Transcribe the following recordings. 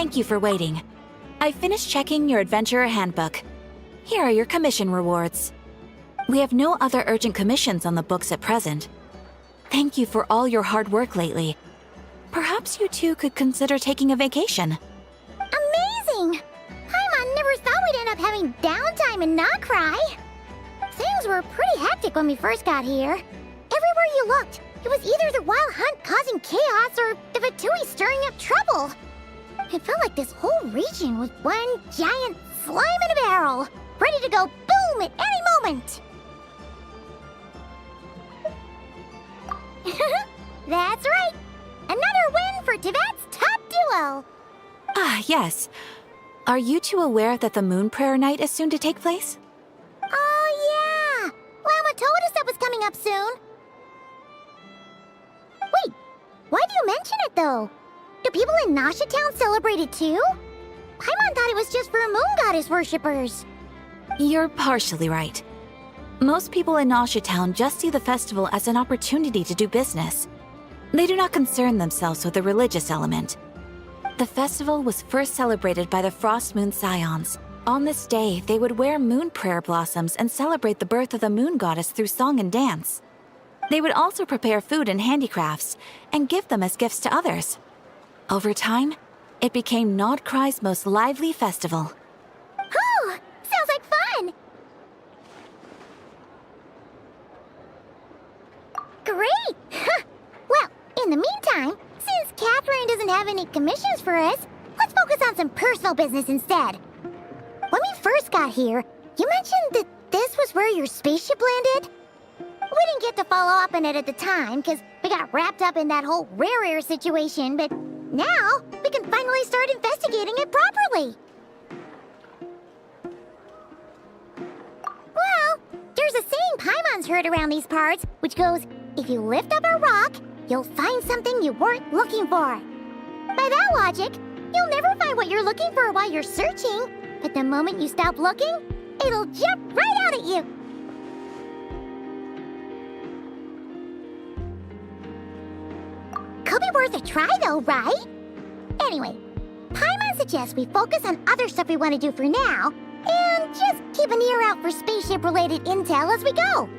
Thank you for waiting. I finished checking your adventurer handbook. Here are your commission rewards. We have no other urgent commissions on the books at present. Thank you for all your hard work lately. Perhaps you two could consider taking a vacation. Amazing! Paimon never thought we'd end up having downtime in Krai. Things were pretty hectic when we first got here. Everywhere you looked, it was either the wild hunt causing chaos or the Fatui stirring up trouble. It felt like this whole region was one giant slime in a barrel, ready to go boom at any moment. That's right! Another win for Teyvat's top duo! Ah, yes. Are you two aware that the Moon Prayer Night is soon to take place? Oh, yeah! Llama told us that was coming up soon. Wait, why do you mention it, though? Do people in Nasha Town celebrate it, too? Paimon thought it was just for moon goddess worshippers. You're partially right. Most people in Nasha Town just see the festival as an opportunity to do business. They do not concern themselves with the religious element. The festival was first celebrated by the Frost Moon Scions. On this day, they would wear moon prayer blossoms and celebrate the birth of the moon goddess through song and dance. They would also prepare food and handicrafts and give them as gifts to others. Over time, it became Nod Krai's most lively festival. Oh, sounds like fun! Great! Well, in the meantime, since Catherine doesn't have any commissions for us, let's focus on some personal business instead. When we first got here, you mentioned that this was where your spaceship landed? We didn't get to follow up on it at the time, because we got wrapped up in that whole rare air situation, but now we can finally start investigating it properly. Well, there's a saying Paimon's heard around these parts, which goes, if you lift up a rock, you'll find something you weren't looking for. By that logic, you'll never find what you're looking for while you're searching, but the moment you stop looking, it'll jump right out at you. Could be worth a try though, right? Anyway, Paimon suggests we focus on other stuff we want to do for now, and just keep an ear out for spaceship-related intel as we go.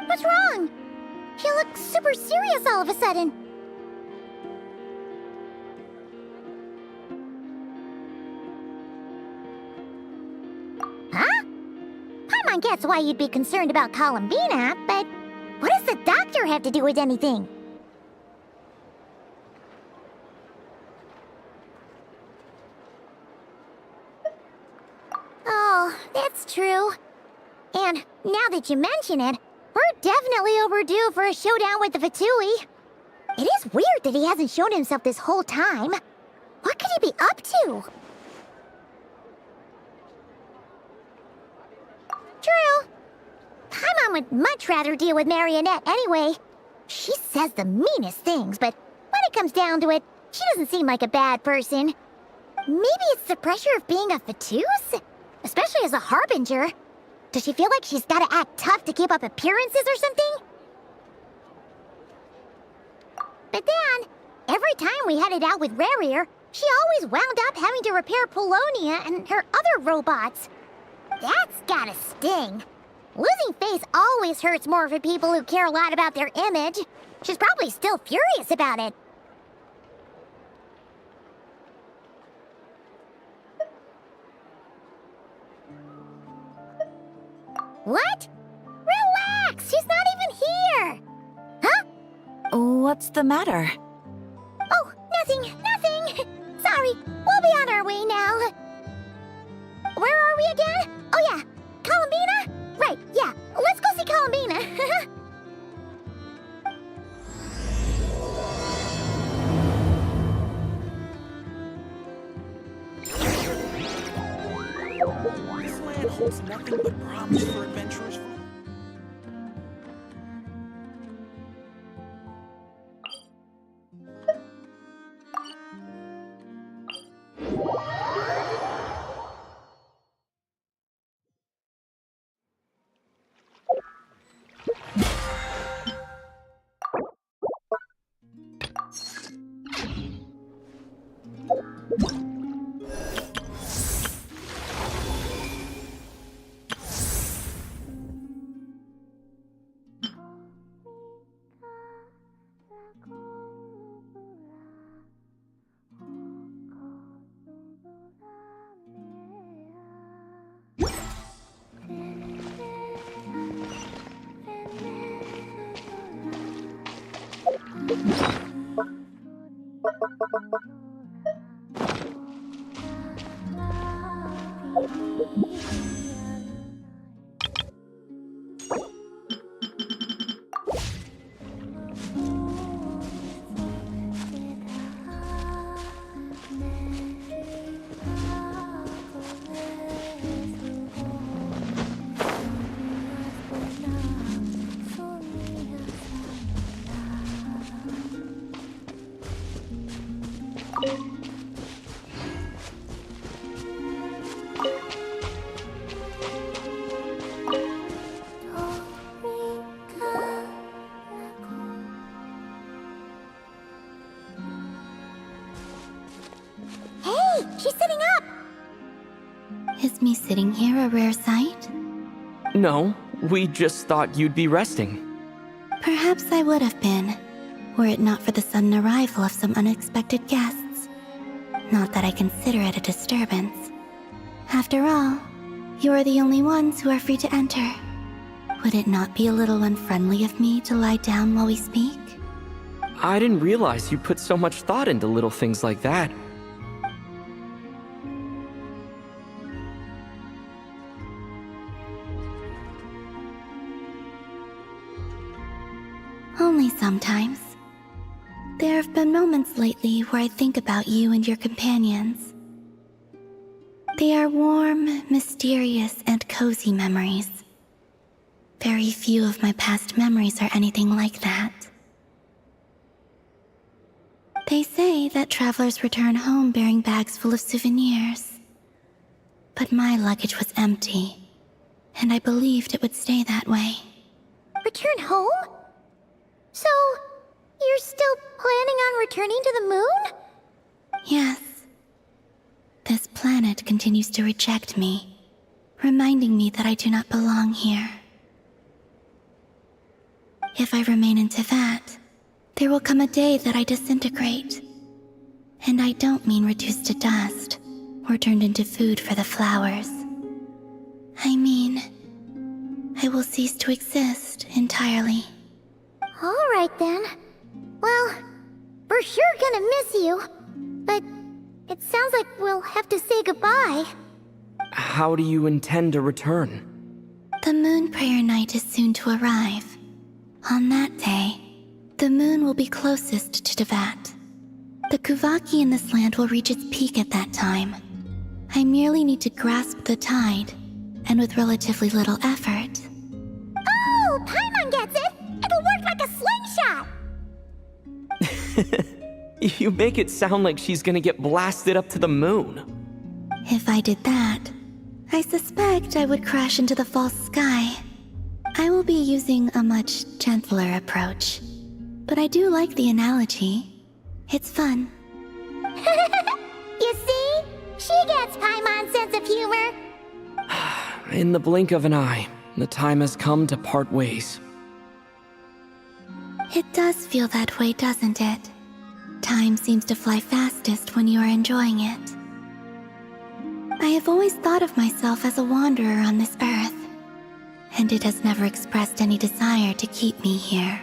What's wrong? You look super serious all of a sudden. Huh? Paimon gets why you'd be concerned about Columbina, but what does the doctor have to do with anything? Oh, that's true. And now that you mention it, we're definitely overdue for a showdown with the Fatui. It is weird that he hasn't shown himself this whole time. What could he be up to? True. Paimon would much rather deal with Marionette anyway. She says the meanest things, but when it comes down to it, she doesn't seem like a bad person. Maybe it's the pressure of being a Fatuse? Especially as a Harbinger. Does she feel like she's gotta act tough to keep up appearances or something? But then, every time we headed out with Rarier, she always wound up having to repair Polonia and her other robots. That's gotta sting. Losing face always hurts more for people who care a lot about their image. She's probably still furious about it. What? Relax! She's not even here! Huh? What's the matter? Oh, nothing. Sorry, we'll be on our way now. Where are we again? Oh yeah, Columbina? Right, yeah, let's go see Columbina. This land holds nothing but promise for adventurers. Hey, she's sitting up! Is me sitting here a rare sight? No, we just thought you'd be resting. Perhaps I would have been, were it not for the sudden arrival of some unexpected guests. Not that I consider it a disturbance. After all, you are the only ones who are free to enter. Would it not be a little unfriendly of me to lie down while we speak? I didn't realize you put so much thought into little things like that. Only sometimes. There have been moments lately where I think about you and your companions. They are warm, mysterious, and cozy memories. Very few of my past memories are anything like that. They say that travelers return home bearing bags full of souvenirs. But my luggage was empty, and I believed it would stay that way. Return home? So, you're still planning on returning to the moon? Yes. This planet continues to reject me, reminding me that I do not belong here. If I remain in Teyvat, there will come a day that I disintegrate. And I don't mean reduced to dust, or turned into food for the flowers. I mean, I will cease to exist entirely. Alright then. Well, we're sure gonna miss you. But it sounds like we'll have to say goodbye. How do you intend to return? The moon prayer night is soon to arrive. On that day, the moon will be closest to Teyvat. The Kuvaki in this land will reach its peak at that time. I merely need to grasp the tide, and with relatively little effort. Oh, Paimon gets it! It'll work like a slingshot! You make it sound like she's gonna get blasted up to the moon. If I did that, I suspect I would crash into the false sky. I will be using a much gentler approach. But I do like the analogy. It's fun. You see? She gets Paimon's sense of humor. In the blink of an eye, the time has come to part ways. It does feel that way, doesn't it? Time seems to fly fastest when you are enjoying it. I have always thought of myself as a wanderer on this earth. and it has never expressed any desire to keep me here.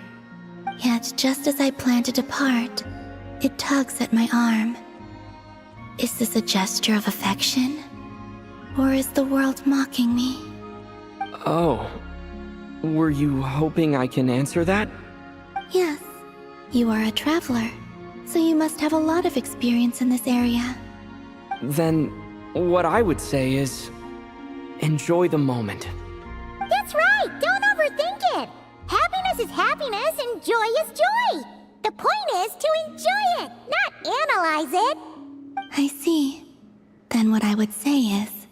Yet, just as I plan to depart, it tugs at my arm. Is this a gesture of affection? Or is the world mocking me? Oh. Were you hoping I can answer that? Yes, you are a traveler, so you must have a lot of experience in this area. Then, what I would say is, enjoy the moment. That's right! Don't overthink it! Happiness is happiness and joy is joy! The point is to enjoy it, not analyze it! I see. Then what I would say is,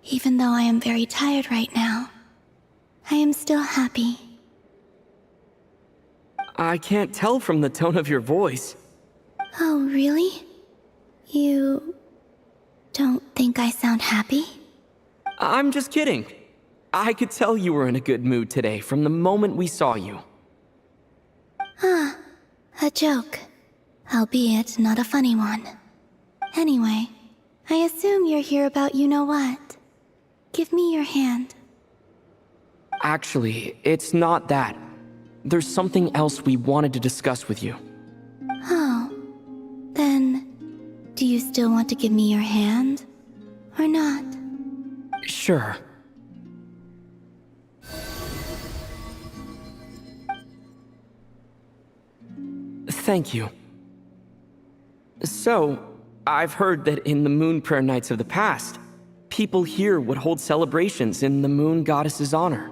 even though I am very tired right now, I am still happy. I can't tell from the tone of your voice. Oh, really? You don't think I sound happy? I'm just kidding. I could tell you were in a good mood today from the moment we saw you. Ah, a joke. Albeit not a funny one. Anyway, I assume you're here about you-know-what. Give me your hand. Actually, it's not that. There's something else we wanted to discuss with you. Oh. Then, do you still want to give me your hand? Or not? Sure. Thank you. So, I've heard that in the Moon Prayer Nights of the past, people here would hold celebrations in the Moon Goddess's honor.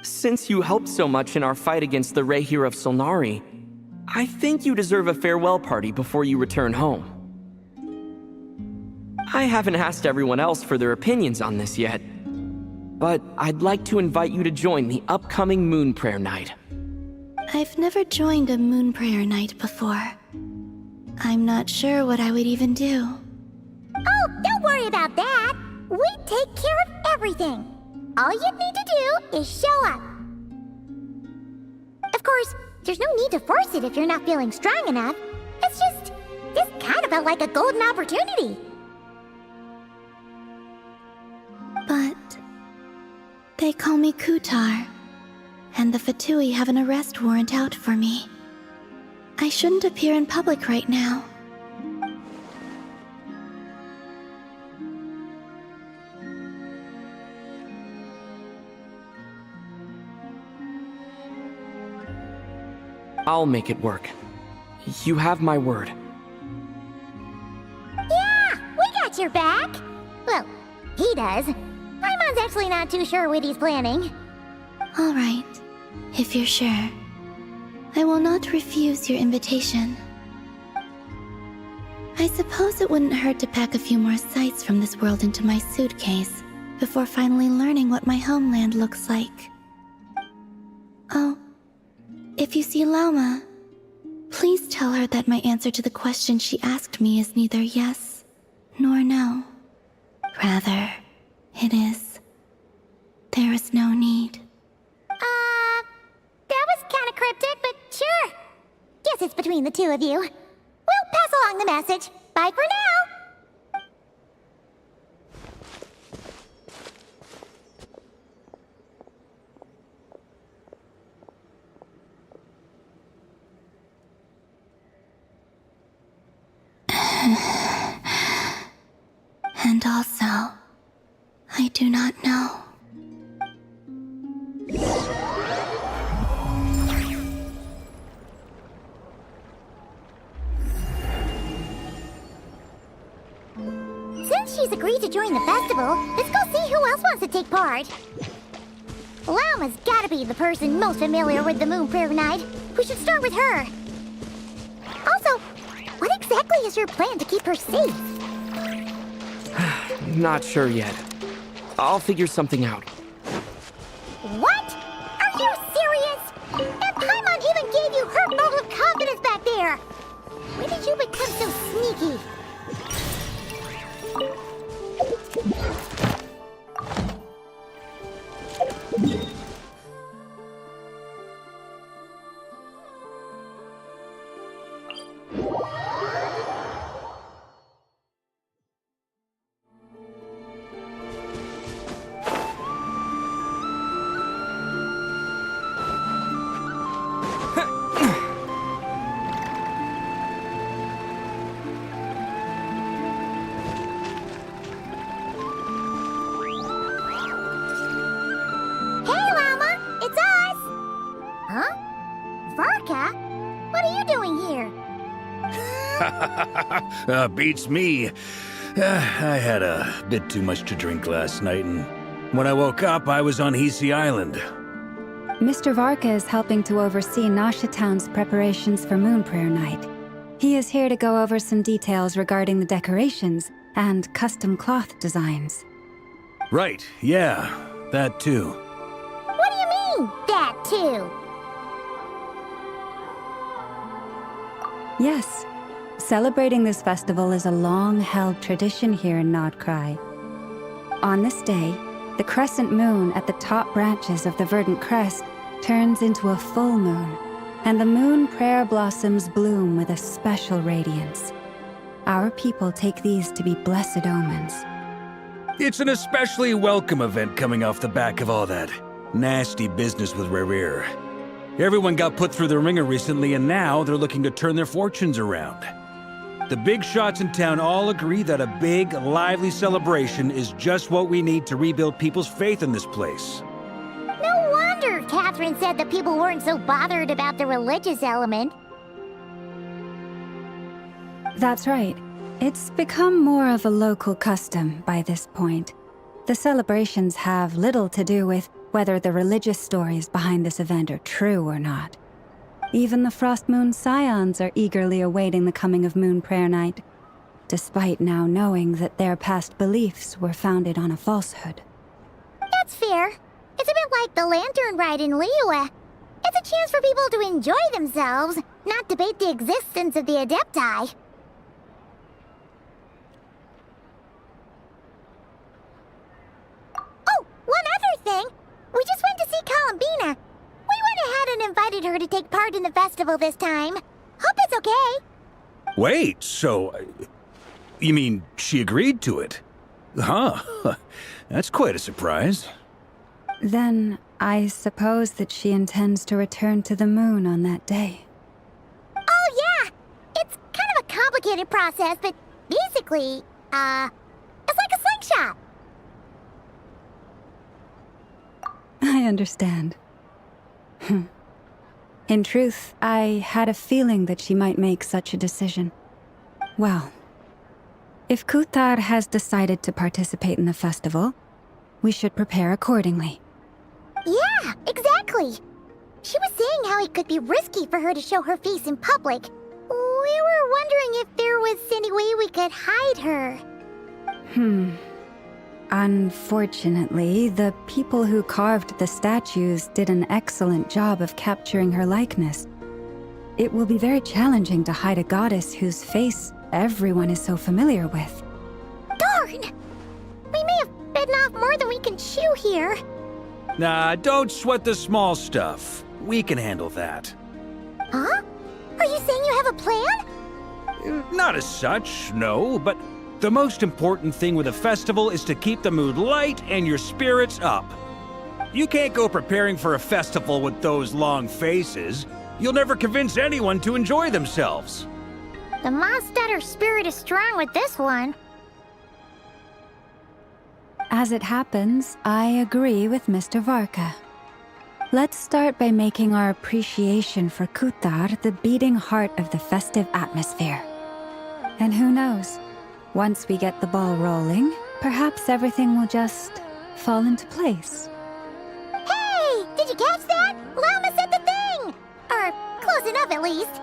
Since you helped so much in our fight against the Rehir of Solnari, I think you deserve a farewell party before you return home. I haven't asked everyone else for their opinions on this yet, but I'd like to invite you to join the upcoming Moon Prayer Night. I've never joined a moon prayer night before. I'm not sure what I would even do. Oh, don't worry about that! We take care of everything! All you need to do is show up. Of course, there's no need to force it if you're not feeling strong enough. It's just, this kind of felt like a golden opportunity. But they call me Kutar, and the Fatui have an arrest warrant out for me. I shouldn't appear in public right now. I'll make it work. You have my word. Yeah, we got your back. Well, he does. Paimon's actually not too sure what he's planning. All right, if you're sure. I will not refuse your invitation. I suppose it wouldn't hurt to pack a few more sights from this world into my suitcase before finally learning what my homeland looks like. Oh, if you see Lauma, please tell her that my answer to the question she asked me is neither yes nor no. Rather, it is, there is no need. That was kinda cryptic, but sure. Guess it's between the two of you. We'll pass along the message. Bye for now! And also, I do not know. Since she's agreed to join the festival, let's go see who else wants to take part. Lauma's gotta be the person most familiar with the Moon Prayer Night. We should start with her. Also, what exactly is your plan to keep her safe? Not sure yet. I'll figure something out. What? Are you serious? And Paimon even gave you her vote of confidence back there! When did you become so sneaky? Beats me. I had a bit too much to drink last night, and when I woke up, I was on Hisi Island. Mr. Varka is helping to oversee Nasha Town's preparations for Moon Prayer Night. He is here to go over some details regarding the decorations and custom cloth designs. Right, yeah, that too. What do you mean, that too? Yes, celebrating this festival is a long-held tradition here in Krai. On this day, the crescent moon at the top branches of the verdant crest turns into a full moon, and the moon prayer blossoms bloom with a special radiance. Our people take these to be blessed omens. It's an especially welcome event coming off the back of all that nasty business with Rare. Everyone got put through the ringer recently, and now they're looking to turn their fortunes around. The big shots in town all agree that a big, lively celebration is just what we need to rebuild people's faith in this place. No wonder Catherine said that people weren't so bothered about the religious element. That's right. It's become more of a local custom by this point. The celebrations have little to do with whether the religious stories behind this event are true or not. Even the Frost Moon Scions are eagerly awaiting the coming of Moon Prayer Night, despite now knowing that their past beliefs were founded on a falsehood. That's fair. It's a bit like the Lantern Ride in Liyue. It's a chance for people to enjoy themselves, not debate the existence of the Adepti. Oh, one other thing! We just went to see Columbina. We went ahead and invited her to take part in the festival this time. Hope it's okay. Wait, so... you mean she agreed to it? Huh. That's quite a surprise. Then, I suppose that she intends to return to the moon on that day. Oh, yeah! It's kind of a complicated process, but basically, it's like a slingshot. I understand. In truth, I had a feeling that she might make such a decision. Well, if Kutar has decided to participate in the festival, we should prepare accordingly. Yeah, exactly. She was saying how it could be risky for her to show her face in public. We were wondering if there was any way we could hide her. Unfortunately, the people who carved the statues did an excellent job of capturing her likeness. It will be very challenging to hide a goddess whose face everyone is so familiar with. Darn! We may have bitten off more than we can chew here. Nah, don't sweat the small stuff. We can handle that. Huh? Are you saying you have a plan? Not as such, no, but the most important thing with a festival is to keep the mood light and your spirits up. You can't go preparing for a festival with those long faces. You'll never convince anyone to enjoy themselves. The Mondstatter spirit is strong with this one. As it happens, I agree with Mr. Varka. Let's start by making our appreciation for Kutar the beating heart of the festive atmosphere. And who knows? Once we get the ball rolling, perhaps everything will just fall into place. Hey! Did you catch that? Lama said the thing! Or close enough at least.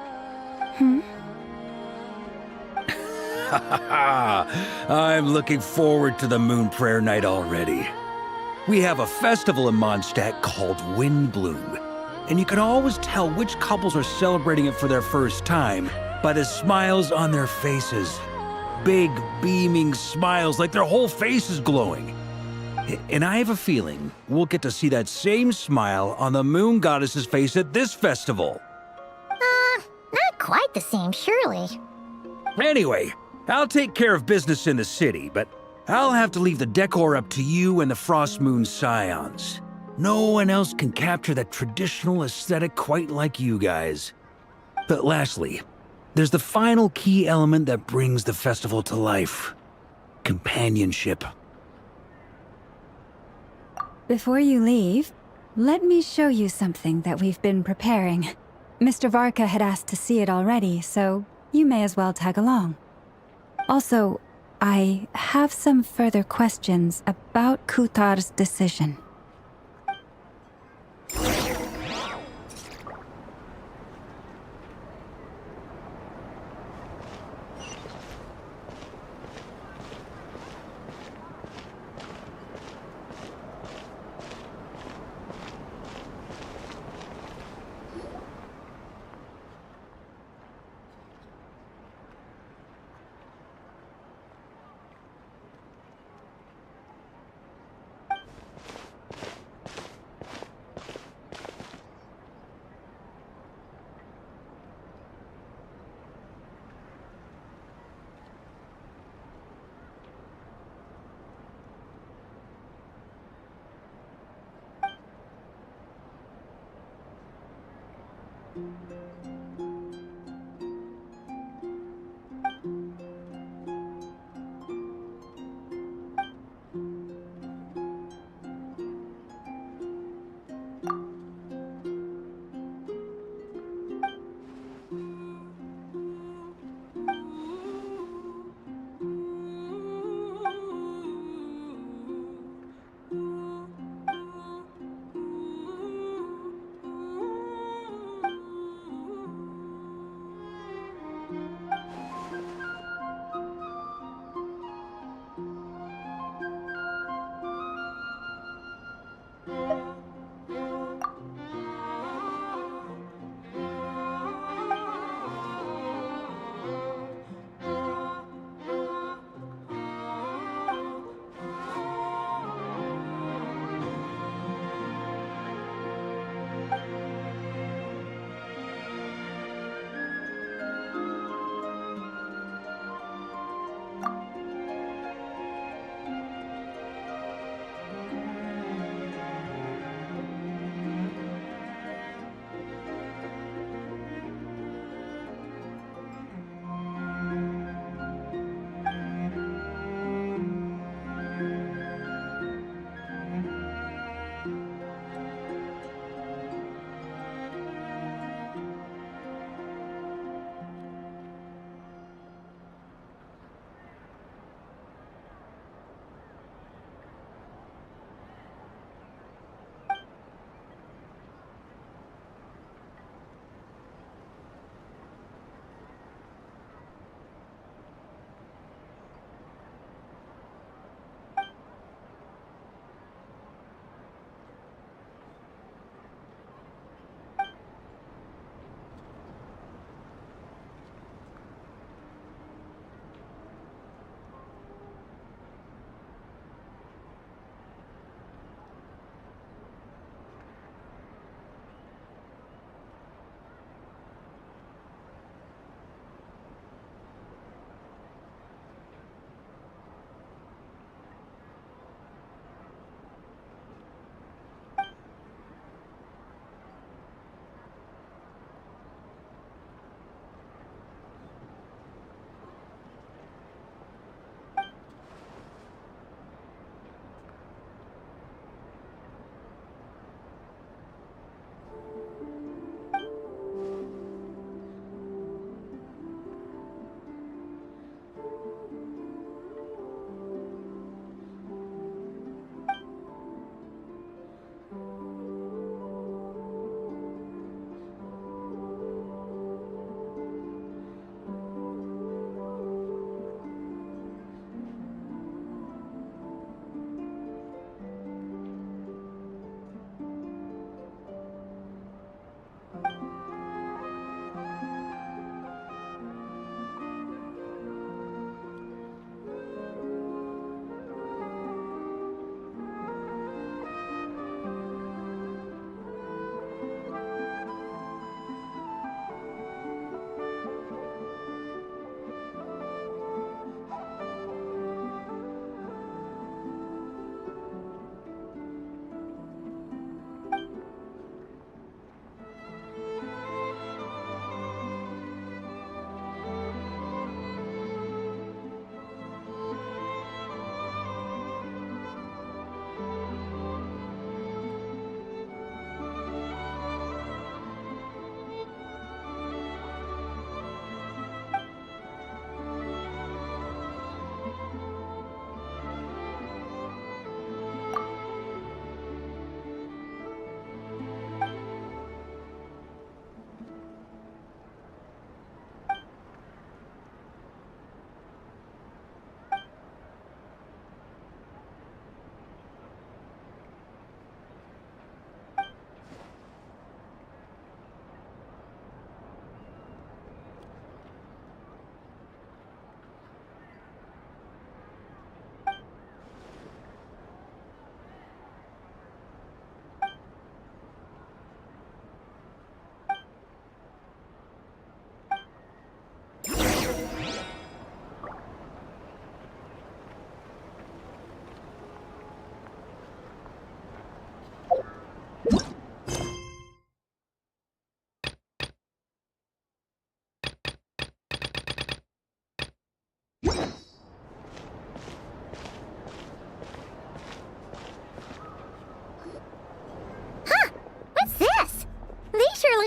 I'm looking forward to the Moon Prayer Night already. We have a festival in Mondstadt called Windbloom, and you can always tell which couples are celebrating it for their first time by the smiles on their faces. Big, beaming smiles like their whole face is glowing. And I have a feeling we'll get to see that same smile on the Moon Goddess's face at this festival. Not quite the same, surely. Anyway, I'll take care of business in the city, but I'll have to leave the decor up to you and the Frost Moon Scions. No one else can capture that traditional aesthetic quite like you guys. But lastly, there's the final key element that brings the festival to life. Companionship. Before you leave, let me show you something that we've been preparing. Mr. Varka had asked to see it already, so you may as well tag along. Also, I have some further questions about Kutar's decision.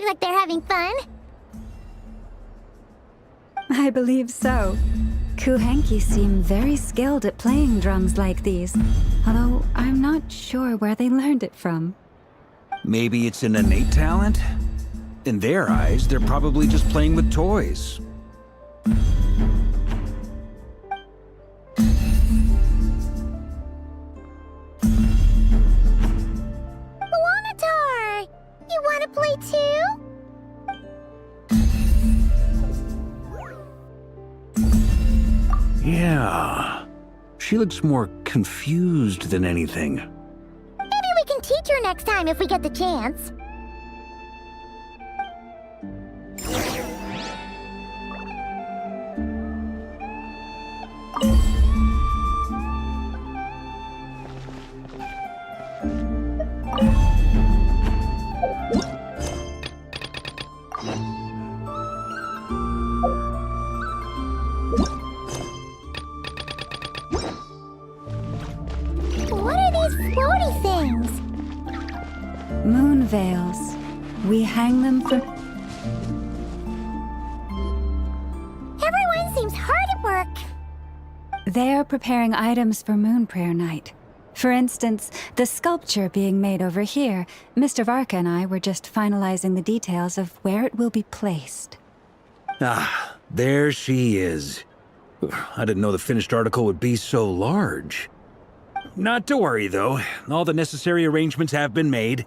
like they're having fun. I believe so. Kuhenki seem very skilled at playing drums like these, although I'm not sure where they learned it from. Maybe it's an innate talent? In their eyes, they're probably just playing with toys. Dottore! You want to play too? Yeah. She looks more confused than anything. Maybe we can teach her next time if we get the chance. What are these floaty things? Moon veils. We hang them from... Everyone seems hard at work. They're preparing items for Moon Prayer Night. For instance, the sculpture being made over here. Mr. Varka and I were just finalizing the details of where it will be placed. Ah, there she is. I didn't know the finished article would be so large. Not to worry, though. All the necessary arrangements have been made.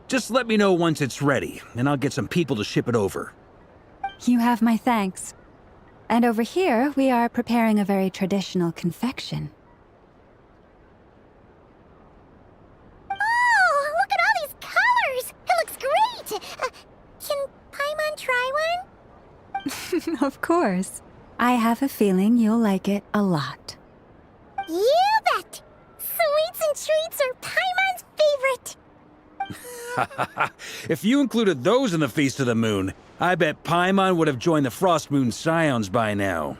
Just let me know once it's ready, and I'll get some people to ship it over. You have my thanks. And over here, we are preparing a very traditional confection. Oh, look at all these colors! It looks great! Can Paimon try one? Of course. I have a feeling you'll like it a lot. You bet! Sweets and treats are Paimon's favorite. If you included those in the Feast of the Moon, I bet Paimon would have joined the Frost Moon Scions by now.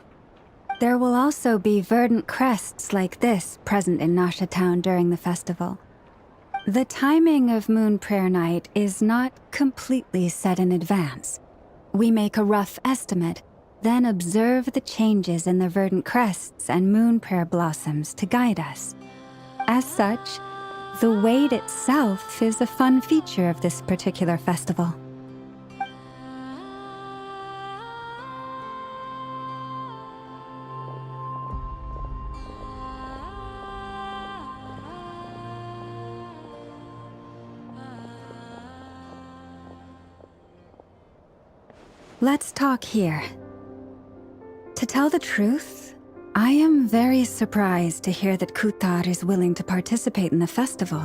There will also be verdant crests like this present in Nasha Town during the festival. The timing of Moon Prayer Night is not completely set in advance. We make a rough estimate, then observe the changes in the verdant crests and moon prayer blossoms to guide us. As such, the wait itself is a fun feature of this particular festival. Let's talk here. To tell the truth, I am very surprised to hear that Kutar is willing to participate in the festival.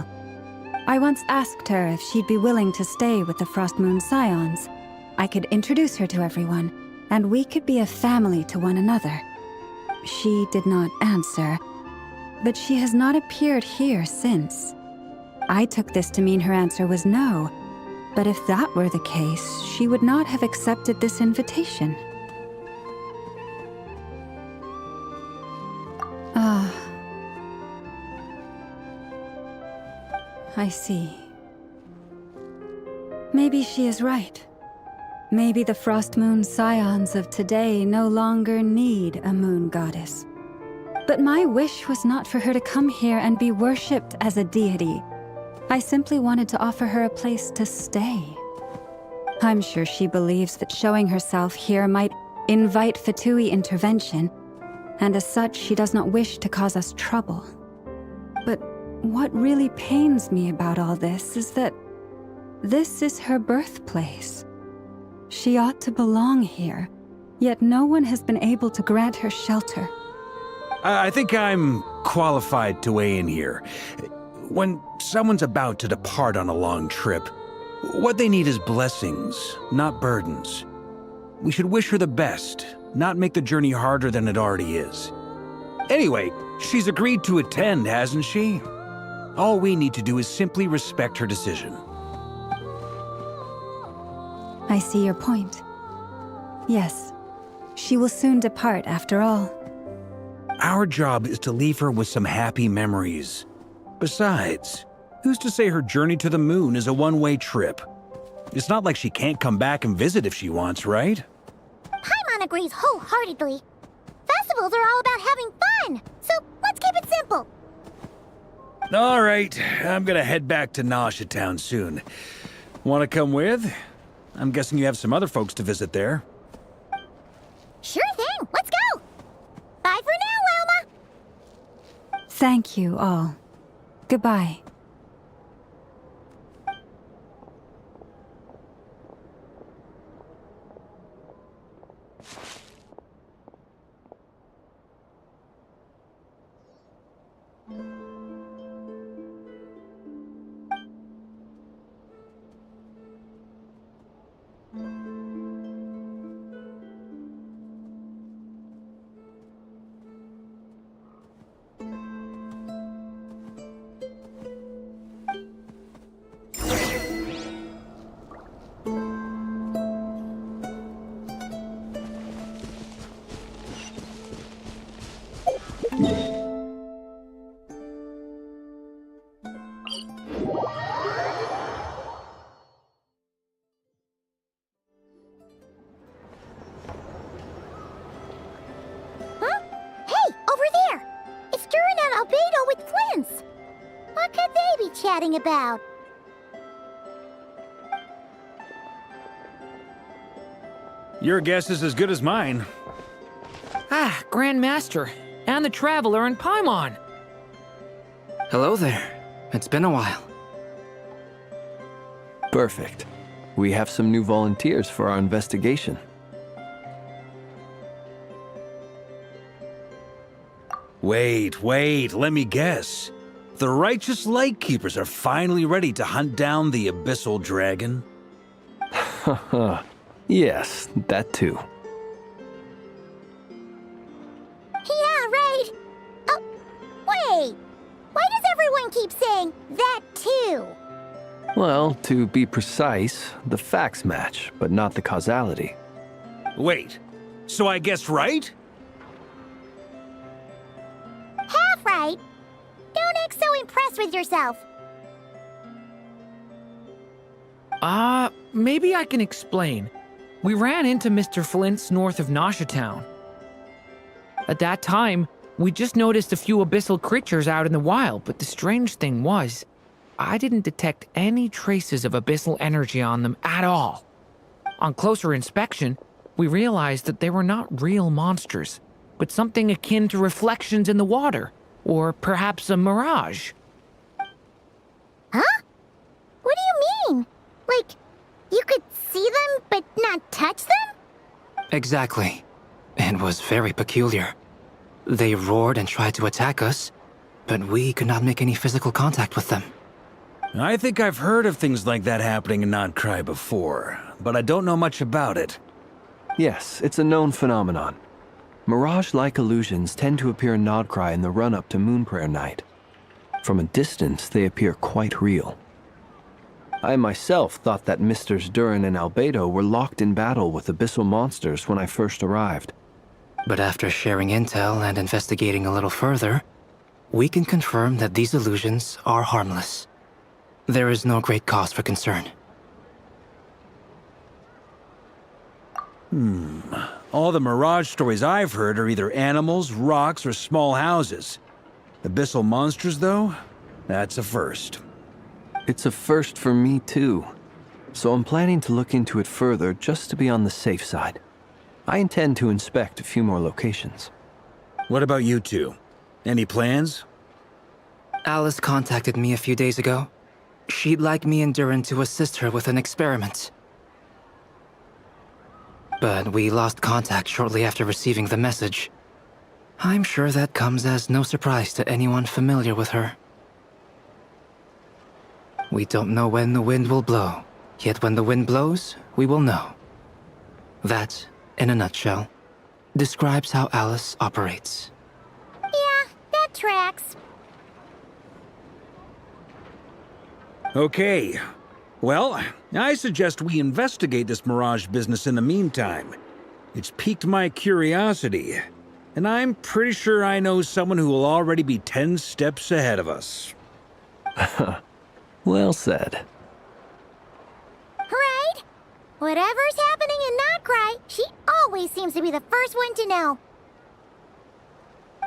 I once asked her if she'd be willing to stay with the Frost Moon Scions. I could introduce her to everyone, and we could be a family to one another. She did not answer, but she has not appeared here since. I took this to mean her answer was no, but if that were the case, she would not have accepted this invitation. Ah. I see. Maybe she is right. Maybe the Frost Moon Scions of today no longer need a moon goddess. But my wish was not for her to come here and be worshipped as a deity. I simply wanted to offer her a place to stay. I'm sure she believes that showing herself here might invite Fatui intervention, and as such, she does not wish to cause us trouble. But what really pains me about all this is that this is her birthplace. She ought to belong here, yet no one has been able to grant her shelter. I think I'm qualified to weigh in here. When someone's about to depart on a long trip, what they need is blessings, not burdens. We should wish her the best, not make the journey harder than it already is. Anyway, she's agreed to attend, hasn't she? All we need to do is simply respect her decision. I see your point. Yes, she will soon depart after all. Our job is to leave her with some happy memories. Besides, who's to say her journey to the moon is a one-way trip? It's not like she can't come back and visit if she wants, right? Paimon agrees wholeheartedly. Festivals are all about having fun, so let's keep it simple. All right, I'm gonna head back to Nausea Town soon. Want to come with? I'm guessing you have some other folks to visit there. Sure thing, let's go! Bye for now, Wilma! Thank you all. Goodbye. Huh? Hey, over there! It's Durin and Albedo with Flints! What could they be chatting about? Your guess is as good as mine. Ah, Grand Master, and the Traveler and Paimon. Hello there. It's been a while. Perfect. We have some new volunteers for our investigation. Wait, let me guess. The righteous Lightkeepers are finally ready to hunt down the Abyssal Dragon? Haha. Yes, that too. Yeah, right! Oh, wait! Why does everyone keep saying that too? Well, to be precise, the facts match, but not the causality. Wait, so I guessed right? Half right! Don't act so impressed with yourself. Maybe I can explain. We ran into Mr. Flint's north of Nausea Town. At that time, we just noticed a few abyssal creatures out in the wild, but the strange thing was, I didn't detect any traces of abyssal energy on them at all. On closer inspection, we realized that they were not real monsters, but something akin to reflections in the water, or perhaps a mirage. Huh? What do you mean? Like, you could see them but not touch them? Exactly. It was very peculiar. They roared and tried to attack us, but we could not make any physical contact with them. I think I've heard of things like that happening in Krai before, but I don't know much about it. Yes, it's a known phenomenon. Mirage-like illusions tend to appear in Krai in the run-up to Moonprayer Night. From a distance, they appear quite real. I myself thought that Misters Durin and Albedo were locked in battle with abyssal monsters when I first arrived. But after sharing intel and investigating a little further, we can confirm that these illusions are harmless. There is no great cause for concern. All the Mirage stories I've heard are either animals, rocks, or small houses. Abyssal monsters, though? That's a first. It's a first for me, too. So I'm planning to look into it further just to be on the safe side. I intend to inspect a few more locations. What about you two? Any plans? Alice contacted me a few days ago. She'd like me and Durin to assist her with an experiment. But we lost contact shortly after receiving the message. I'm sure that comes as no surprise to anyone familiar with her. We don't know when the wind will blow, yet when the wind blows, we will know. That, in a nutshell, describes how Alice operates. Yeah, that tracks. Okay. Well, I suggest we investigate this Mirage business in the meantime. It's piqued my curiosity, and I'm pretty sure I know someone who will already be 10 steps ahead of us. Well said. Hooray! Whatever's happening in Krai, she always seems to be the first one to know.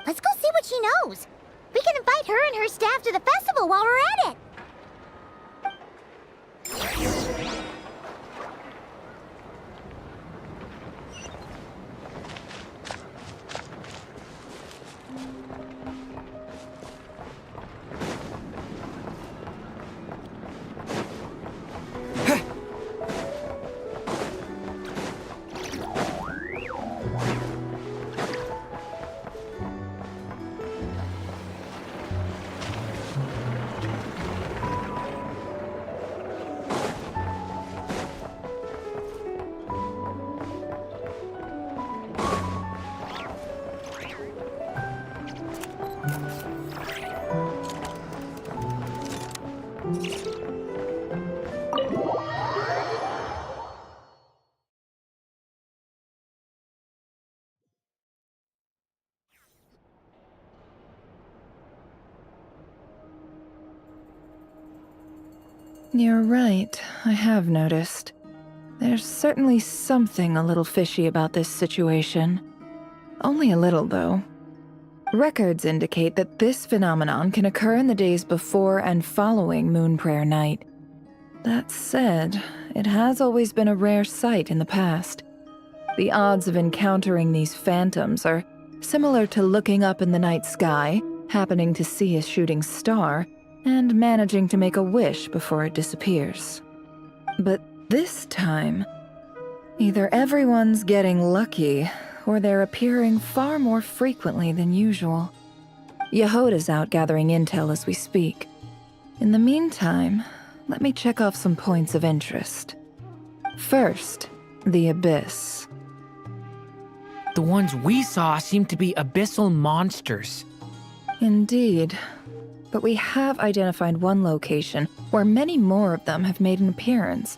Let's go see what she knows. We can invite her and her staff to the festival while we're at it. You're right, I have noticed. There's certainly something a little fishy about this situation. Only a little, though. Records indicate that this phenomenon can occur in the days before and following Moon Prayer Night. That said, it has always been a rare sight in the past. The odds of encountering these phantoms are similar to looking up in the night sky, happening to see a shooting star, and managing to make a wish before it disappears. But this time, either everyone's getting lucky, or they're appearing far more frequently than usual. Yehoda's out gathering intel as we speak. In the meantime, let me check off some points of interest. First, the Abyss. The ones we saw seem to be abyssal monsters. Indeed. But we have identified one location where many more of them have made an appearance.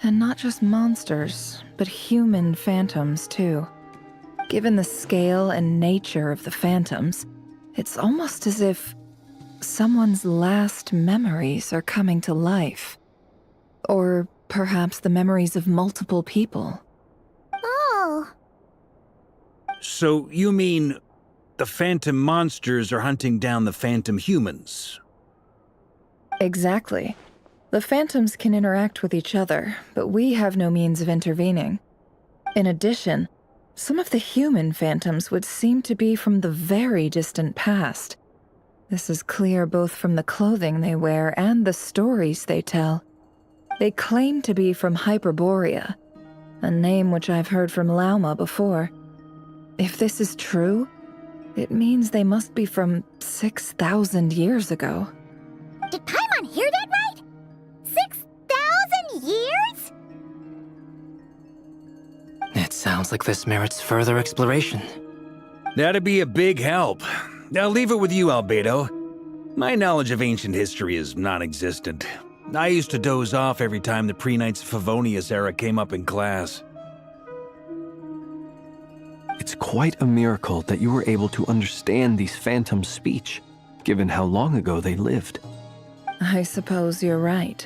And not just monsters, but human phantoms, too. Given the scale and nature of the phantoms, it's almost as if someone's last memories are coming to life. Or perhaps the memories of multiple people. Oh. So you mean the phantom monsters are hunting down the phantom humans? Exactly. The phantoms can interact with each other, but we have no means of intervening. In addition, some of the human phantoms would seem to be from the very distant past. This is clear both from the clothing they wear and the stories they tell. They claim to be from Hyperborea, a name which I've heard from Lauma before. If this is true, it means they must be from 6,000 years ago. Did Paimon hear that right? 6,000 years? It sounds like this merits further exploration. That'd be a big help. I'll leave it with you, Albedo. My knowledge of ancient history is non-existent. I used to doze off every time the pre-Knights of Favonius era came up in class. It's quite a miracle that you were able to understand these phantoms' speech, given how long ago they lived. I suppose you're right.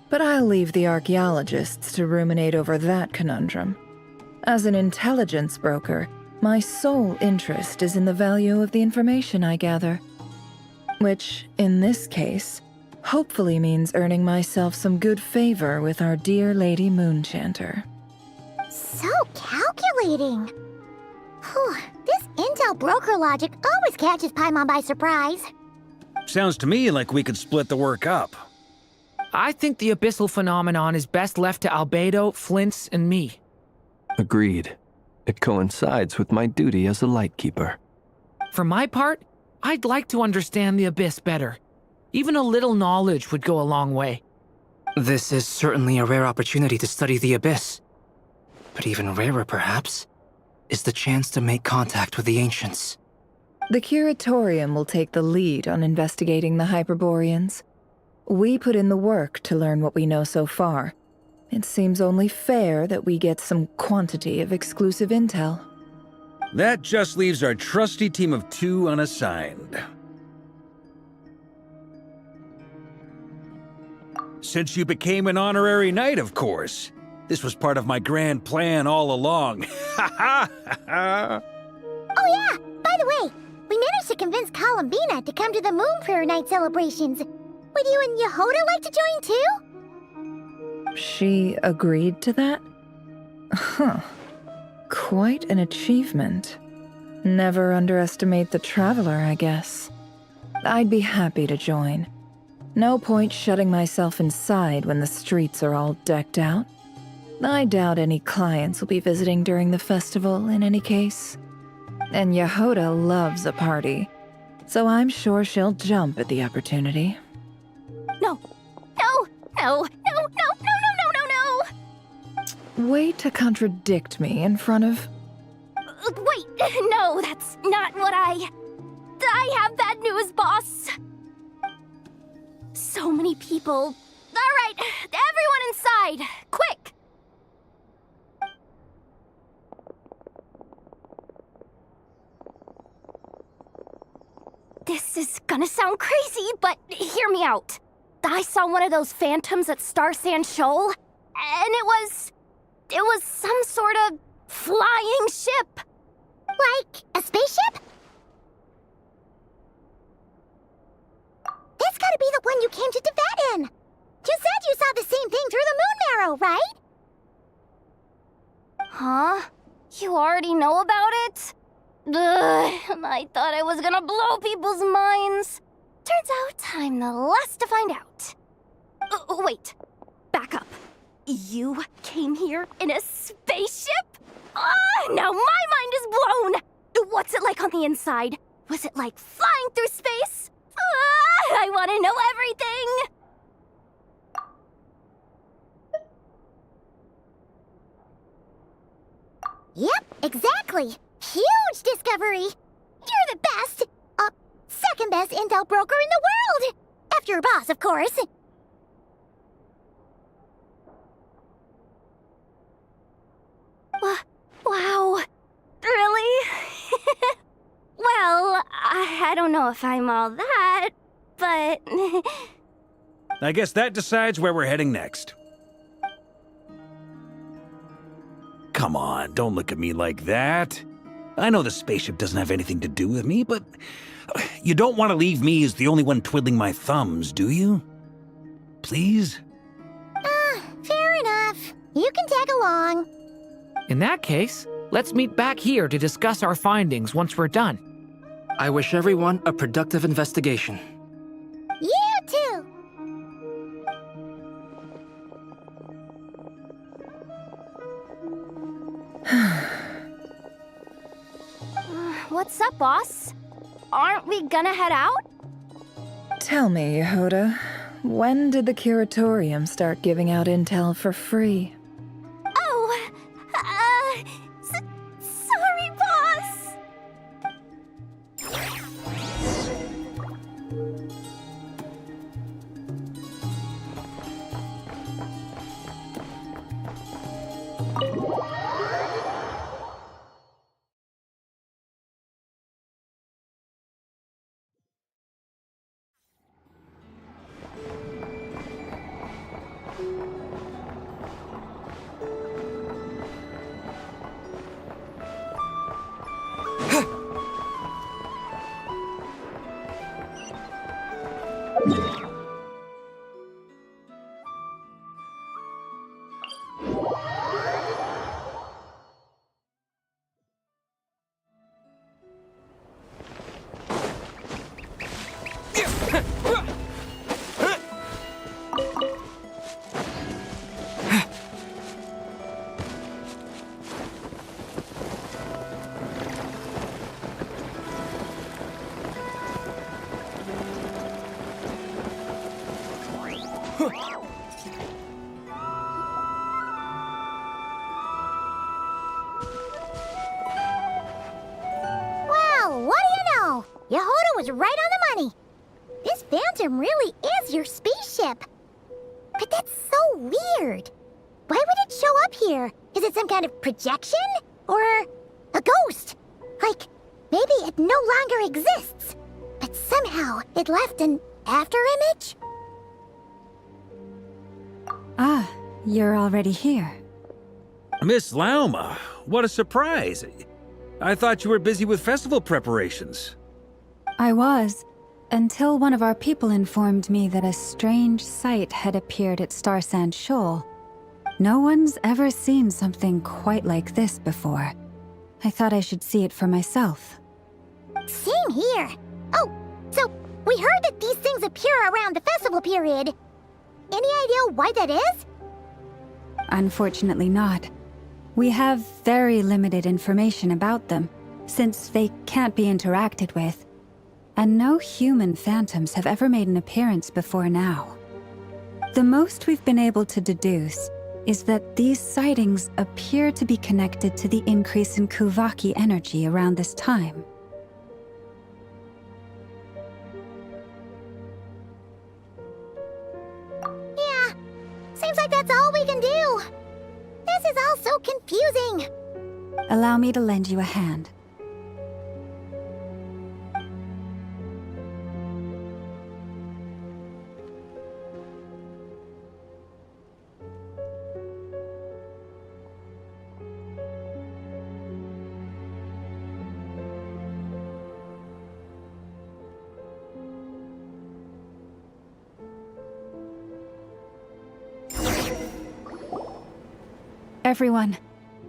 But I'll leave the archaeologists to ruminate over that conundrum. As an intelligence broker, my sole interest is in the value of the information I gather. Which, in this case, hopefully means earning myself some good favor with our dear Lady Moonchanter. So calculating. Whew, this intel broker logic always catches Paimon by surprise. Sounds to me like we could split the work up. I think the abyssal phenomenon is best left to Albedo, Flints, and me. Agreed. It coincides with my duty as a lightkeeper. For my part, I'd like to understand the Abyss better. Even a little knowledge would go a long way. This is certainly a rare opportunity to study the Abyss. But even rarer, perhaps, is the chance to make contact with the Ancients. The Curatorium will take the lead on investigating the Hyperboreans. We put in the work to learn what we know so far. It seems only fair that we get some quantity of exclusive intel. That just leaves our trusty team of 2 unassigned. Since you became an honorary knight, of course. This was part of my grand plan all along. Ha ha ha! Oh yeah, by the way, we managed to convince Columbina to come to the Moon Prayer Night celebrations. Would you and Yehoda like to join too? She agreed to that? Huh. Quite an achievement. Never underestimate the traveler, I guess. I'd be happy to join. No point shutting myself inside when the streets are all decked out. I doubt any clients will be visiting during the festival in any case. And Yehoda loves a party, so I'm sure she'll jump at the opportunity. No. No, no, no, no, no, no, no, no, no! Way to contradict me in front of... Wait, no, that's not what I have bad news, boss. So many people. All right, everyone inside, quick! This is gonna sound crazy, but hear me out. I saw one of those phantoms at Star Sand Shoal, and it was some sort of flying ship. Like a spaceship? That's gotta be the one you came to Teyvat in. You said you saw the same thing through the moon marrow, right? Huh? You already know about it? Ugh, I thought I was gonna blow people's minds. Turns out I'm the last to find out. Wait, back up. You came here in a spaceship? Now my mind is blown! What's it like on the inside? Was it like flying through space? I want to know everything! Yep, exactly. Huge discovery. You're the best. Second best intel broker in the world. After your boss, of course. Wow. Really? Well, I don't know if I'm all that, but... I guess that decides where we're heading next. Come on, don't look at me like that. I know the spaceship doesn't have anything to do with me, but you don't want to leave me as the only one twiddling my thumbs, do you? Please? Fair enough. You can tag along. In that case, let's meet back here to discuss our findings once we're done. I wish everyone a productive investigation. You too. What's up, boss? Aren't we gonna head out? Tell me, Yehoda, when did the Curatorium start giving out intel for free? Oh, sorry, boss. Well, what do you know? Yehoda was right on the money. This Phantom really is your spaceship. But that's so weird. Why would it show up here? Is it some kind of projection? Or a ghost? Like, maybe it no longer exists, but somehow it left an afterimage? Ah, you're already here. Miss Lauma, what a surprise. I thought you were busy with festival preparations. I was, until one of our people informed me that a strange sight had appeared at Starsand Shoal. No one's ever seen something quite like this before. I thought I should see it for myself. Same here. Oh, so we heard that these things appear around the festival period. Any idea why that is? Unfortunately not. We have very limited information about them, since they can't be interacted with. And no human phantoms have ever made an appearance before now. The most we've been able to deduce is that these sightings appear to be connected to the increase in Kuvaki energy around this time. Yeah, seems like that's all we can do. This is all so confusing. Allow me to lend you a hand. Everyone,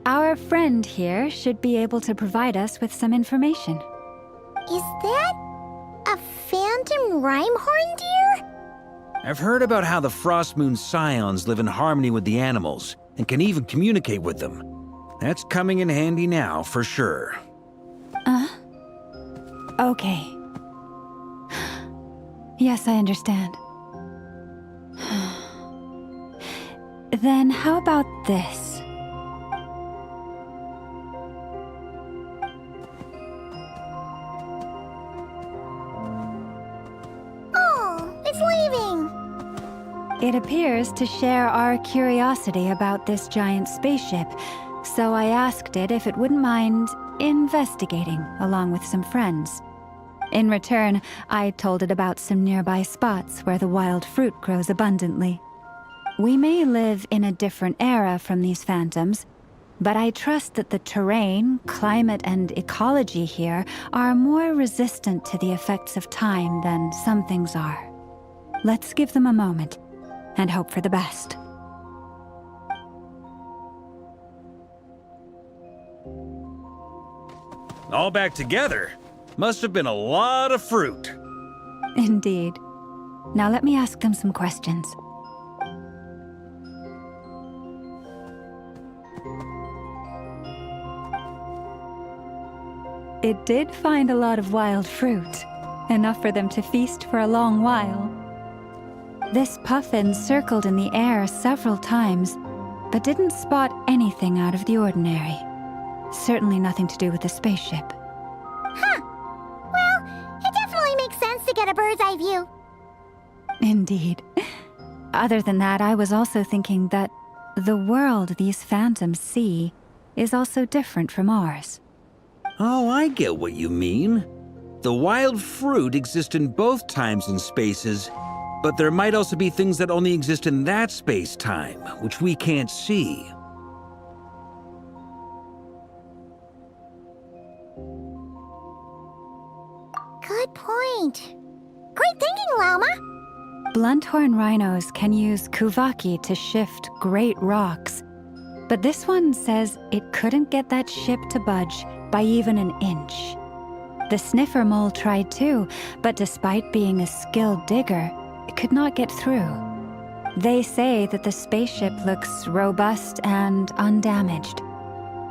our friend here should be able to provide us with some information. Is that a phantom rhymehorn deer? I've heard about how the Frost Moon Scions live in harmony with the animals and can even communicate with them. That's coming in handy now, for sure. Okay. Yes, I understand. Then how about this? Oh, it's leaving. It appears to share our curiosity about this giant spaceship, so I asked it if it wouldn't mind investigating along with some friends. In return, I told it about some nearby spots where the wild fruit grows abundantly. We may live in a different era from these phantoms, but I trust that the terrain, climate, and ecology here are more resistant to the effects of time than some things are. Let's give them a moment and hope for the best. All back together? Must have been a lot of fruit. Indeed. Now let me ask them some questions. It did find a lot of wild fruit, enough for them to feast for a long while. This puffin circled in the air several times, but didn't spot anything out of the ordinary. Certainly nothing to do with the spaceship. Huh. Well, it definitely makes sense to get a bird's eye view. Indeed. Other than that, I was also thinking that the world these phantoms see is also different from ours. Oh, I get what you mean. The wild fruit exist in both times and spaces, but there might also be things that only exist in that space-time, which we can't see. Good point. Great thinking, Lauma. Blunthorn rhinos can use Kuvaki to shift great rocks, but this one says it couldn't get that ship to budge by even an inch. The sniffer mole tried too, but despite being a skilled digger, it could not get through. They say that the spaceship looks robust and undamaged.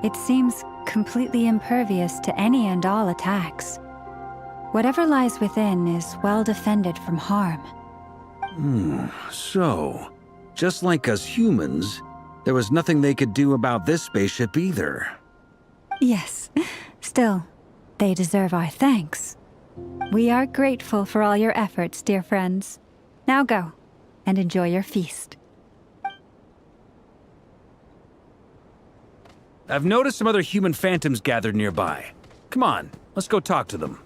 It seems completely impervious to any and all attacks. Whatever lies within is well defended from harm. So, just like us humans, there was nothing they could do about this spaceship either. Yes, still, they deserve our thanks. We are grateful for all your efforts, dear friends. Now go, and enjoy your feast. I've noticed some other human phantoms gathered nearby. Come on, let's go talk to them.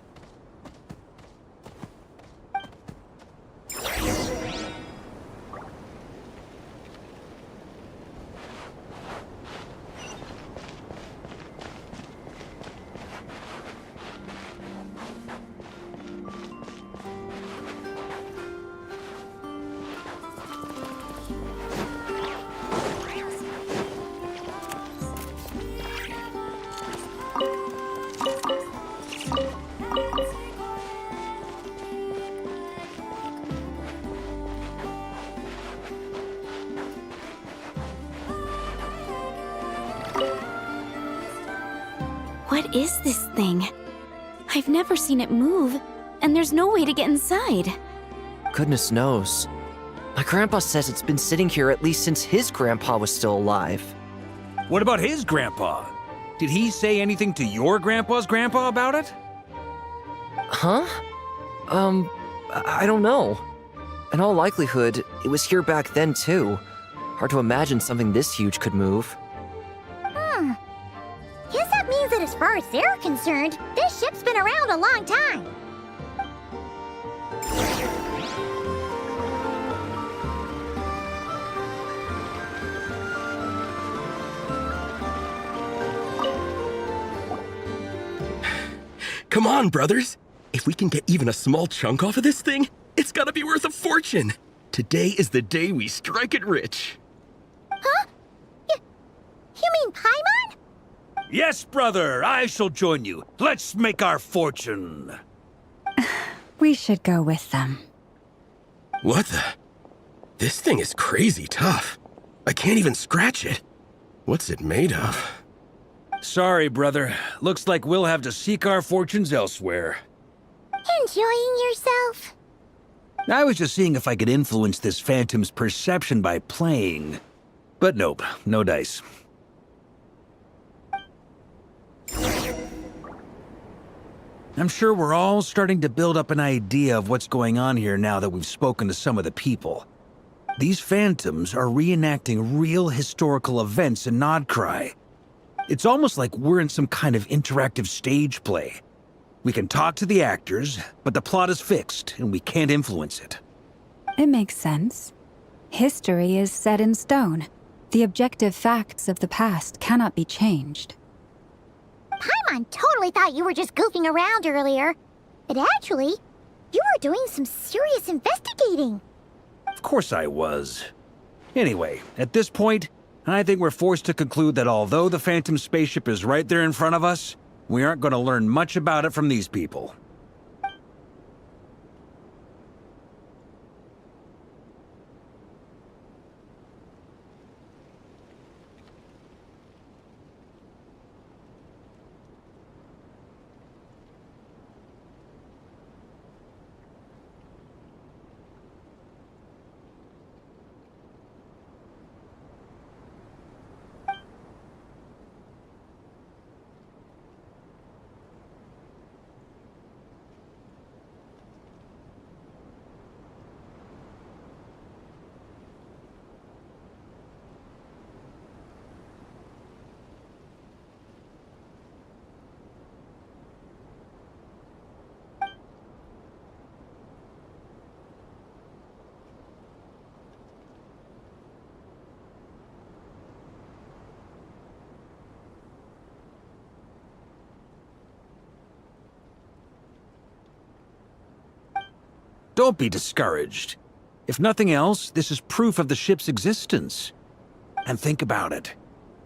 What is this thing? I've never seen it move, and there's no way to get inside. Goodness knows. My grandpa says it's been sitting here at least since his grandpa was still alive. What about his grandpa? Did he say anything to your grandpa's grandpa about it? Huh? I don't know. In all likelihood, it was here back then too. Hard to imagine something this huge could move. Guess that means that as far as they're concerned, this ship's been around a long time. Come on, brothers. If we can get even a small chunk off of this thing, it's gotta be worth a fortune. Today is the day we strike it rich. Huh? You mean Paimon? Yes, brother, I shall join you. Let's make our fortune. We should go with them. What the? This thing is crazy tough. I can't even scratch it. What's it made of? Sorry, brother. Looks like we'll have to seek our fortunes elsewhere. Enjoying yourself? I was just seeing if I could influence this phantom's perception by playing. But nope, no dice. I'm sure we're all starting to build up an idea of what's going on here now that we've spoken to some of the people. These phantoms are reenacting real historical events in Krai. It's almost like we're in some kind of interactive stage play. We can talk to the actors, but the plot is fixed, and we can't influence it. It makes sense. History is set in stone. The objective facts of the past cannot be changed. Paimon totally thought you were just goofing around earlier. But actually, you were doing some serious investigating. Of course I was. Anyway, at this point, I think we're forced to conclude that although the Phantom spaceship is right there in front of us, we aren't going to learn much about it from these people. Don't be discouraged. If nothing else, this is proof of the ship's existence. And think about it.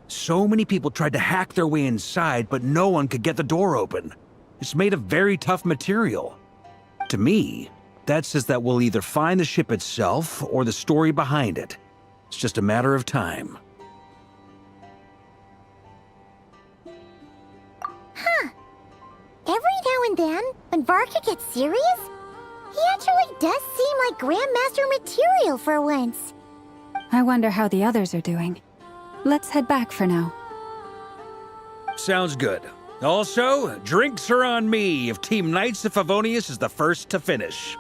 So many people tried to hack their way inside, but no one could get the door open. It's made of very tough material. To me, that says that we'll either find the ship itself or the story behind it. It's just a matter of time. Huh. Every now and then, when Varka gets serious, he actually does seem like Grandmaster material for once. I wonder how the others are doing. Let's head back for now. Sounds good. Also, drinks are on me if Team Knights of Favonius is the first to finish.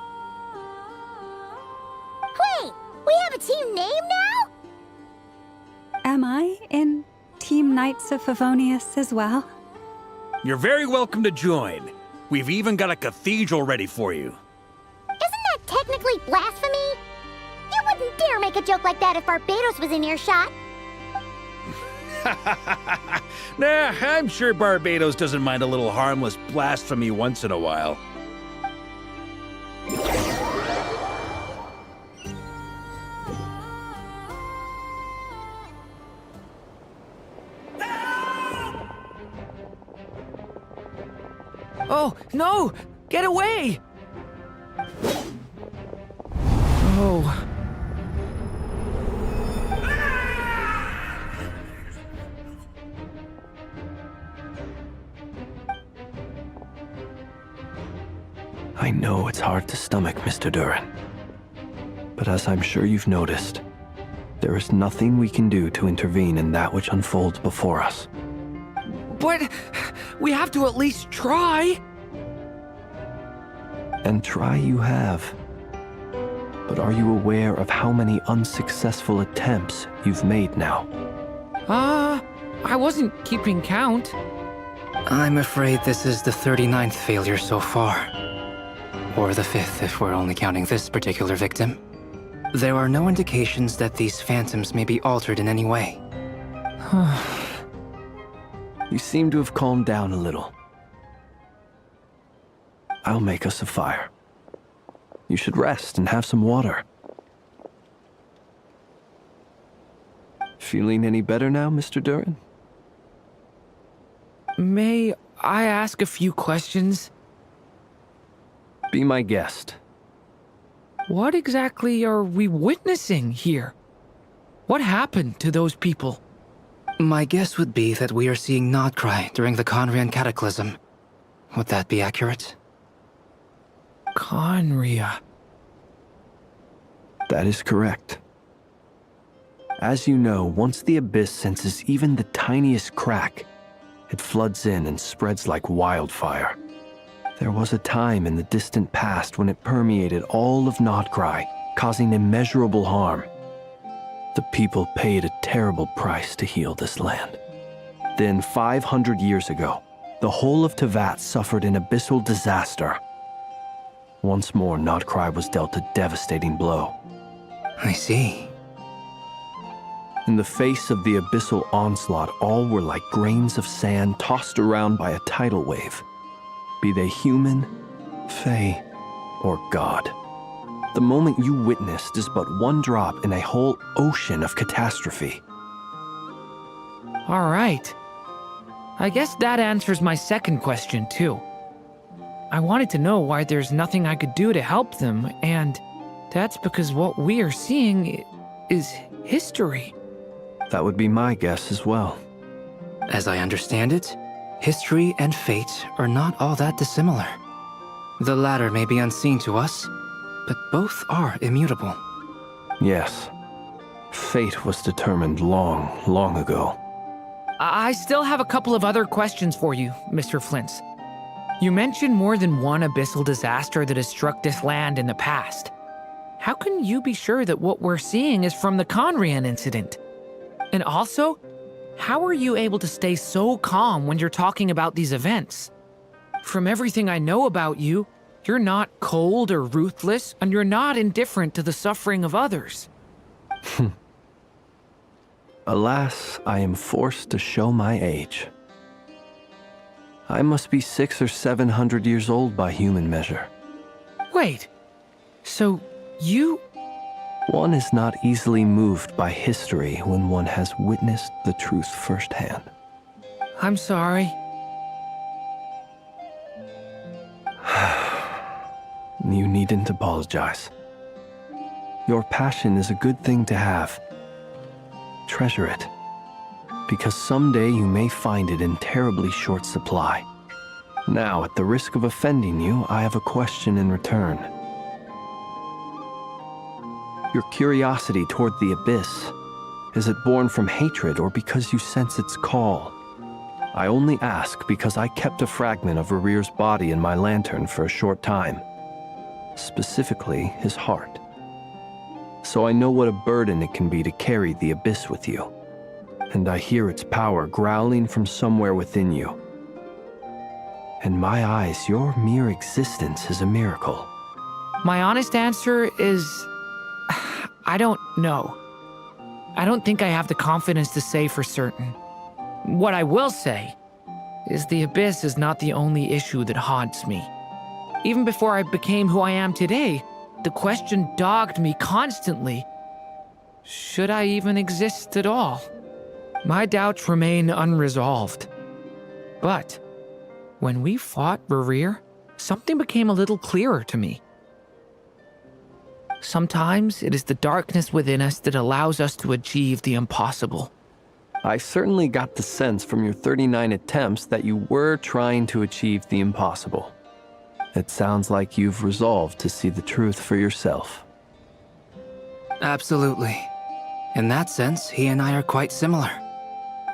Wait, we have a team name now? Am I in Team Knights of Favonius as well? You're very welcome to join. We've even got a cathedral ready for you. Isn't that technically blasphemy? You wouldn't dare make a joke like that if Barbados was in earshot. Nah, I'm sure Barbados doesn't mind a little harmless blasphemy once in a while. Oh, no! Get away! Oh. it's hard to stomach, Mr. Durin. But as I'm sure you've noticed, there is nothing we can do to intervene in that which unfolds before us. But we have to at least try. And try you have. But are you aware of how many unsuccessful attempts you've made now? I wasn't keeping count. I'm afraid this is the 39th failure so far. Or the 5th if we're only counting this particular victim. There are no indications that these phantoms may be altered in any way. You seem to have calmed down a little. I'll make us a fire. You should rest and have some water. Feeling any better now, Mr. Durin? May I ask a few questions? Be my guest. What exactly are we witnessing here? What happened to those people? My guess would be that we are seeing Krai during the Conrian Cataclysm. Would that be accurate? Conria. That is correct. As you know, once the Abyss senses even the tiniest crack, it floods in and spreads like wildfire. There was a time in the distant past when it permeated all of Krai, causing immeasurable harm. The people paid a terrible price to heal this land. Then, 500 years ago, the whole of Teyvat suffered an abyssal disaster. Once more, Krai was dealt a devastating blow. I see. In the face of the abyssal onslaught, all were like grains of sand tossed around by a tidal wave. Be they human, fae, or god. The moment you witnessed is but one drop in a whole ocean of catastrophe. All right. I guess that answers my second question, too. I wanted to know why there's nothing I could do to help them, and that's because what we are seeing is history. That would be my guess as well. As I understand it, history and fate are not all that dissimilar. The latter may be unseen to us, but both are immutable. Yes. Fate was determined long, long ago. I still have a couple of other questions for you, Mr. Flint's. You mentioned more than one abyssal disaster that has struck this land in the past. How can you be sure that what we're seeing is from the Conrian incident? And also, how are you able to stay so calm when you're talking about these events? From everything I know about you, you're not cold or ruthless, and you're not indifferent to the suffering of others. Alas, I am forced to show my age. I must be 600 or 700 years old by human measure. Wait, so you... One is not easily moved by history when one has witnessed the truth firsthand. I'm sorry. You needn't apologize. Your passion is a good thing to have. Treasure it, because someday you may find it in terribly short supply. Now, at the risk of offending you, I have a question in return. Your curiosity toward the Abyss, is it born from hatred or because you sense its call? I only ask because I kept a fragment of Rarir's body in my lantern for a short time. Specifically, his heart. So I know what a burden it can be to carry the Abyss with you. And I hear its power growling from somewhere within you. In my eyes, your mere existence is a miracle. My honest answer is... I don't know. I don't think I have the confidence to say for certain. What I will say is the Abyss is not the only issue that haunts me. Even before I became who I am today, the question dogged me constantly. Should I even exist at all? My doubts remain unresolved. But when we fought Rarir, something became a little clearer to me. Sometimes it is the darkness within us that allows us to achieve the impossible. I certainly got the sense from your 39 attempts that you were trying to achieve the impossible. It sounds like you've resolved to see the truth for yourself. Absolutely. In that sense, he and I are quite similar.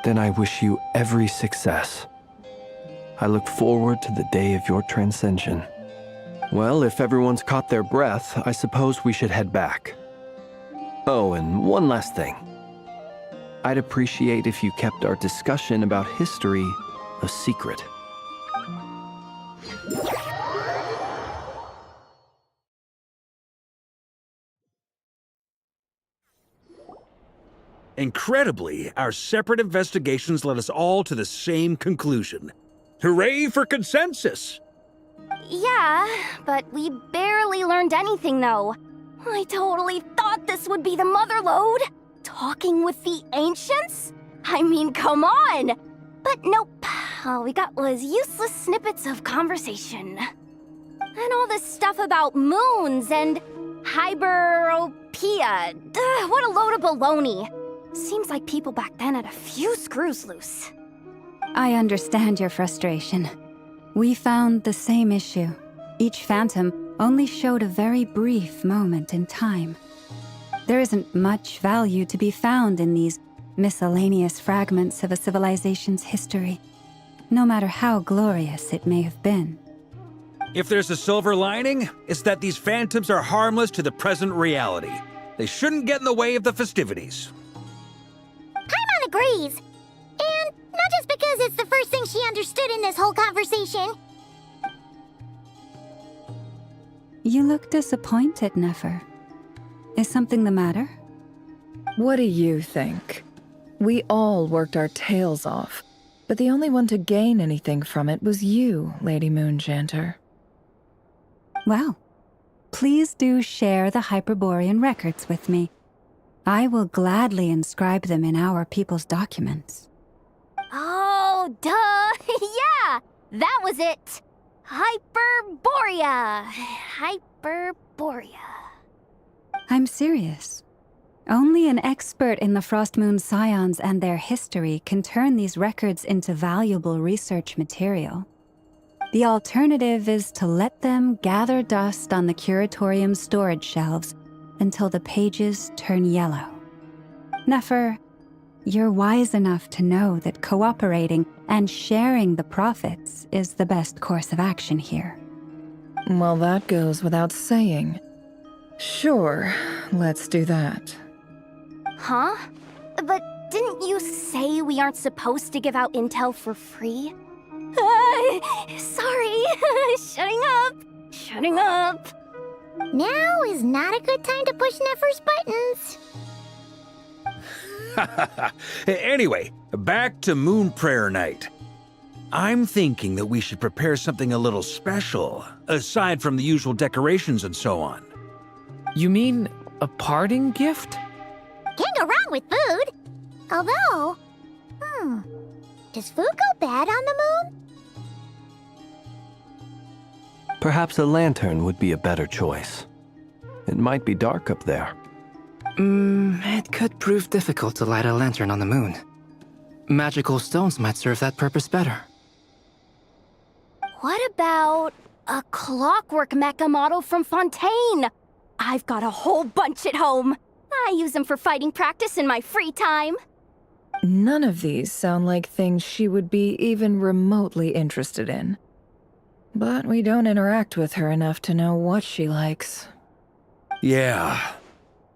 Then I wish you every success. I look forward to the day of your transcension. Well, if everyone's caught their breath, I suppose we should head back. Oh, and one last thing. I'd appreciate if you kept our discussion about history a secret. Incredibly, our separate investigations led us all to the same conclusion. Hooray for consensus! Yeah, but we barely learned anything, though. I totally thought this would be the mother lode. Talking with the ancients? I mean, come on! But nope. All we got was useless snippets of conversation. And all this stuff about moons and hyperopia. What a load of baloney. Seems like people back then had a few screws loose. I understand your frustration. We found the same issue. Each phantom only showed a very brief moment in time. There isn't much value to be found in these miscellaneous fragments of a civilization's history, no matter how glorious it may have been. If there's a silver lining, it's that these phantoms are harmless to the present reality. They shouldn't get in the way of the festivities. Paimon agrees. And not just because it's the first thing she understood in this whole conversation. You look disappointed, Nefer. Is something the matter? What do you think? We all worked our tails off, but the only one to gain anything from it was you, Lady Moonjanter. Well, please do share the Hyperborean records with me. I will gladly inscribe them in our people's documents. Oh, duh! Yeah! That was it! Hyperborea! Hyperborea. I'm serious. Only an expert in the Frostmoon Scions and their history can turn these records into valuable research material. The alternative is to let them gather dust on the Curatorium's storage shelves until the pages turn yellow. Nefer, you're wise enough to know that cooperating and sharing the profits is the best course of action here. Well, that goes without saying. Sure, let's do that. Huh? But didn't you say we aren't supposed to give out intel for free? Sorry. Shutting up. Shutting up. Now is not a good time to push Nefer's buttons. Anyway, back to Moon Prayer Night. I'm thinking that we should prepare something a little special, aside from the usual decorations and so on. You mean a parting gift? Can't go wrong with food. Although, does food go bad on the moon? Perhaps a lantern would be a better choice. It might be dark up there. It could prove difficult to light a lantern on the moon. Magical stones might serve that purpose better. What about a clockwork mecha model from Fontaine? I've got a whole bunch at home. I use them for fighting practice in my free time. None of these sound like things she would be even remotely interested in. But we don't interact with her enough to know what she likes. Yeah.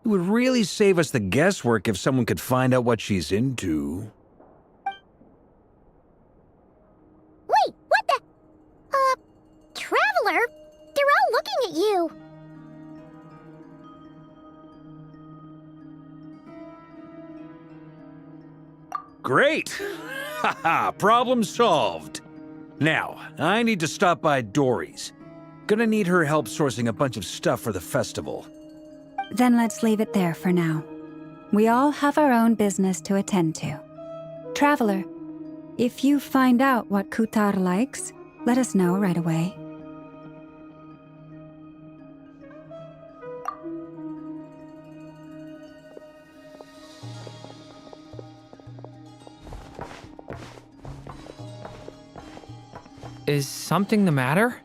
It would really save us the guesswork if someone could find out what she's into. Wait, what the? Traveler? They're all looking at you. Great! Haha, problem solved. Now, I need to stop by Dory's. Gonna need her help sourcing a bunch of stuff for the festival. Then let's leave it there for now. We all have our own business to attend to. Traveler, if you find out what Kutar likes, let us know right away. Is something the matter?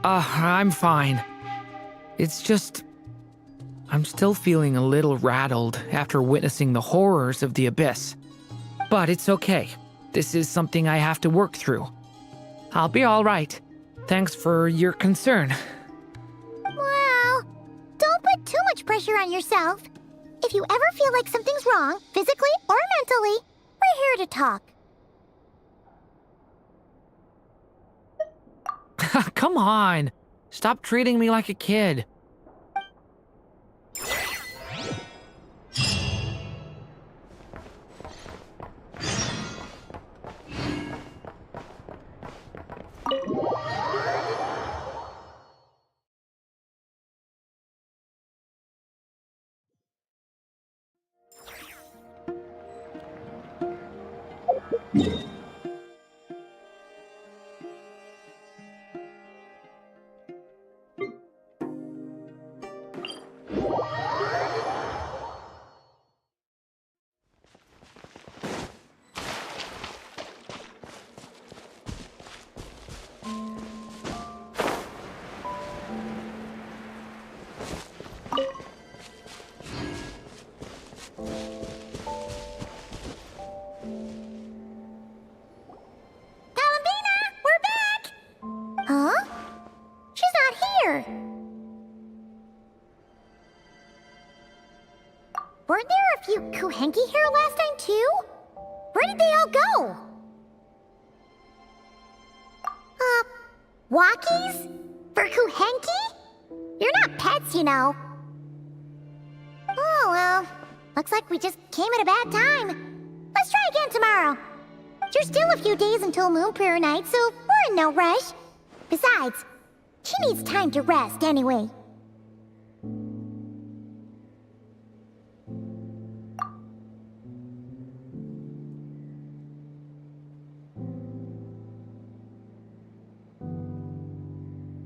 I'm fine. It's just... I'm still feeling a little rattled after witnessing the horrors of the Abyss. But it's okay. This is something I have to work through. I'll be alright. Thanks for your concern. Well, don't put too much pressure on yourself. If you ever feel like something's wrong, physically or mentally, we're here to talk. Come on. Stop treating me like a kid. Huh? She's not here. Weren't there a few Kuhenki here last time too? Where did they all go? Walkies? For Kuhenki? You're not pets, you know. Oh, well. Looks like we just came at a bad time. Let's try again tomorrow. There's still a few days until Moon Prayer Night, so we're in no rush. Besides, she needs time to rest anyway.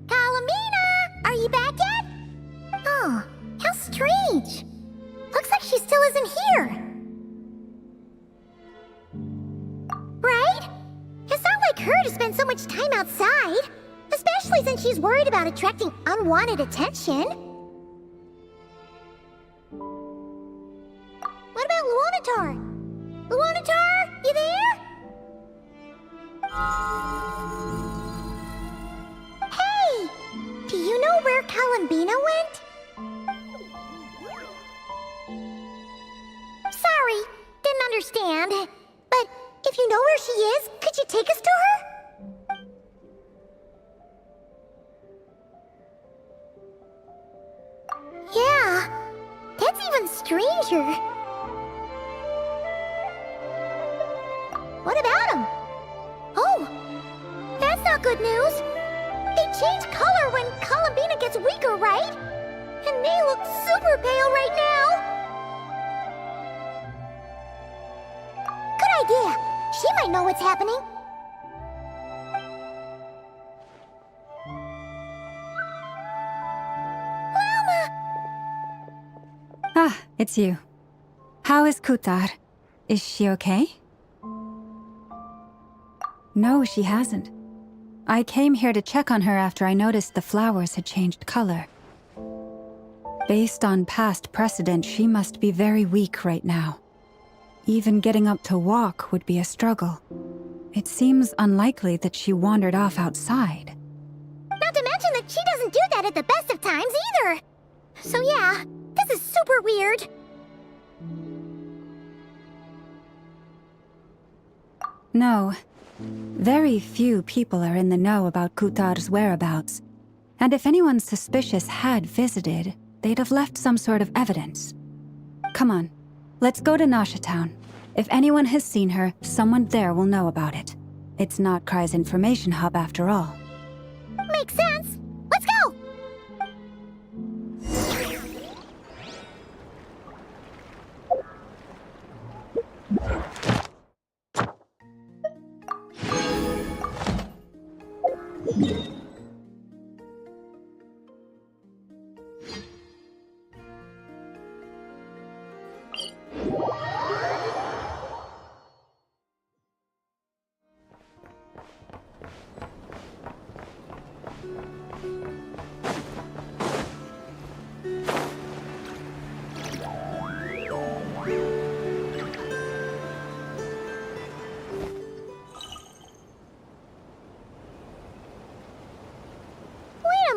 Kalamina! Are you back yet? Oh, how strange. Looks like she still isn't here. Right? It's not like her to spend so much time outside. Especially since she's worried about attracting unwanted attention. What about Luonatar? Luonatar, you there? Hey! Do you know where Kalambina went? Sorry, didn't understand. But if you know where she is, could you take us to her? Yeah, that's even stranger. What about him? Oh, that's not good news. They change color when Kalambina gets weaker, right? And they look super pale right now. Good idea. She might know what's happening. Ah, it's you. How is Kutar? Is she okay? No, she hasn't. I came here to check on her after I noticed the flowers had changed color. Based on past precedent, she must be very weak right now. Even getting up to walk would be a struggle. It seems unlikely that she wandered off outside. Not to mention that she doesn't do that at the best of times either. So yeah, this is super weird. No. Very few people are in the know about Kutar's whereabouts. And if anyone suspicious had visited, they'd have left some sort of evidence. Come on, let's go to Nasha Town. If anyone has seen her, someone there will know about it. It's not Krai's information hub after all. Makes sense. Let's go!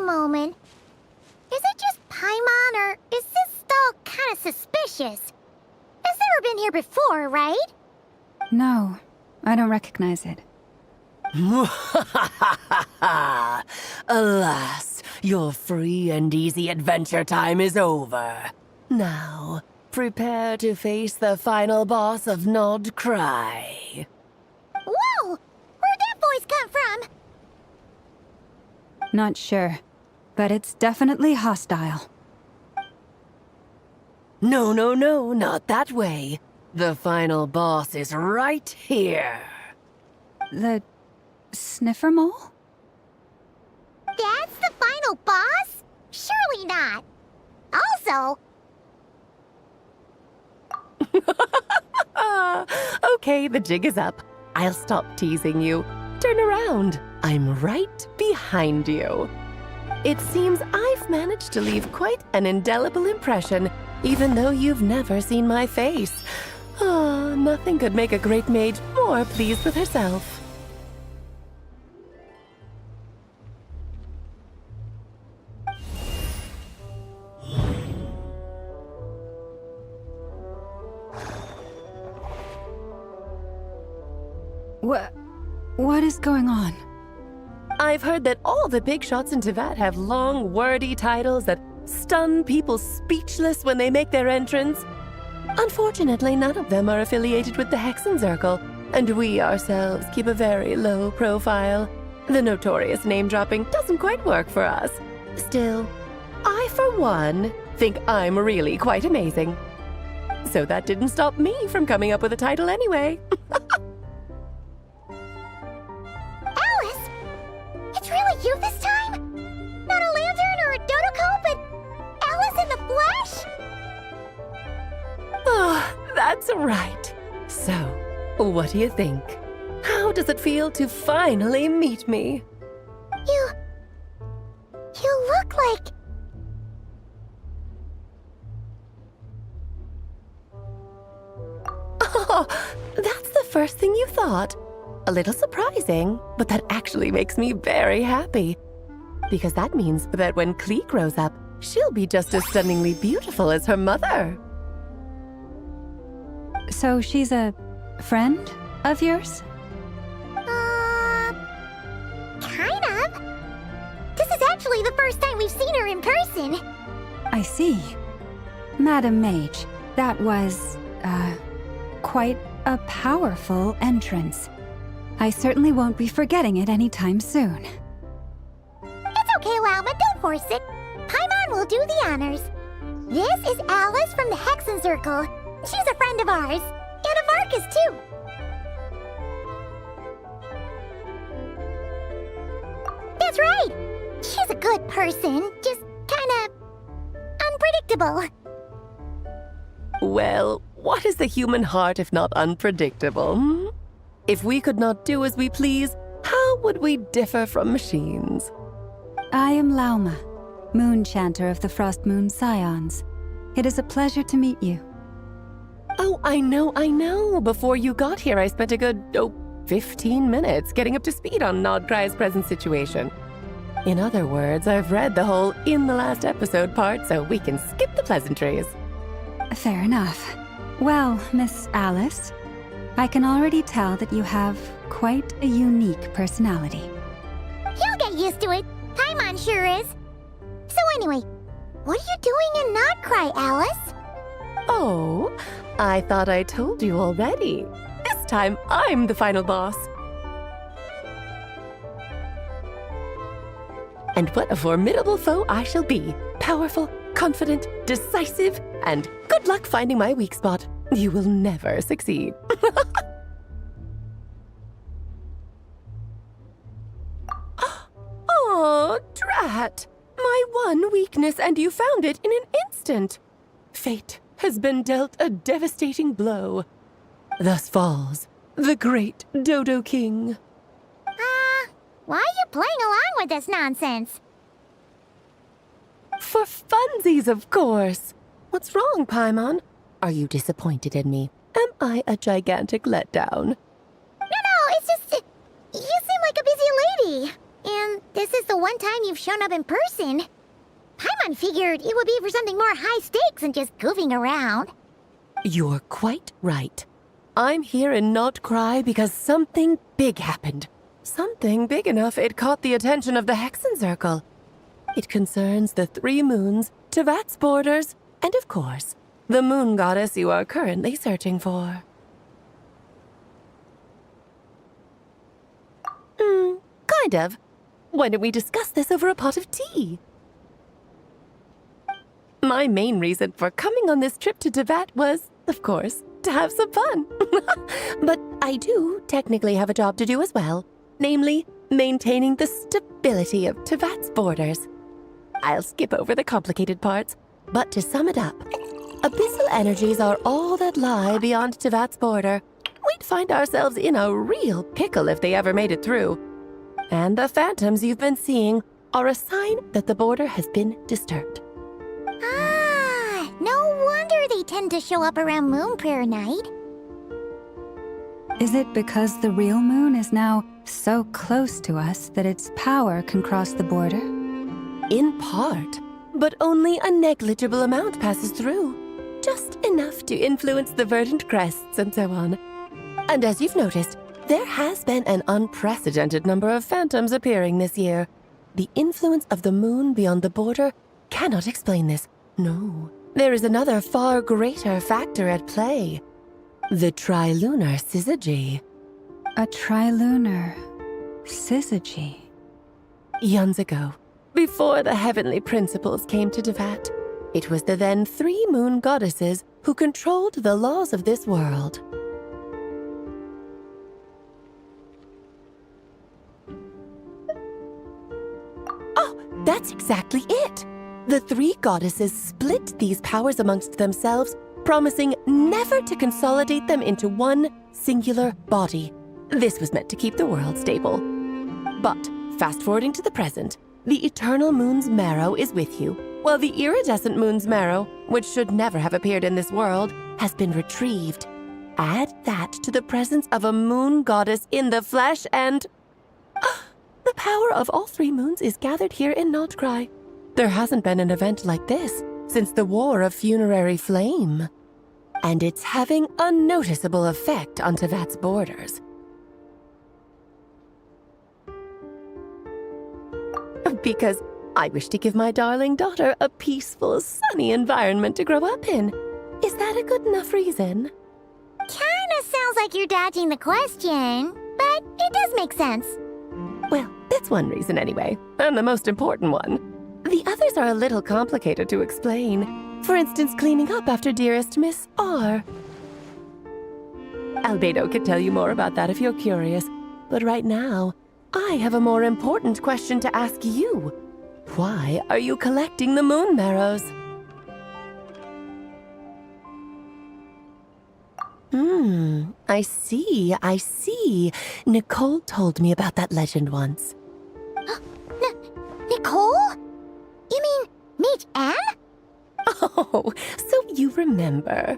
moment. Is it just Paimon, or is this stall kind of suspicious? It's never been here before, right? No, I don't recognize it. Alas, your free and easy adventure time is over. Now, prepare to face the final boss of Nod Krai. Whoa! Where'd that voice come from? Not sure, but it's definitely hostile. No, not that way. The final boss is right here. The sniffer mole? That's the final boss? Surely not. Also... Okay, the jig is up. I'll stop teasing you. Turn around. I'm right behind you. It seems I've managed to leave quite an indelible impression, even though you've never seen my face. Nothing could make a great mage more pleased with herself. What is going on? I've heard that all the big shots in Teyvat have long, wordy titles that stun people speechless when they make their entrance. Unfortunately, none of them are affiliated with the Hexenzirkel, and we ourselves keep a very low profile. The notorious name-dropping doesn't quite work for us. Still, I, for one, think I'm really quite amazing. So that didn't stop me from coming up with a title anyway. Alice! It's really you this time? Not a lantern or a Dodoko, but Alice in the flesh? Oh, that's right. So, what do you think? How does it feel to finally meet me? You look like... Oh, that's the first thing you thought. A little surprising, but that actually makes me very happy. Because that means that when Klee grows up, she'll be just as stunningly beautiful as her mother. So she's a friend of yours? Kind of. This is actually the first time we've seen her in person. I see. Madam Mage, that was, quite a powerful entrance. I certainly won't be forgetting it anytime soon. It's okay, Lauma, don't force it. Paimon will do the honors. This is Alice from the Hexenzirkel. She's a friend of ours. And of Arcus, too. That's right. She's a good person, just kinda... unpredictable. Well, what is the human heart if not unpredictable? Hmm? If we could not do as we please, how would we differ from machines? I am Lauma, Moon Chanter of the Frost Moon Scions. It is a pleasure to meet you. Oh, I know. Before you got here, I spent a good, 15 minutes getting up to speed on Nod Krai's present situation. In other words, I've read the whole in the last episode part, so we can skip the pleasantries. Fair enough. Well, Miss Alice, I can already tell that you have quite a unique personality. You'll get used to it. Paimon sure is. So anyway, what are you doing in Nod Krai, Alice? Oh, I thought I told you already. This time, I'm the final boss. And what a formidable foe I shall be. Powerful, confident, decisive, and good luck finding my weak spot. You will never succeed. Oh, drat! My one weakness, and you found it in an instant. Fate has been dealt a devastating blow. Thus falls the great Dodo King. Why are you playing along with this nonsense? For funsies, of course. What's wrong, Paimon? Are you disappointed in me? Am I a gigantic letdown? No, it's just... you seem like a busy lady. And this is the one time you've shown up in person. Paimon figured it would be for something more high stakes than just goofing around. You're quite right. I'm here in Not Krai because something big happened. Something big enough it caught the attention of the Hexen Circle. It concerns the 3 moons, Teyvat's borders, and of course, the moon goddess you are currently searching for. Kind of. Why don't we discuss this over a pot of tea? My main reason for coming on this trip to Teyvat was, of course, to have some fun. But I do technically have a job to do as well, namely, maintaining the stability of Teyvat's borders. I'll skip over the complicated parts, but to sum it up, abyssal energies are all that lie beyond Teyvat's border. We'd find ourselves in a real pickle if they ever made it through. And the phantoms you've been seeing are a sign that the border has been disturbed. Ah, no wonder they tend to show up around Moon Prayer Night. Is it because the real moon is now so close to us that its power can cross the border? In part, but only a negligible amount passes through. Just enough to influence the verdant crests and so on. And as you've noticed, there has been an unprecedented number of phantoms appearing this year. The influence of the moon beyond the border cannot explain this. No, there is another far greater factor at play. The trilunar syzygy. A trilunar syzygy? Eons ago, before the heavenly principles came to Teyvat, it was the then 3 moon goddesses who controlled the laws of this world. Oh, that's exactly it! The 3 goddesses split these powers amongst themselves, promising never to consolidate them into one singular body. This was meant to keep the world stable. But, fast-forwarding to the present, the eternal moon's marrow is with you, while the iridescent moon's marrow, which should never have appeared in this world, has been retrieved. Add that to the presence of a moon goddess in the flesh and... the power of all 3 moons is gathered here in Not Krai. There hasn't been an event like this since the War of Funerary Flame. And it's having a noticeable effect on Teyvat's borders. Because I wish to give my darling daughter a peaceful, sunny environment to grow up in. Is that a good enough reason? Kinda sounds like you're dodging the question, but it does make sense. Well, that's one reason anyway, and the most important one. The others are a little complicated to explain. For instance, cleaning up after dearest Miss R. Albedo could tell you more about that if you're curious, but right now, I have a more important question to ask you. Why are you collecting the moon marrows? I see. Nicole told me about that legend once. Nicole? You mean Mage Anne? Oh, so you remember.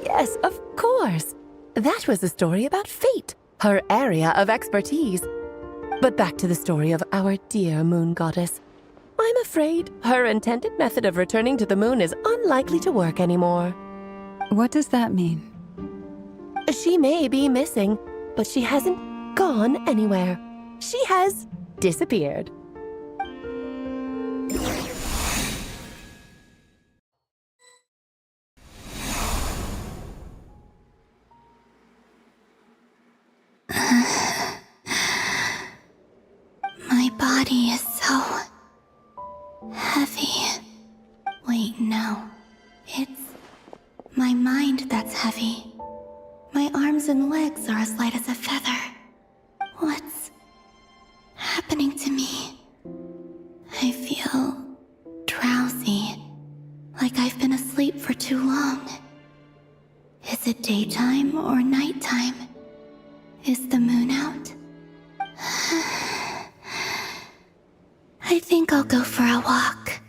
Yes, of course. That was a story about fate, her area of expertise. But back to the story of our dear moon goddess. I'm afraid her intended method of returning to the moon is unlikely to work anymore. What does that mean? She may be missing, but she hasn't gone anywhere. She has disappeared. My body is so heavy. Wait, no. It's my mind that's heavy. My arms and legs are as light as a feather. What's happening to me? I feel drowsy, like I've been asleep for too long. Is it daytime or nighttime? Is the moon out? I think I'll go for a walk.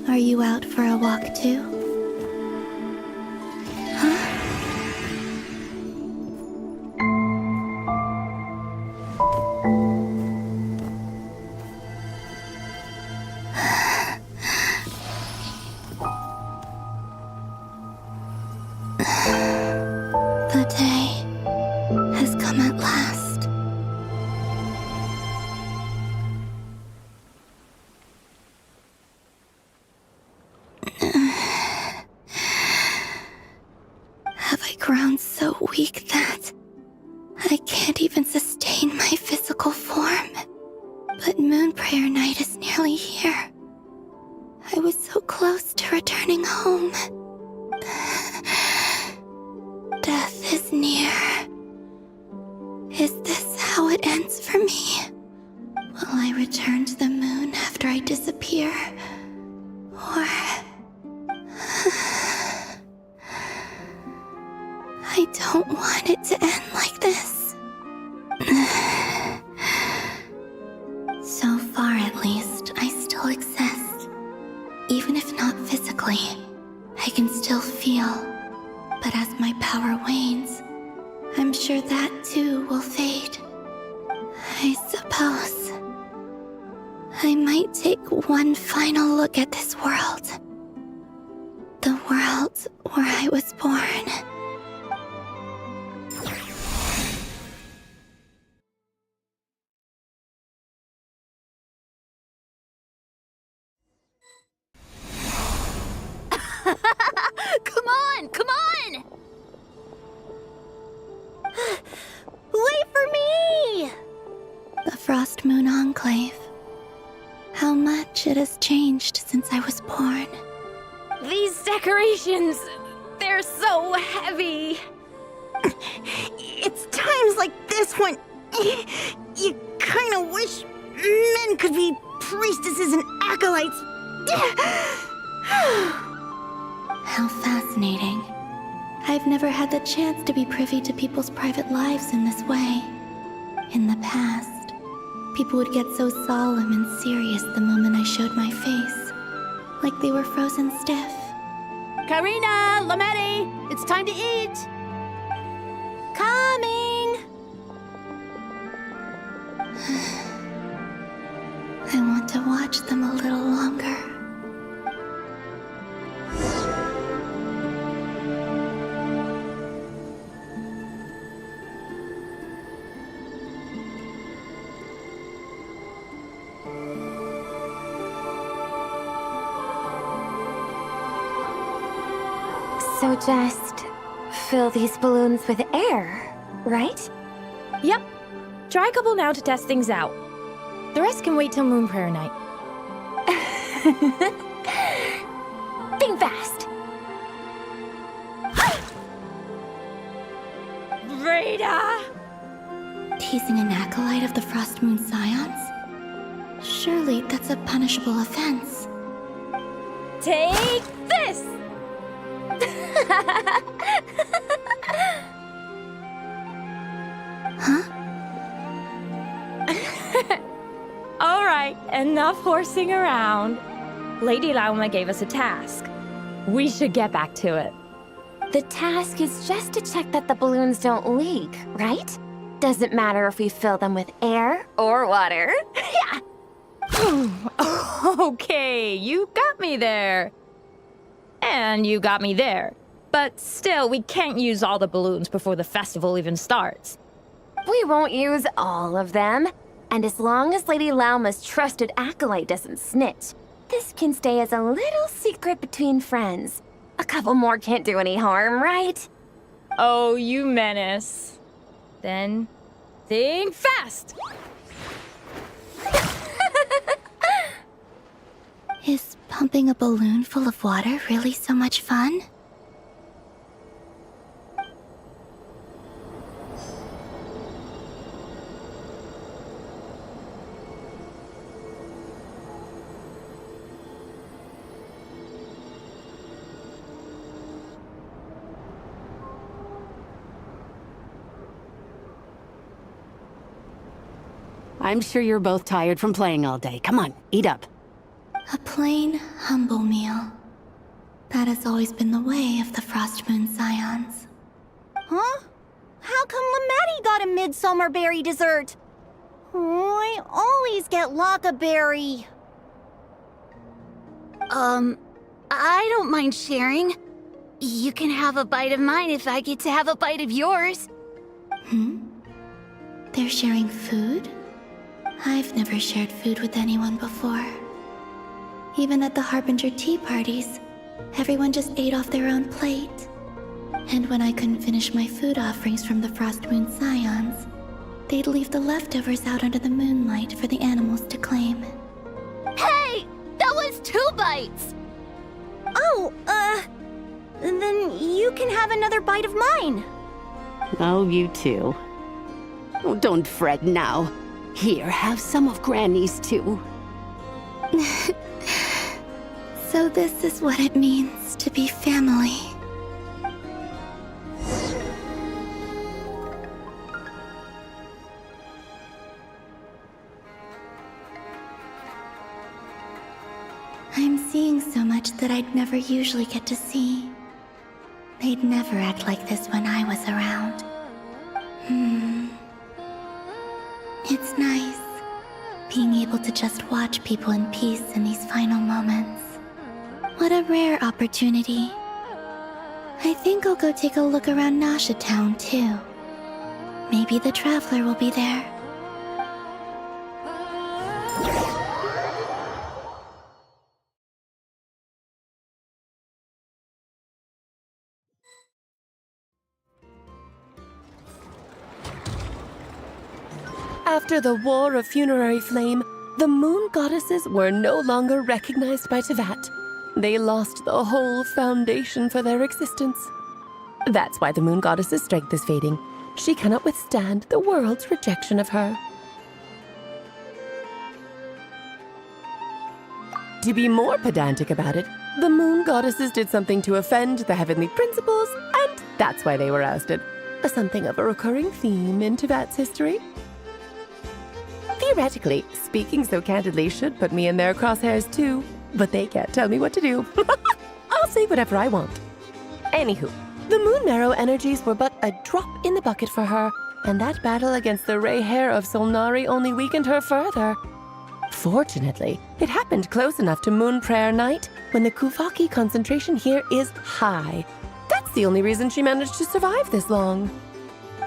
Are you out for a walk too? The day has come at last. Have I grown so weak that I can't even sustain my physical form? But Moon Prayer Night is nearly here. I was so close to returning home. Death is near. Is this how it ends for me? Will I return to the moon after I disappear? Or... I don't want it to end like this. So far, at least, I still exist. Even if not physically, I can still feel. But as my power wanes, I'm sure that too will fade. I suppose I might take one final look at this world. The world where I was born. Come on! Come on! Wait for me! The Frost Moon Enclave. How much it has changed since I was born. These decorations, they're so heavy. It's times like this when you kind of wish men could be priestesses and acolytes. How fascinating. I've never had the chance to be privy to people's private lives in this way. In the past, people would get so solemn and serious the moment I showed my face, like they were frozen stiff. Karina, Lametti, it's time to eat. Coming! I want to watch them a little longer. So just fill these balloons with air, right? Yep. Try a couple now to test things out. The rest can wait till Moon Prayer Night. Think fast. Rita! Teasing an acolyte of the Frost Moon Scions? Surely that's a punishable offense. Take this! Huh? All right, enough horsing around. Lady Lauma gave us a task. We should get back to it. The task is just to check that the balloons don't leak, right? Doesn't matter if we fill them with air or water. Yeah. Okay, you got me there. And you got me there. But still, we can't use all the balloons before the festival even starts. We won't use all of them. And as long as Lady Lauma's trusted acolyte doesn't snitch, this can stay as a little secret between friends. A couple more can't do any harm, right? Oh, you menace. Then, think fast! Is pumping a balloon full of water really so much fun? I'm sure you're both tired from playing all day. Come on, eat up. A plain, humble meal. That has always been the way of the Frost Moon Scions. Huh? How come Lamatti got a midsummer berry dessert? Oh, I always get Lockaberry. I don't mind sharing. You can have a bite of mine if I get to have a bite of yours. They're sharing food? I've never shared food with anyone before. Even at the Harbinger tea parties, everyone just ate off their own plate. And when I couldn't finish my food offerings from the Frost Moon Scions, they'd leave the leftovers out under the moonlight for the animals to claim. Hey! That was 2 bites! Oh, then you can have another bite of mine. Oh, you too. Oh, don't fret now. Here, have some of Granny's too. So this is what it means to be family. I'm seeing so much that I'd never usually get to see. They'd never act like this when I was around. It's nice, being able to just watch people in peace in these final moments. What a rare opportunity. I think I'll go take a look around Nasha Town, too. Maybe the Traveler will be there. After the War of Funerary Flame, the Moon Goddesses were no longer recognized by Teyvat. They lost the whole foundation for their existence. That's why the Moon Goddess's strength is fading. She cannot withstand the world's rejection of her. To be more pedantic about it, the Moon Goddesses did something to offend the Heavenly Principles, and that's why they were ousted. Something of a recurring theme in Teyvat's history. Theoretically, speaking so candidly should put me in their crosshairs too, but they can't tell me what to do. I'll say whatever I want. Anywho, the Moon Marrow energies were but a drop in the bucket for her, and that battle against the Ray Hair of Solnari only weakened her further. Fortunately, it happened close enough to Moon Prayer Night when the Kuvaki concentration here is high. That's the only reason she managed to survive this long.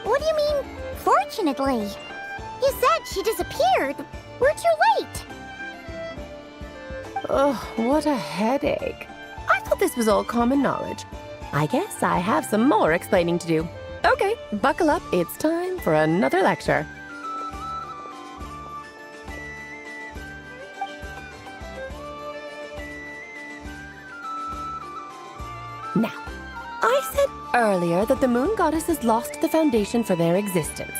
What do you mean, fortunately? You said she disappeared. We're too late. Oh, what a headache. I thought this was all common knowledge. I guess I have some more explaining to do. Okay, buckle up. It's time for another lecture. Now, I said earlier that the Moon Goddesses lost the foundation for their existence.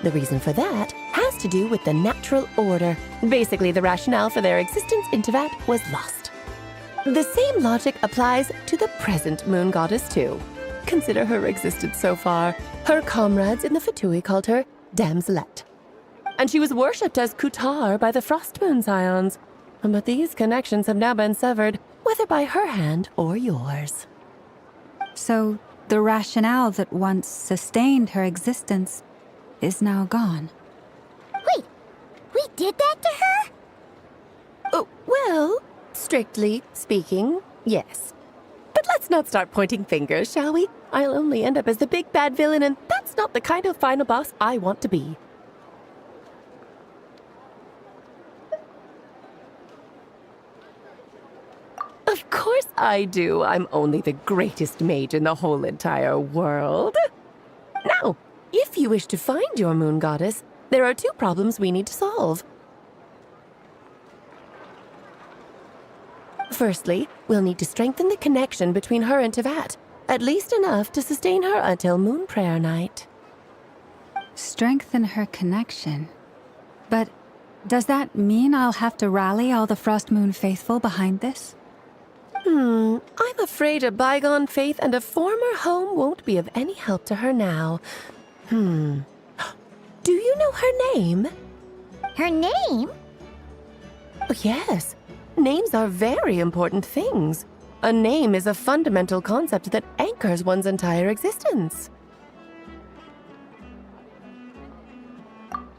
The reason for that has to do with the natural order. Basically, the rationale for their existence in Teyvat was lost. The same logic applies to the present Moon Goddess, too. Consider her existence so far. Her comrades in the Fatui called her Damselette. And she was worshipped as Kutar by the Frost Moon Scions. But these connections have now been severed, whether by her hand or yours. So, the rationale that once sustained her existence is now gone. Wait, we did that to her? Oh, well, strictly speaking, yes. But let's not start pointing fingers, shall we? I'll only end up as the big bad villain, and that's not the kind of final boss I want to be. Of course I do. I'm only the greatest mage in the whole entire world. Now, if you wish to find your Moon Goddess, there are 2 problems we need to solve. Firstly, we'll need to strengthen the connection between her and Teyvat, at least enough to sustain her until Moon Prayer Night. Strengthen her connection? But does that mean I'll have to rally all the Frost Moon faithful behind this? I'm afraid a bygone faith and a former home won't be of any help to her now. Do you know her name? Her name? Yes, names are very important things. A name is a fundamental concept that anchors one's entire existence.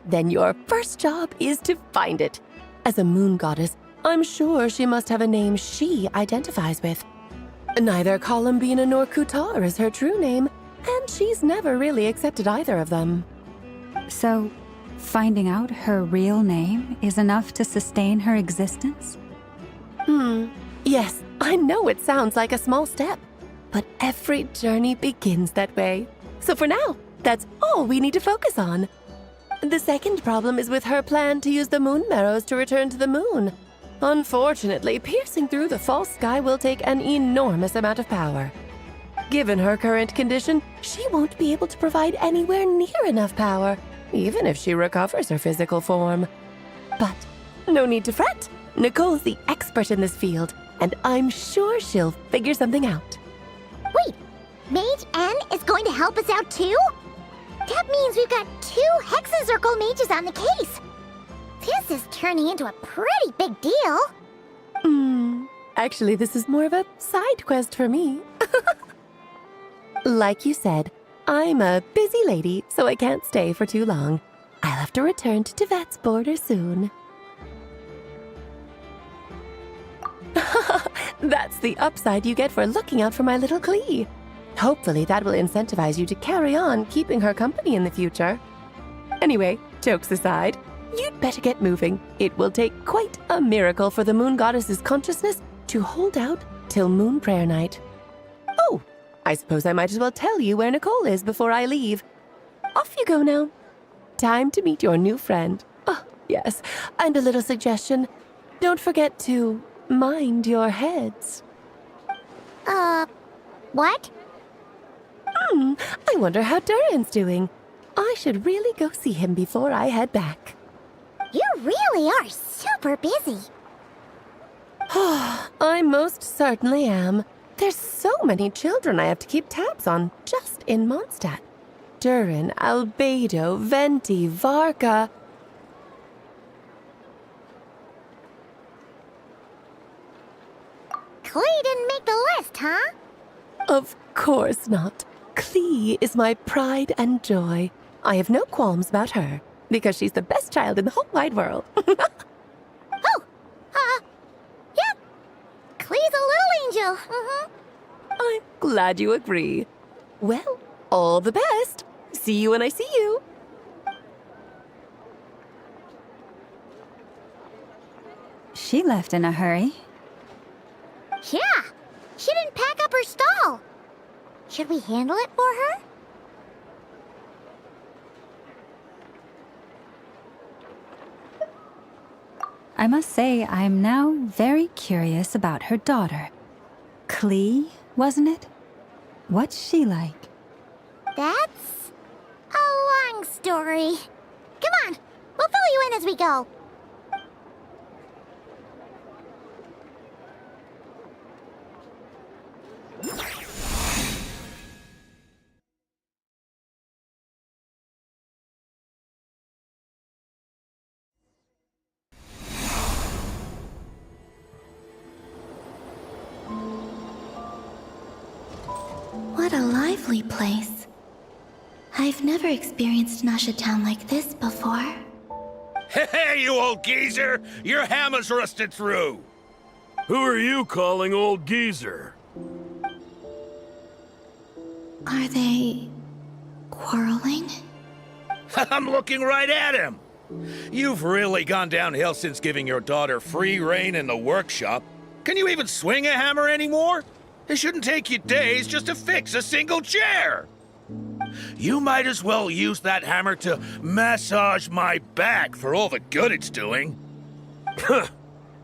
Then your first job is to find it. As a moon goddess, I'm sure she must have a name she identifies with. Neither Columbina nor Kutar is her true name, and she's never really accepted either of them. So, finding out her real name is enough to sustain her existence? Yes, I know it sounds like a small step, but every journey begins that way. So for now, that's all we need to focus on. The second problem is with her plan to use the moon marrows to return to the moon. Unfortunately, piercing through the false sky will take an enormous amount of power. Given her current condition, she won't be able to provide anywhere near enough power, even if she recovers her physical form. But no need to fret. Nicole's the expert in this field, and I'm sure she'll figure something out. Wait, Mage N is going to help us out too? That means we've got 2 Hexacircle mages on the case. This is turning into a pretty big deal. Actually, this is more of a side quest for me. Like you said, I'm a busy lady, so I can't stay for too long. I'll have to return to Teyvat's border soon. That's the upside you get for looking out for my little Klee. Hopefully that will incentivize you to carry on keeping her company in the future. Anyway, jokes aside, you'd better get moving. It will take quite a miracle for the moon goddess's consciousness to hold out till moon prayer night. Oh, I suppose I might as well tell you where Nicole is before I leave. Off you go now. Time to meet your new friend. Oh, yes, and a little suggestion. Don't forget to mind your heads. What? I wonder how Durin's doing. I should really go see him before I head back. You really are super busy. I most certainly am. There's so many children I have to keep tabs on just in Mondstadt. Durin, Albedo, Venti, Varka. Klee didn't make the list, huh? Of course not. Klee is my pride and joy. I have no qualms about her, because she's the best child in the whole wide world. Yeah. Klee's a little angel. I'm glad you agree. Well, all the best. See you when I see you. She left in a hurry. Yeah, she didn't pack up her stall. Should we handle it for her? I must say, I'm now very curious about her daughter. Klee, wasn't it? What's she like? That's a long story. Come on, we'll fill you in as we go. What a lively place. I've never experienced Nasha Town like this before. Hey, you old geezer! Your hammer's rusted through! Who are you calling old geezer? Are they quarreling? I'm looking right at him! You've really gone downhill since giving your daughter free rein in the workshop. Can you even swing a hammer anymore? It shouldn't take you days just to fix a single chair! You might as well use that hammer to massage my back for all the good it's doing.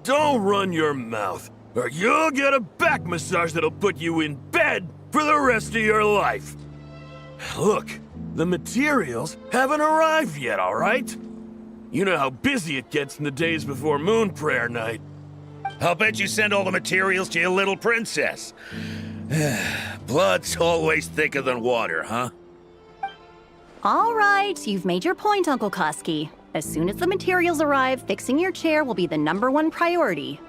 Don't run your mouth, or you'll get a back massage that'll put you in bed for the rest of your life. Look, the materials haven't arrived yet, all right? You know how busy it gets in the days before moon prayer night. I'll bet you send all the materials to your little princess. Blood's always thicker than water, huh? All right, you've made your point, Uncle Koski. As soon as the materials arrive, fixing your chair will be the #1 priority.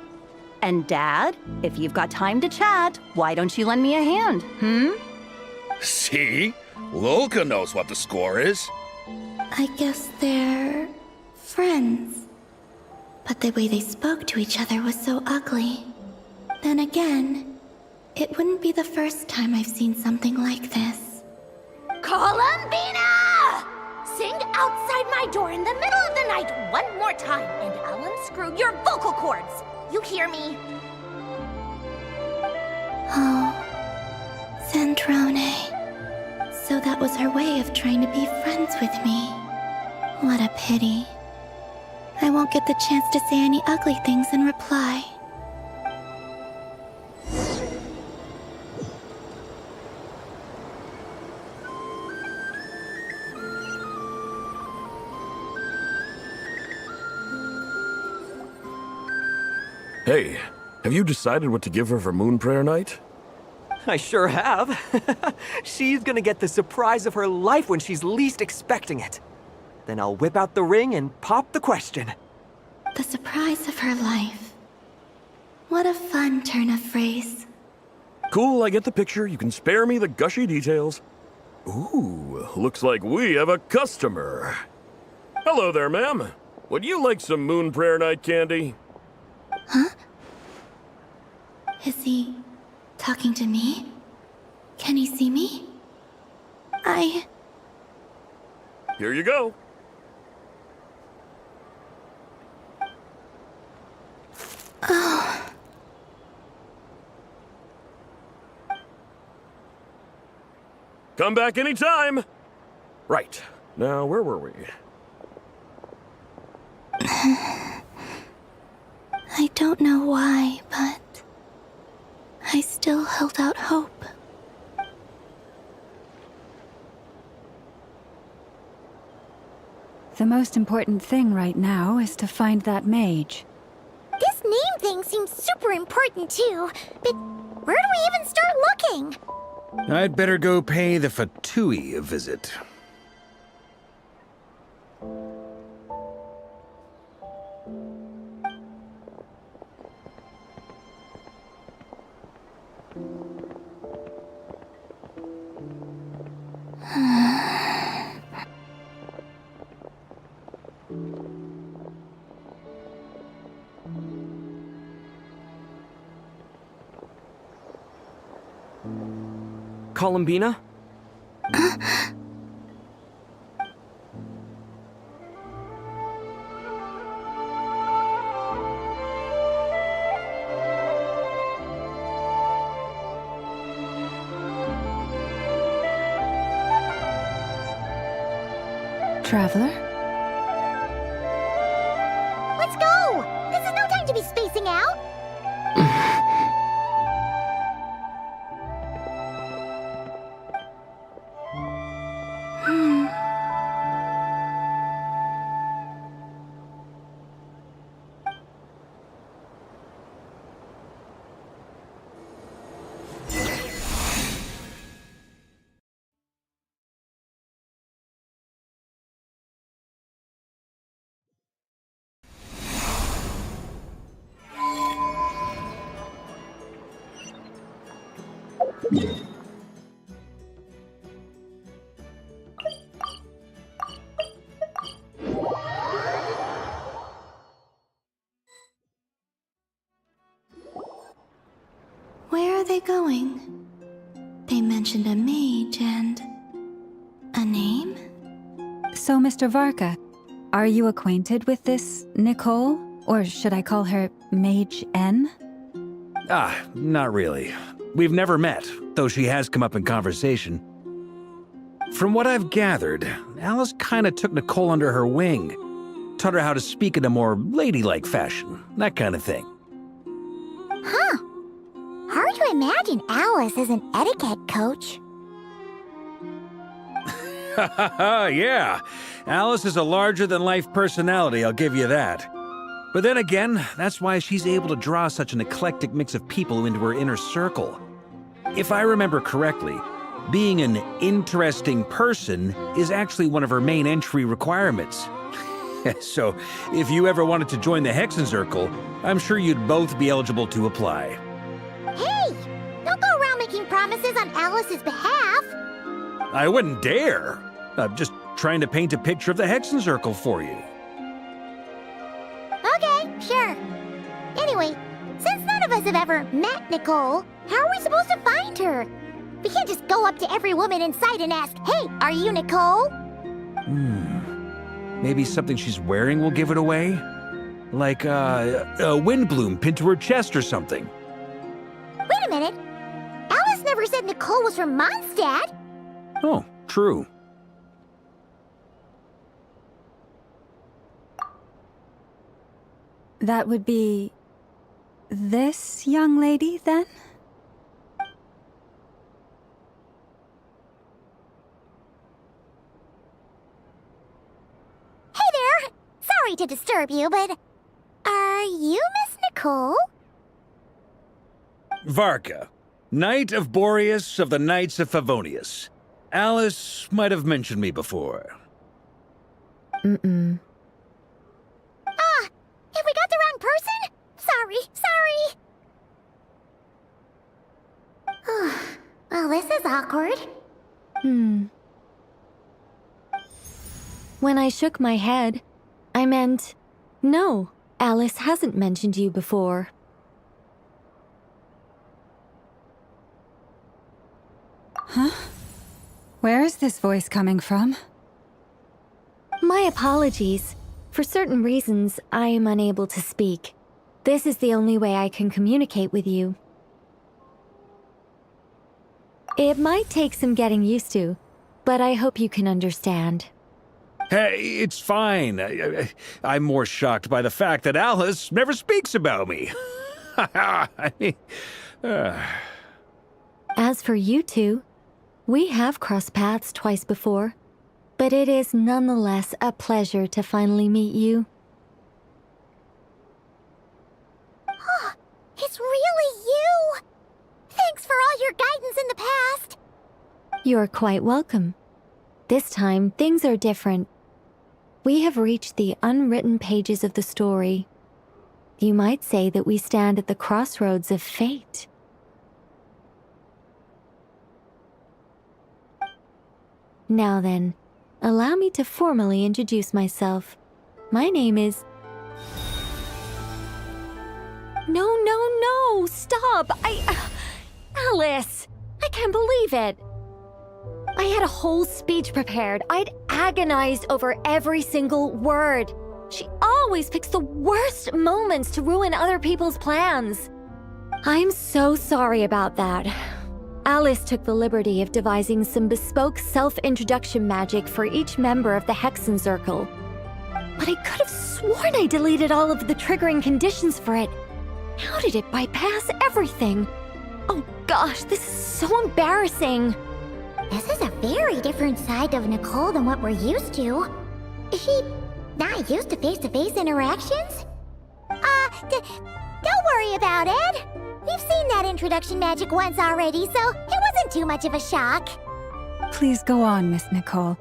And Dad, if you've got time to chat, why don't you lend me a hand, See? Lolka knows what the score is. I guess they're friends. But the way they spoke to each other was so ugly. Then again, it wouldn't be the first time I've seen something like this. Columbina! Sing outside my door in the middle of the night one more time, and I'll unscrew your vocal cords. You hear me? Oh, Zandrone. So that was her way of trying to be friends with me. What a pity. I won't get the chance to say any ugly things in reply. Hey, have you decided what to give her for Moon Prayer Night? I sure have. She's gonna get the surprise of her life when she's least expecting it. Then I'll whip out the ring and pop the question. The surprise of her life. What a fun turn of phrase. Cool, I get the picture. You can spare me the gushy details. Ooh, looks like we have a customer. Hello there, ma'am. Would you like some Moon Prayer Night candy? Huh? Is he talking to me? Can he see me? Here you go. Oh. Come back anytime. Right. Now, where were we? I don't know why, but I still held out hope. The most important thing right now is to find that mage. This name thing seems super important too, but where do we even start looking? I'd better go pay the Fatui a visit. Columbina? Traveler? Let's go! This is no time to be spacing out! Where are they going? They mentioned a mage and a name? So, Mr. Varka, are you acquainted with this Nicole? Or should I call her Mage N? Not really. We've never met, though she has come up in conversation. From what I've gathered, Alice kinda took Nicole under her wing. Taught her how to speak in a more ladylike fashion, that kind of thing. Huh. Hard to imagine Alice as an etiquette coach. Yeah, Alice is a larger-than-life personality, I'll give you that. But then again, that's why she's able to draw such an eclectic mix of people into her inner circle. If I remember correctly, Being an interesting person is actually one of her main entry requirements. So, if you ever wanted to join the Hexenzirkel, I'm sure you'd both be eligible to apply. Hey! Don't go around making promises on Alice's behalf! I wouldn't dare. I'm just trying to paint a picture of the Hexenzirkel for you. Okay, sure. Anyway, since none of us have ever met Nicole, how are we supposed to find her? We can't just go up to every woman in sight and ask, "Hey, are you Nicole?" Maybe something she's wearing will give it away? Like a wind bloom pinned to her chest or something. Wait a minute. Alice never said Nicole was from Mondstadt. Oh, true. That would be this young lady, then? Hey there! Sorry to disturb you, but are you Miss Nicole? Varka, Knight of Boreas of the Knights of Favonius. Alice might have mentioned me before. Mm-mm. Ah! Have we got the wrong person? Sorry. Well, this is awkward. When I shook my head, I meant, no, Alice hasn't mentioned you before. Huh? Where is this voice coming from? My apologies. For certain reasons, I am unable to speak. This is the only way I can communicate with you. It might take some getting used to, but I hope you can understand. Hey, it's fine. I'm more shocked by the fact that Alice never speaks about me. As for you two, we have crossed paths twice before, but it is nonetheless a pleasure to finally meet you. It's really you! Thanks for all your guidance in the past! You're quite welcome. This time, things are different. We have reached the unwritten pages of the story. You might say that we stand at the crossroads of fate. Now then, allow me to formally introduce myself. My name is... No, stop! Alice! I can't believe it! I had a whole speech prepared. I'd agonized over every single word. She always picks the worst moments to ruin other people's plans. I'm so sorry about that. Alice took the liberty of devising some bespoke self-introduction magic for each member of the Hexenzirkel. But I could have sworn I deleted all of the triggering conditions for it. How did it bypass everything? Oh gosh, this is so embarrassing. This is a very different side of Nicole than what we're used to. Is she not used to face-to-face interactions? Don't worry about it. We've seen that introduction magic once already, so it wasn't too much of a shock. Please go on, Miss Nicole.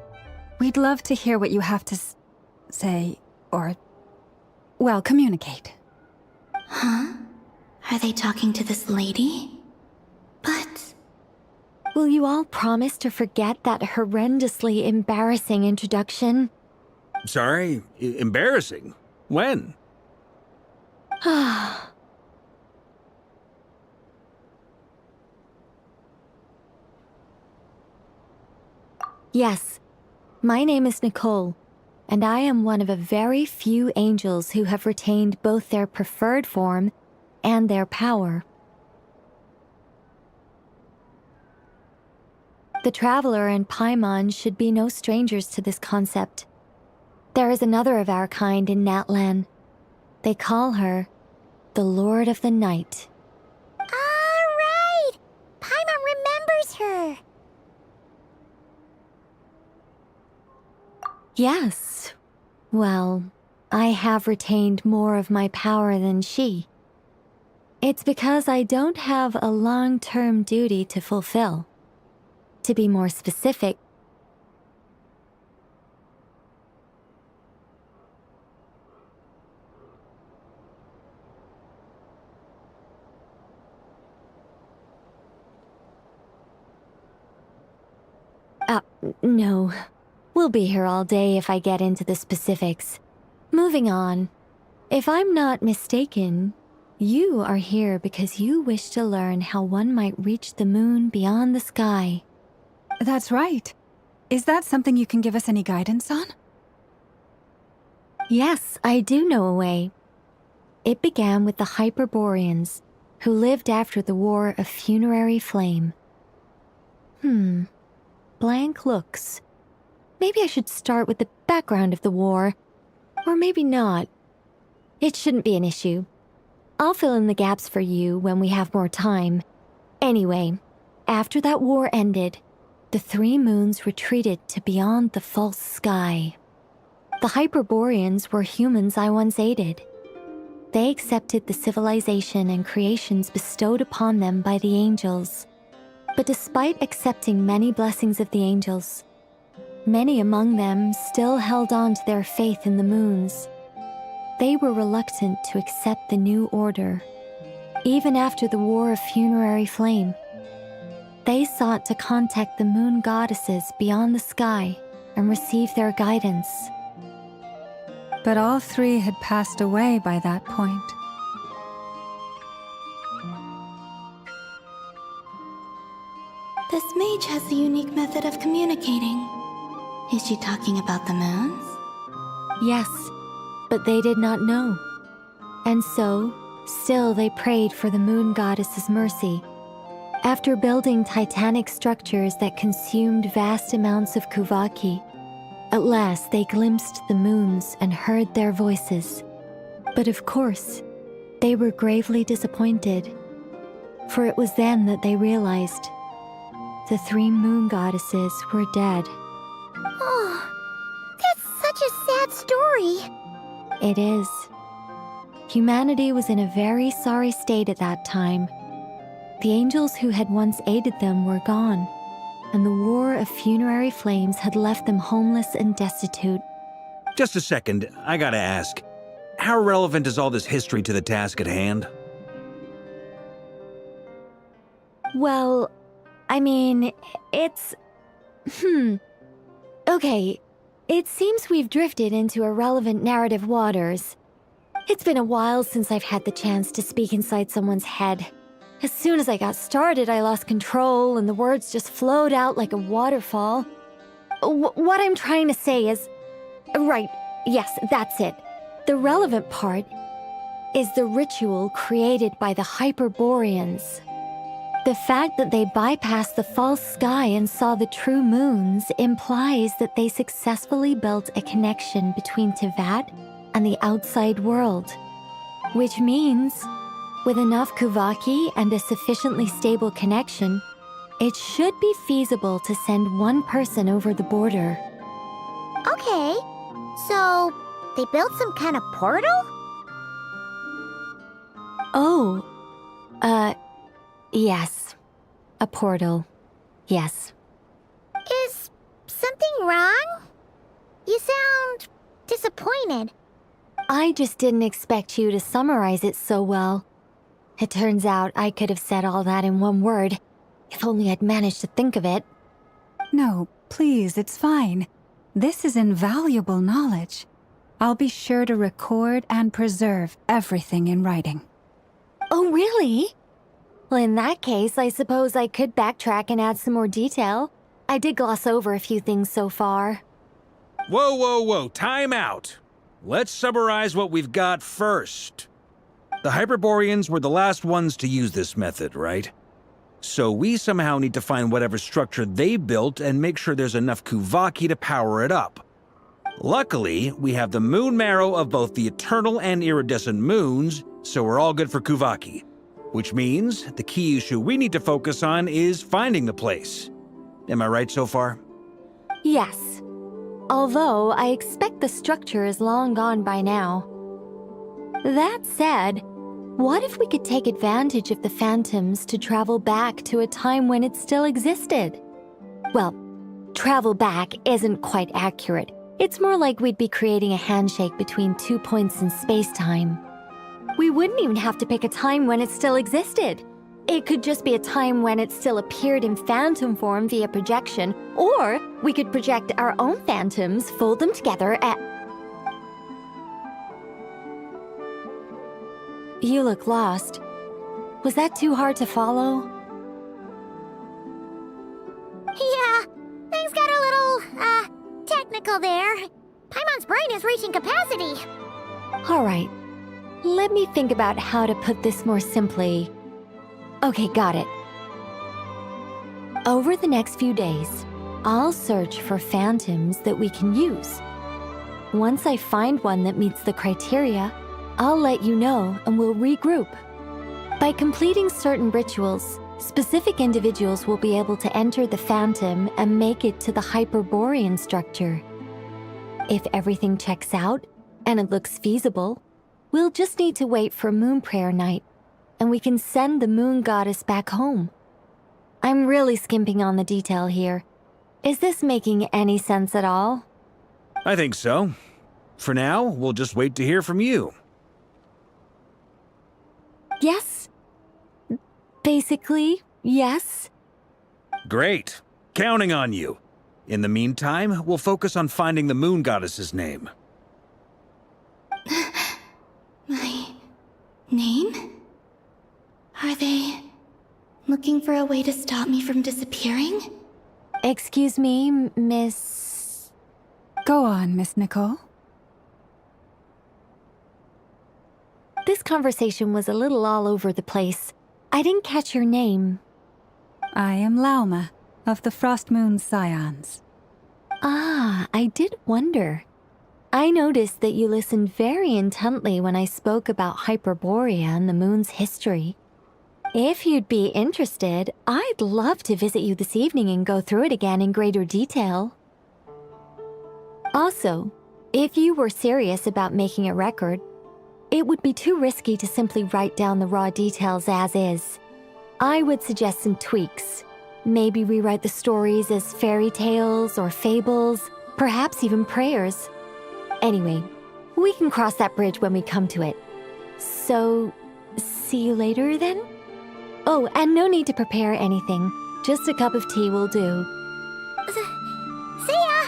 We'd love to hear what you have to say, or, well, communicate. Huh? Are they talking to this lady? But... Will you all promise to forget that horrendously embarrassing introduction? Sorry? Embarrassing? When? Yes, my name is Nicole, and I am one of a very few angels who have retained both their preferred form and their power. The Traveler and Paimon should be no strangers to this concept. There is another of our kind in Natlan. They call her the Lord of the Night. Right! Paimon remembers her. Yes. Well, I have retained more of my power than she. It's because I don't have a long-term duty to fulfill. To be more specific, no. We'll be here all day if I get into the specifics. Moving on. If I'm not mistaken, you are here because you wish to learn how one might reach the moon beyond the sky. That's right. Is that something you can give us any guidance on? Yes, I do know a way. It began with the Hyperboreans, who lived after the War of Funerary Flame. Blank looks. Maybe I should start with the background of the war. Or maybe not. It shouldn't be an issue. I'll fill in the gaps for you when we have more time. Anyway, after that war ended, the three moons retreated to beyond the false sky. The Hyperboreans were humans I once aided. They accepted the civilization and creations bestowed upon them by the angels. But despite accepting many blessings of the angels, many among them still held on to their faith in the moons. They were reluctant to accept the new order. Even after the War of Funerary Flame, they sought to contact the moon goddesses beyond the sky and receive their guidance. But all three had passed away by that point. This mage has a unique method of communicating. Is she talking about the moons? Yes, but they did not know. And so, still they prayed for the moon goddess's mercy. After building titanic structures that consumed vast amounts of Kuvaki, at last they glimpsed the moons and heard their voices. But of course, they were gravely disappointed. For it was then that they realized the three moon goddesses were dead. Oh, that's such a sad story. It is. Humanity was in a very sorry state at that time. The angels who had once aided them were gone, and the War of Funerary Flames had left them homeless and destitute. Just a second, I gotta ask. How relevant is all this history to the task at hand? Well, I mean, it's... Okay, it seems we've drifted into irrelevant narrative waters. It's been a while since I've had the chance to speak inside someone's head. As soon as I got started, I lost control and the words just flowed out like a waterfall. What I'm trying to say is... Right, yes, that's it. The relevant part is the ritual created by the Hyperboreans. The fact that they bypassed the false sky and saw the true moons implies that they successfully built a connection between Teyvat and the outside world. Which means, with enough Kuvaki and a sufficiently stable connection, it should be feasible to send one person over the border. Okay, so they built some kind of portal? Oh, yes. A portal. Yes. Is something wrong? You sound disappointed. I just didn't expect you to summarize it so well. It turns out I could have said all that in one word, if only I'd managed to think of it. No, please, it's fine. This is invaluable knowledge. I'll be sure to record and preserve everything in writing. Oh, really? Well, in that case, I suppose I could backtrack and add some more detail. I did gloss over a few things so far. Whoa, time out. Let's summarize what we've got first. The Hyperboreans were the last ones to use this method, right? So we somehow need to find whatever structure they built and make sure there's enough Kuvaki to power it up. Luckily, we have the moon marrow of both the eternal and iridescent moons, so we're all good for Kuvaki. Which means the key issue we need to focus on is finding the place. Am I right so far? Yes. Although I expect the structure is long gone by now. That said, what if we could take advantage of the phantoms to travel back to a time when it still existed? Well, travel back isn't quite accurate. It's more like we'd be creating a handshake between 2 points in space-time. We wouldn't even have to pick a time when it still existed. It could just be a time when it still appeared in phantom form via projection, or we could project our own phantoms, fold them together, and... You look lost. Was that too hard to follow? Yeah, things got a little, technical there. Paimon's brain is reaching capacity. All right. Let me think about how to put this more simply. Okay, got it. Over the next few days, I'll search for phantoms that we can use. Once I find one that meets the criteria, I'll let you know and we'll regroup. By completing certain rituals, specific individuals will be able to enter the phantom and make it to the Hyperborean structure. If everything checks out and it looks feasible, we'll just need to wait for Moon Prayer Night, and we can send the Moon Goddess back home. I'm really skimping on the detail here. Is this making any sense at all? I think so. For now, we'll just wait to hear from you. Yes. Basically, yes. Great. Counting on you. In the meantime, we'll focus on finding the Moon Goddess's name. My name? Are they looking for a way to stop me from disappearing? Excuse me, Miss... Go on, Miss Nicole. This conversation was a little all over the place. I didn't catch your name. I am Lauma, of the Frost Moon Scions. Ah, I did wonder. I noticed that you listened very intently when I spoke about Hyperborea and the moon's history. If you'd be interested, I'd love to visit you this evening and go through it again in greater detail. Also, if you were serious about making a record, it would be too risky to simply write down the raw details as is. I would suggest some tweaks. Maybe rewrite the stories as fairy tales or fables, perhaps even prayers. Anyway, we can cross that bridge when we come to it. So, see you later then? Oh, and no need to prepare anything. Just a cup of tea will do. See ya!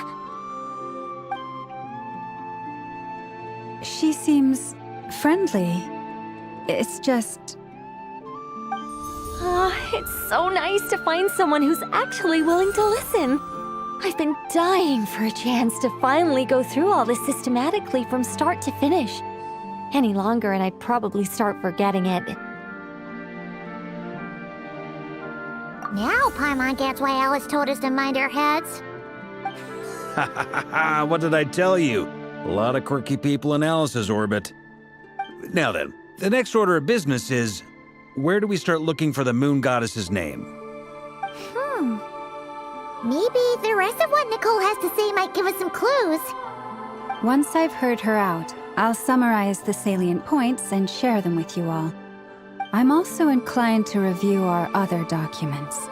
She seems friendly. It's just... It's so nice to find someone who's actually willing to listen. I've been dying for a chance to finally go through all this systematically from start to finish. Any longer and I'd probably start forgetting it. Now Paimon gets why Alice told us to mind our heads. Ha ha ha ha, what did I tell you? A lot of quirky people in Alice's orbit. Now then, the next order of business is, where do we start looking for the Moon Goddess's name? Maybe the rest of what Nicole has to say might give us some clues. Once I've heard her out, I'll summarize the salient points and share them with you all. I'm also inclined to review our other documents.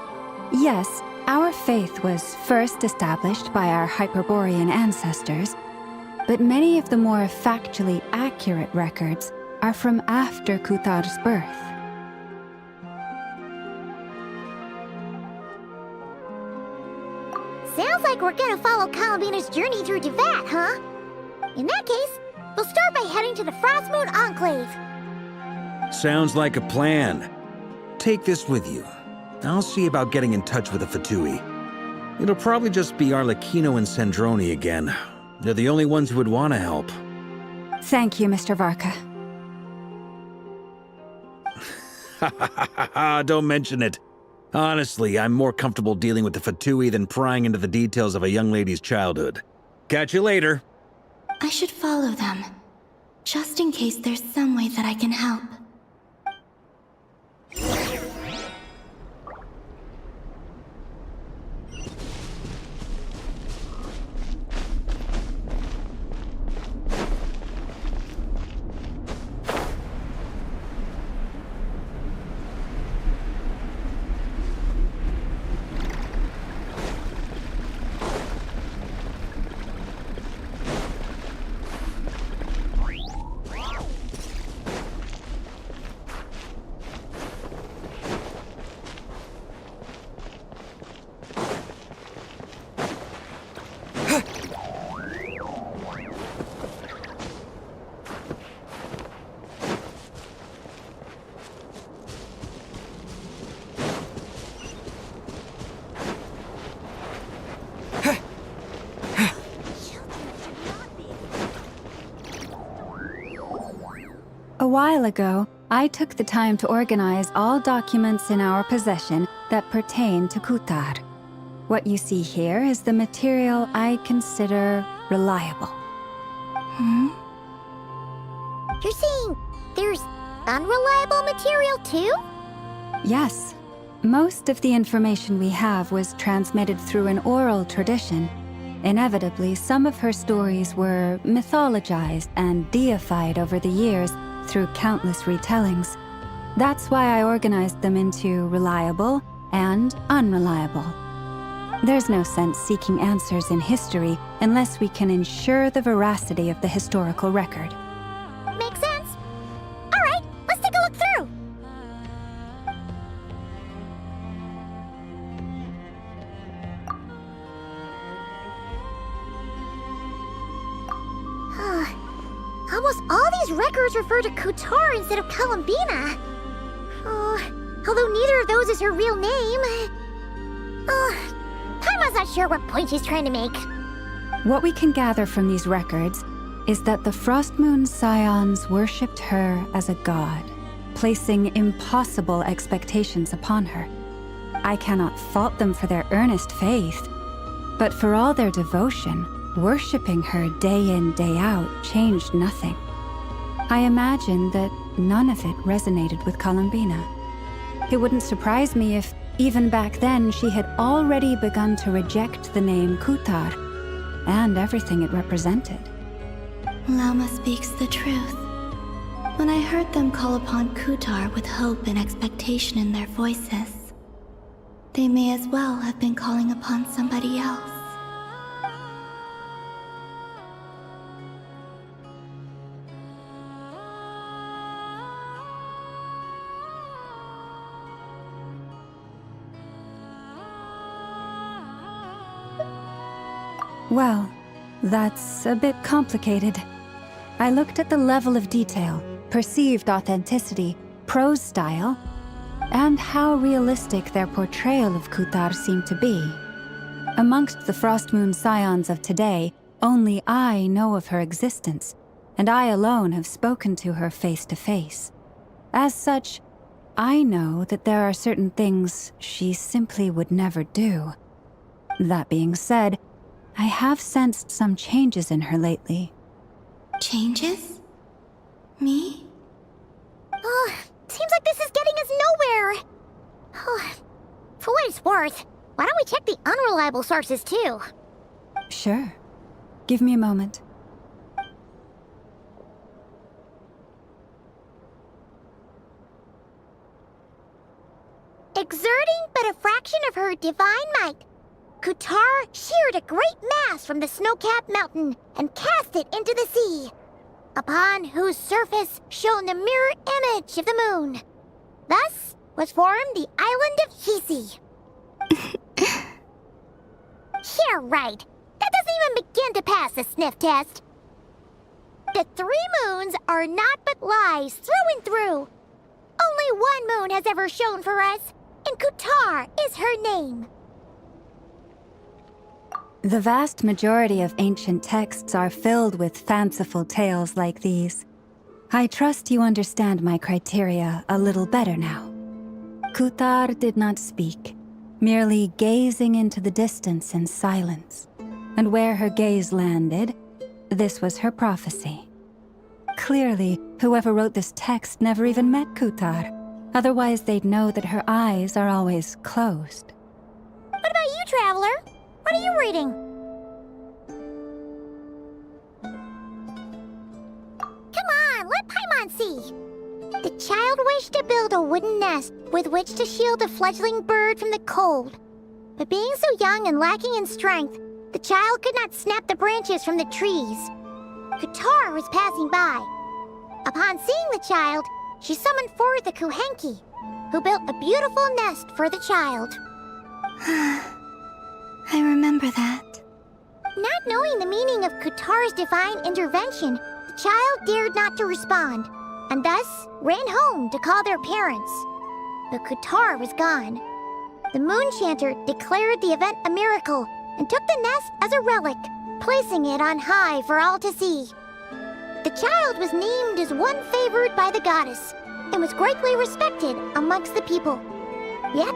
Yes, our faith was first established by our Hyperborean ancestors, but many of the more factually accurate records are from after Kuthar's birth. Sounds like we're gonna follow Columbina's journey through Teyvat, huh? In that case, we'll start by heading to the Frost Moon Enclave. Sounds like a plan. Take this with you. I'll see about getting in touch with the Fatui. It'll probably just be Arlecchino and Sandroni again. They're the only ones who would want to help. Thank you, Mr. Varka. Ha ha ha ha ha, don't mention it. Honestly, I'm more comfortable dealing with the Fatui than prying into the details of a young lady's childhood. Catch you later. I should follow them, just in case there's some way that I can help. A while ago, I took the time to organize all documents in our possession that pertain to Kutar. What you see here is the material I consider reliable. You're saying there's unreliable material too? Yes. Most of the information we have was transmitted through an oral tradition. Inevitably, some of her stories were mythologized and deified over the years through countless retellings. That's why I organized them into reliable and unreliable. There's no sense seeking answers in history unless we can ensure the veracity of the historical record. Makes sense. All right, let's take a look through. Almost all these records refer to Kutar instead of Columbina. Although neither of those is her real name. Paimon's not sure what point she's trying to make. What we can gather from these records is that the Frostmoon Scions worshipped her as a god, placing impossible expectations upon her. I cannot fault them for their earnest faith, but for all their devotion, worshipping her day in, day out changed nothing. I imagine that none of it resonated with Columbina. It wouldn't surprise me if, even back then, she had already begun to reject the name Kutar and everything it represented. Lauma speaks the truth. When I heard them call upon Kutar with hope and expectation in their voices, they may as well have been calling upon somebody else. Well, that's a bit complicated. I looked at the level of detail, perceived authenticity, prose style, and how realistic their portrayal of Kutar seemed to be. Amongst the Frostmoon Scions of today, only I know of her existence, and I alone have spoken to her face to face. As such, I know that there are certain things she simply would never do. That being said, I have sensed some changes in her lately. Changes? Me? Seems like this is getting us nowhere. For what it's worth, why don't we check the unreliable sources too? Sure. Give me a moment. Exerting but a fraction of her divine might, Kutar sheared a great mass from the snow-capped mountain and cast it into the sea, upon whose surface shone the mirror image of the moon. Thus was formed the island of Hisi. Yeah, right. That doesn't even begin to pass the sniff test. The 3 moons are naught but lies through and through. Only one moon has ever shone for us, and Kutar is her name. The vast majority of ancient texts are filled with fanciful tales like these. I trust you understand my criteria a little better now. Kutar did not speak, merely gazing into the distance in silence. And where her gaze landed, this was her prophecy. Clearly, whoever wrote this text never even met Kutar. Otherwise, they'd know that her eyes are always closed. What about you, Traveler? What are you reading? Come on, let Paimon see. The child wished to build a wooden nest with which to shield a fledgling bird from the cold. But being so young and lacking in strength, the child could not snap the branches from the trees. Kutar was passing by. Upon seeing the child, she summoned forth the Kuhenki, who built a beautiful nest for the child. I remember that. Not knowing the meaning of Kutar's divine intervention, the child dared not to respond, and thus ran home to call their parents. But Kutar was gone. The moon chanter declared the event a miracle and took the nest as a relic, placing it on high for all to see. the child was named as one favored by the goddess and was greatly respected amongst the people. Yet,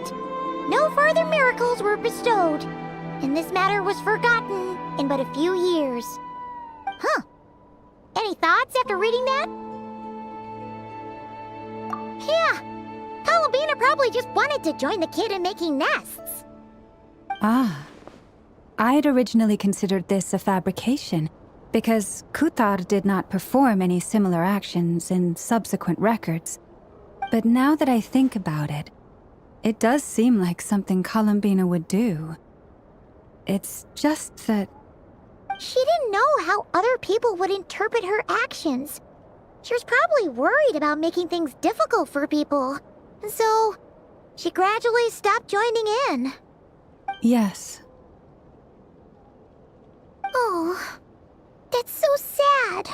no further miracles were bestowed, and this matter was forgotten in but a few years. Huh. Any thoughts after reading that? Yeah. Columbina probably just wanted to join the kid in making nests. Ah. I'd originally considered this a fabrication, because Kuthar did not perform any similar actions in subsequent records. But now that I think about it, it does seem like something Columbina would do. It's just that... She didn't know how other people would interpret her actions. She was probably worried about making things difficult for people. And so, she gradually stopped joining in. Yes. Oh, that's so sad.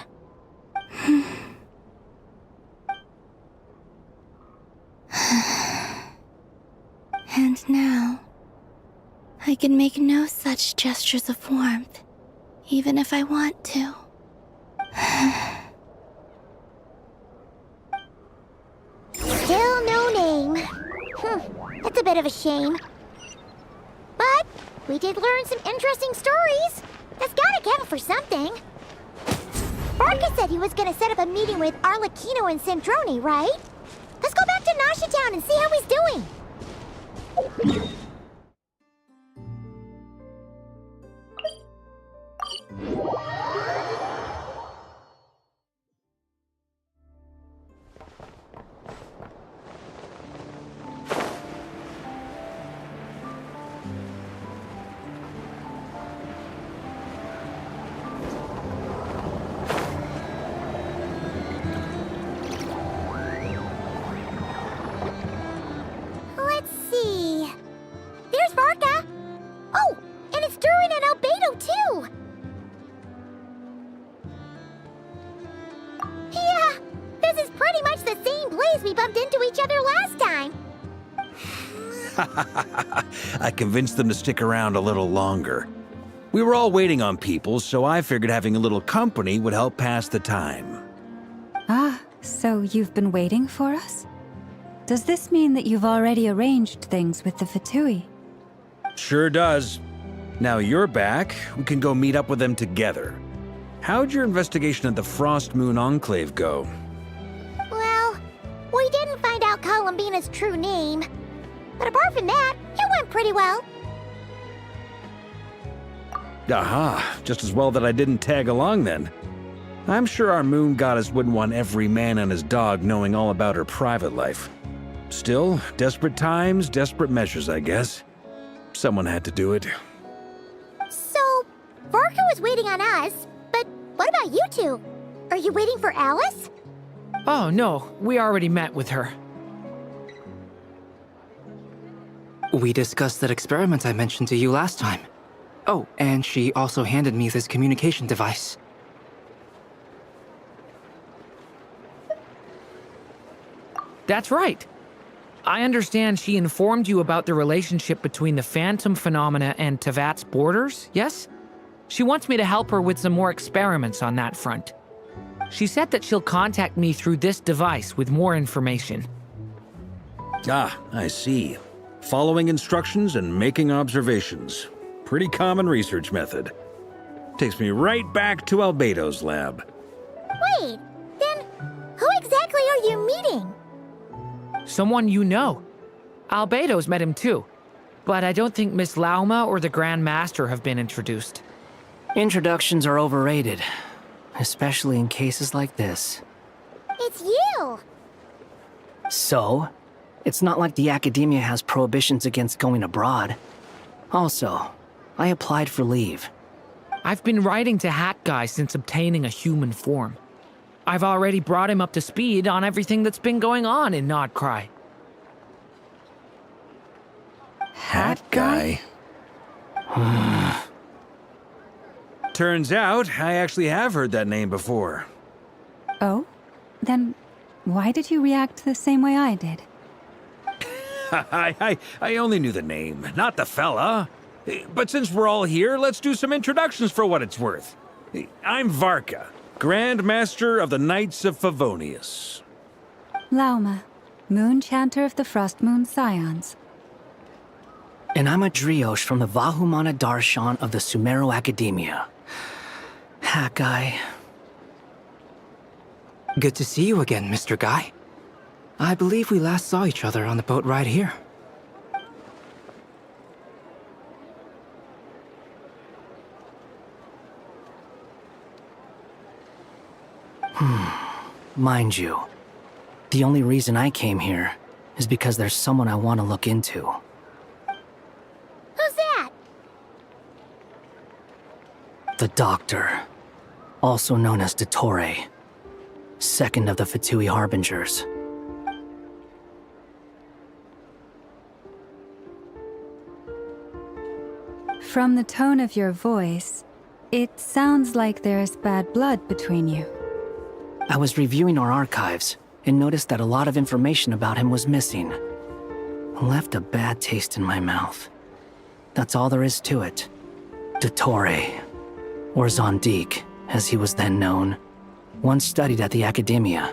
And now, I can make no such gestures of warmth, even if I want to. Still no name. That's a bit of a shame. But we did learn some interesting stories. That's gotta count for something. Barca said he was gonna set up a meeting with Arlecchino and Sandrone, right? Let's go back to Nasha Town and see how he's doing. Let's see. There's Varka. Oh, and it's Durin and Albedo too. Yeah, this is pretty much the same place we bumped into each other last time. I convinced them to stick around a little longer. We were all waiting on people, so I figured having a little company would help pass the time. Ah, so you've been waiting for us? Does this mean that you've already arranged things with the Fatui? Sure does. Now you're back, we can go meet up with them together. How'd your investigation at the Frost Moon Enclave go? Well, we didn't find out Columbina's true name. But apart from that, it went pretty well. Aha, just as well that I didn't tag along then. I'm sure our moon goddess wouldn't want every man and his dog knowing all about her private life. Still, desperate times, desperate measures, I guess. Someone had to do it. So, Varka was waiting on us, but what about you two? Are you waiting for Alice? Oh, no. We already met with her. We discussed that experiment I mentioned to you last time. Oh, and she also handed me this communication device. That's right. I understand she informed you about the relationship between the phantom phenomena and Teyvat's borders, yes? She wants me to help her with some more experiments on that front. She said that she'll contact me through this device with more information. Ah, I see. Following instructions and making observations. Pretty common research method. Takes me right back to Albedo's lab. Wait, then who exactly are you meeting? Someone you know. Albedo's met him too. But I don't think Miss Lauma or the Grand Master have been introduced. Introductions are overrated, especially in cases like this. It's you! So, it's not like the academia has prohibitions against going abroad. Also, I applied for leave. I've been writing to Hat Guy since obtaining a human form. I've already brought him up to speed on everything that's been going on in Krai. Hat Guy? Turns out, I actually have heard that name before. Oh? Then why did you react the same way I did? I only knew the name, not the fella. But since we're all here, let's do some introductions for what it's worth. I'm Varka. Grand Master of the Knights of Favonius. Lauma, Moon Chanter of the Frost Moon Scions. And I'm a Driosh from the Vahumana Darshan of the Sumero Academia. Hat guy. Good to see you again, Mr. Guy. I believe we last saw each other on the boat ride here. Mind you, the only reason I came here is because there's someone I want to look into. Who's that? The Doctor, also known as Dottore, second of the Fatui Harbingers. From the tone of your voice, it sounds like there's bad blood between you. I was reviewing our archives and noticed that a lot of information about him was missing. Left a bad taste in my mouth. That's all there is to it. Dottore, or Zondik, as he was then known, once studied at the Academia,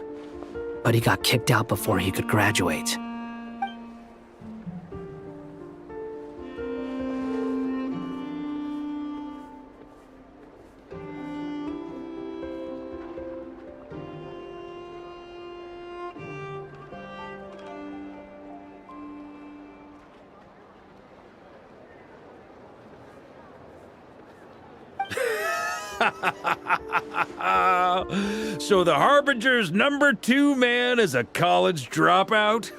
but he got kicked out before he could graduate. So the Harbinger's #2 man is a college dropout?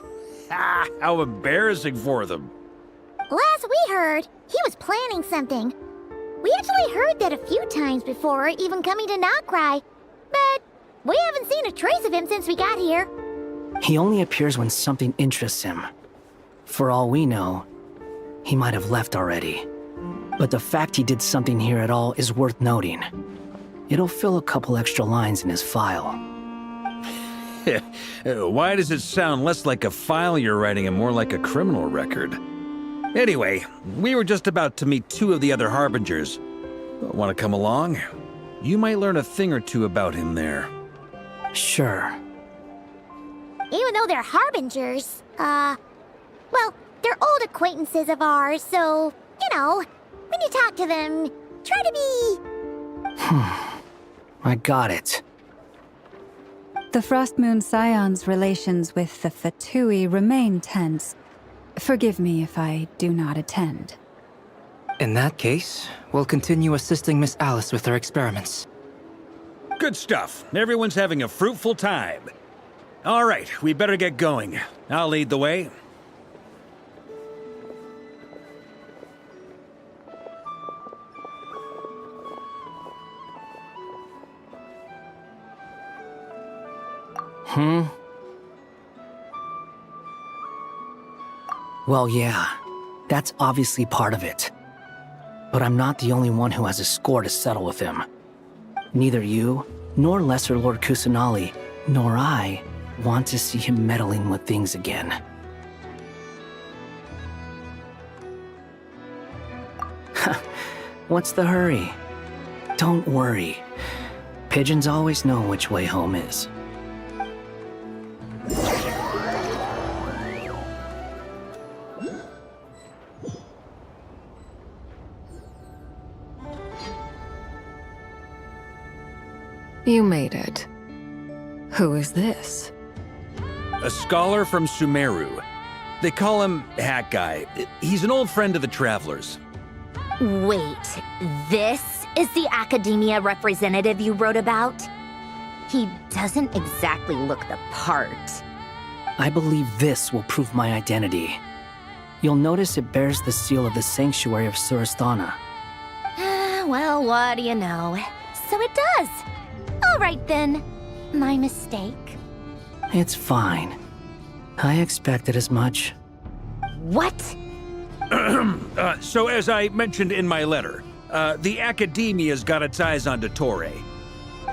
How embarrassing for them. Last we heard, he was planning something. We actually heard that a few times before, even coming to Krai, but we haven't seen a trace of him since we got here. He only appears when something interests him. For all we know, he might have left already. But the fact he did something here at all is worth noting. It'll fill a couple extra lines in his file. Why does it sound less like a file you're writing and more like a criminal record? Anyway, we were just about to meet 2 of the other Harbingers. Want to come along? You might learn a thing or two about him there. Sure. Even though they're Harbingers, well, they're old acquaintances of ours, so, you know, when you talk to them, try to be... I got it. The Frost Moon Scion's relations with the Fatui remain tense. Forgive me if I do not attend. In that case, we'll continue assisting Miss Alice with her experiments. Good stuff. Everyone's having a fruitful time. All right, we better get going. I'll lead the way. Well, yeah, that's obviously part of it. But I'm not the only one who has a score to settle with him. Neither you, nor Lesser Lord Kusanali, nor I want to see him meddling with things again. What's the hurry? Don't worry. Pigeons always know which way home is. You made it. Who is this? A scholar from Sumeru. They call him Hat Guy. He's an old friend of the Travelers. Wait, this is the Academia representative you wrote about? He doesn't exactly look the part. I believe this will prove my identity. You'll notice it bears the seal of the Sanctuary of Surasthana. Well, what do you know? So it does. All right then. My mistake. It's fine. I expected as much. What? So as I mentioned in my letter, the Academia's got its eyes on Dottore.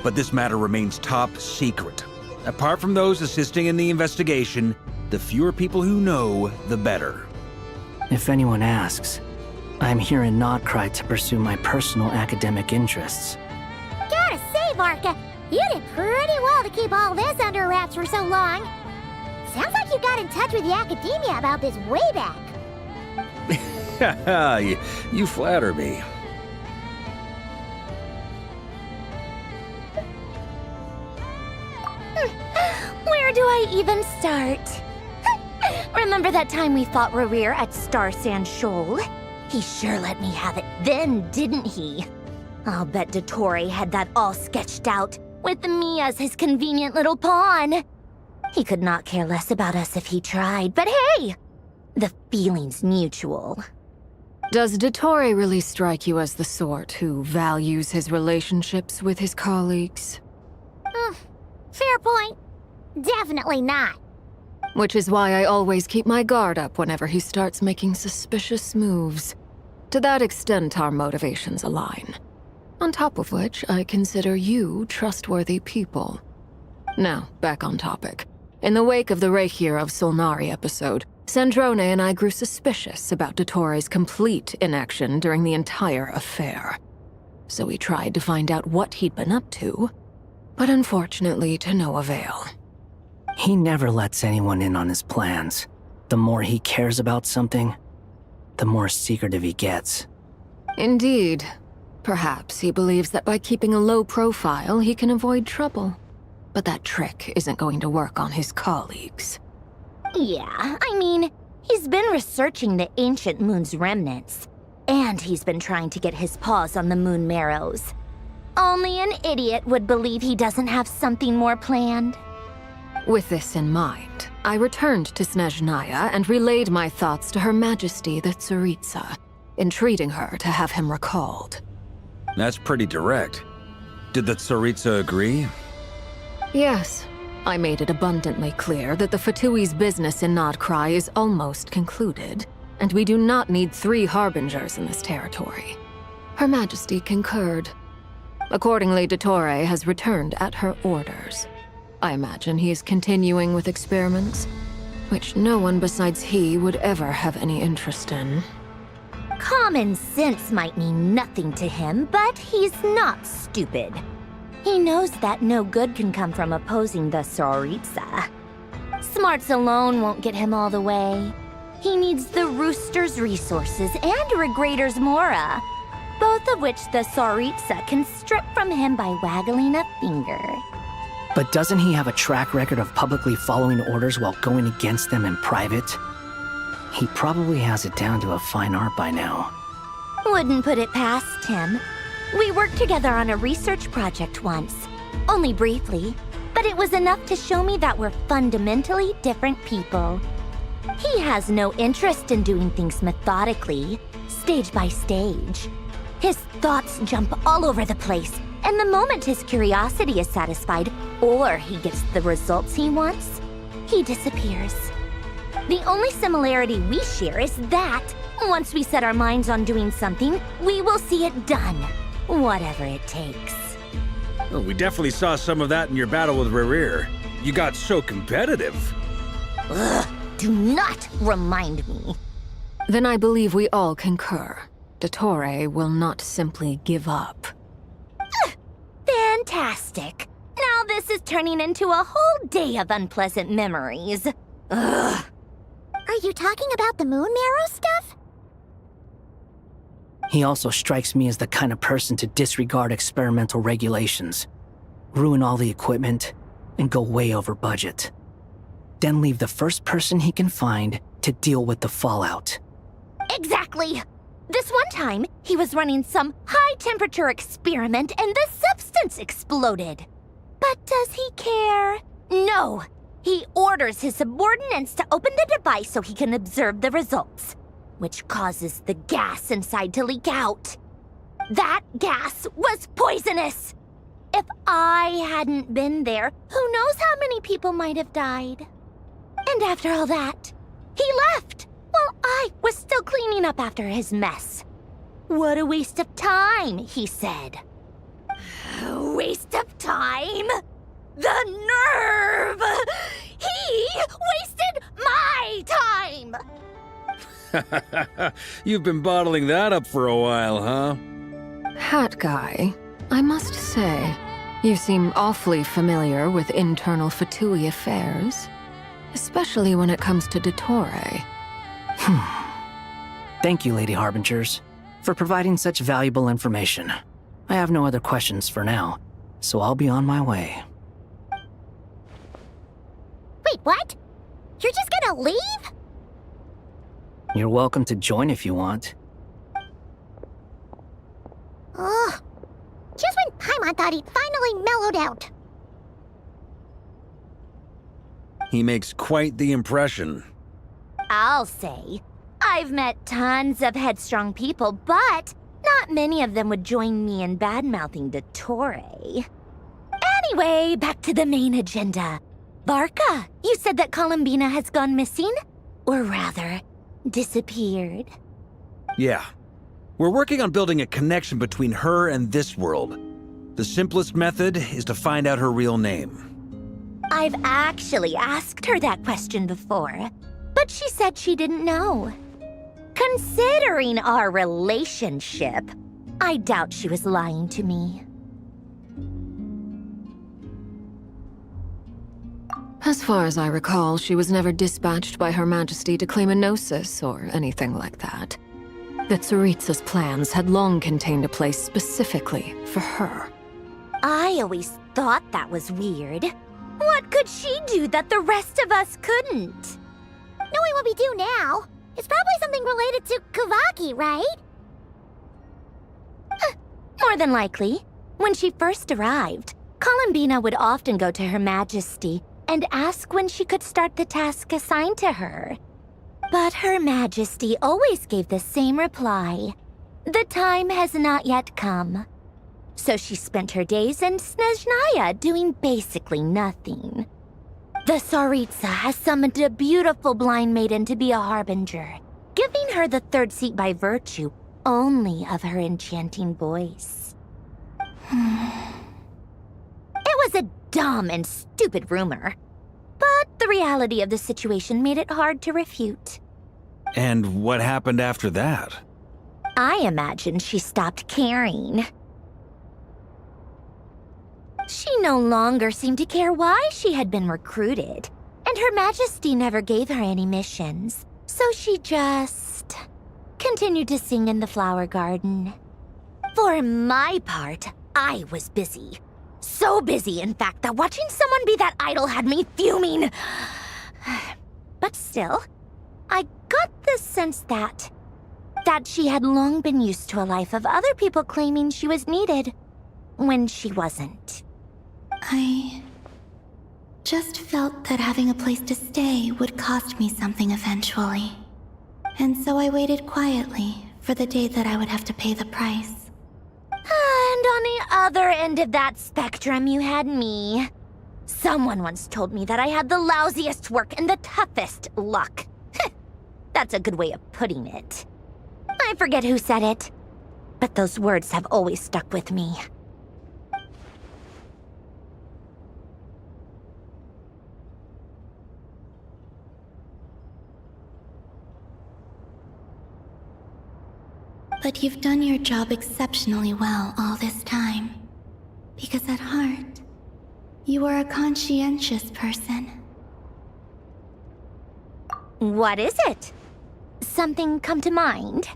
But this matter remains top secret. Apart from those assisting in the investigation, the fewer people who know, the better. If anyone asks, I'm here in Krai to pursue my personal academic interests. Gotta say, Varka, You did pretty well to keep all this under wraps for so long. Sounds like you got in touch with the academia about this way back. you flatter me. Where do I even start? Remember that time we fought Rerir at Star Sand Shoal? He sure let me have it then, didn't he? I'll bet Dottore had that all sketched out, with me as his convenient little pawn. He could not care less about us if he tried, but hey! The feeling's mutual. Does Dottore really strike you as the sort who values his relationships with his colleagues? Fair point. Definitely not. Which is why I always keep my guard up whenever he starts making suspicious moves. To that extent, our motivations align. On top of which, I consider you trustworthy people. Now, back on topic. In the wake of the Reikir of Solnari episode, Sandrone and I grew suspicious about Dottore's complete inaction during the entire affair. So we tried to find out what he'd been up to, but unfortunately to no avail. He never lets anyone in on his plans. The more he cares about something, the more secretive he gets. Indeed. Perhaps he believes that by keeping a low profile, he can avoid trouble. But that trick isn't going to work on his colleagues. Yeah, I mean, he's been researching the ancient moon's remnants. And he's been trying to get his paws on the moon marrows. Only an idiot would believe he doesn't have something more planned. With this in mind, I returned to Snezhnaya and relayed my thoughts to Her Majesty the Tsaritsa, entreating her to have him recalled. That's pretty direct. Did the Tsaritsa agree? Yes. I made it abundantly clear that the Fatui's business in Krai is almost concluded, and we do not need 3 harbingers in this territory. Her Majesty concurred. Accordingly, Dottore has returned at her orders. I imagine he is continuing with experiments, which no one besides he would ever have any interest in. Common sense might mean nothing to him, but he's not stupid. He knows that no good can come from opposing the Tsaritsa. Smarts alone won't get him all the way. He needs the Rooster's resources and Regrator's Mora, both of which the Tsaritsa can strip from him by waggling a finger. But doesn't he have a track record of publicly following orders while going against them in private? He probably has it down to a fine art by now. Wouldn't put it past him. We worked together on a research project once. Only briefly, but it was enough to show me that we're fundamentally different people. He has no interest in doing things methodically, stage by stage. His thoughts jump all over the place, and the moment his curiosity is satisfied, or he gets the results he wants, he disappears. The only similarity we share is that, once we set our minds on doing something, we will see it done, whatever it takes. Well, we definitely saw some of that in your battle with Rerir. You got so competitive. Ugh, do not remind me. Then I believe we all concur. Dottore will not simply give up. Fantastic. Now this is turning into a whole day of unpleasant memories. Ugh. Are you talking about the moon marrow stuff? He also strikes me as the kind of person to disregard experimental regulations, ruin all the equipment, and go way over budget. Then leave the first person he can find to deal with the fallout. Exactly. This one time, he was running some high-temperature experiment and the substance exploded. But does he care? No. He orders his subordinates to open the device so he can observe the results, which causes the gas inside to leak out. That gas was poisonous! If I hadn't been there, who knows how many people might have died. And after all that, he left, while I was still cleaning up after his mess. What a waste of time, he said. Waste of time? The nerve! He wasted my time! You've been bottling that up for a while, huh? Hat guy, I must say, You seem awfully familiar with internal Fatui affairs, especially when it comes to Dottore. Thank you, Lady Harbingers, for providing such valuable information. I have no other questions for now, so I'll be on my way. Wait, what? You're just gonna leave? You're welcome to join if you want. Ugh. Just when Paimon thought he'd finally mellowed out. He makes quite the impression. I'll say. I've met tons of headstrong people, but not many of them would join me in bad-mouthing Dottore. Anyway, back to the main agenda. Barca, you said that Columbina has gone missing? Or rather, disappeared. Yeah. We're working on building a connection between her and this world. The simplest method is to find out her real name. I've actually asked her that question before, but she said she didn't know. Considering our relationship, I doubt she was lying to me. As far as I recall, she was never dispatched by Her Majesty to claim a gnosis or anything like that. The Tsaritsa's plans had long contained a place specifically for her. I always thought that was weird. What could she do that the rest of us couldn't? Knowing what we do now, it's probably something related to Kavaki, right? More than likely. When she first arrived, Columbina would often go to Her Majesty and ask when she could start the task assigned to her. But Her Majesty always gave the same reply. The time has not yet come. So she spent her days in Snezhnaya doing basically nothing. The Tsaritsa has summoned a beautiful blind maiden to be a harbinger, giving her the third seat by virtue only of her enchanting voice. It was a dumb and stupid rumor, but the reality of the situation made it hard to refute. And what happened after that? I imagine she stopped caring. She no longer seemed to care why she had been recruited, and Her Majesty never gave her any missions, so she just continued to sing in the flower garden. For my part, I was busy. So busy, in fact, that watching someone be that idol had me fuming. But still, I got the sense that she had long been used to a life of other people claiming she was needed when she wasn't. I just felt that having a place to stay would cost me something eventually. And so I waited quietly for the day that I would have to pay the price. And on the other end of that spectrum, you had me. Someone once told me that I had the lousiest work and the toughest luck. That's a good way of putting it. I forget who said it, but those words have always stuck with me. But you've done your job exceptionally well all this time. Because at heart, you are a conscientious person. What is it? Something come to mind?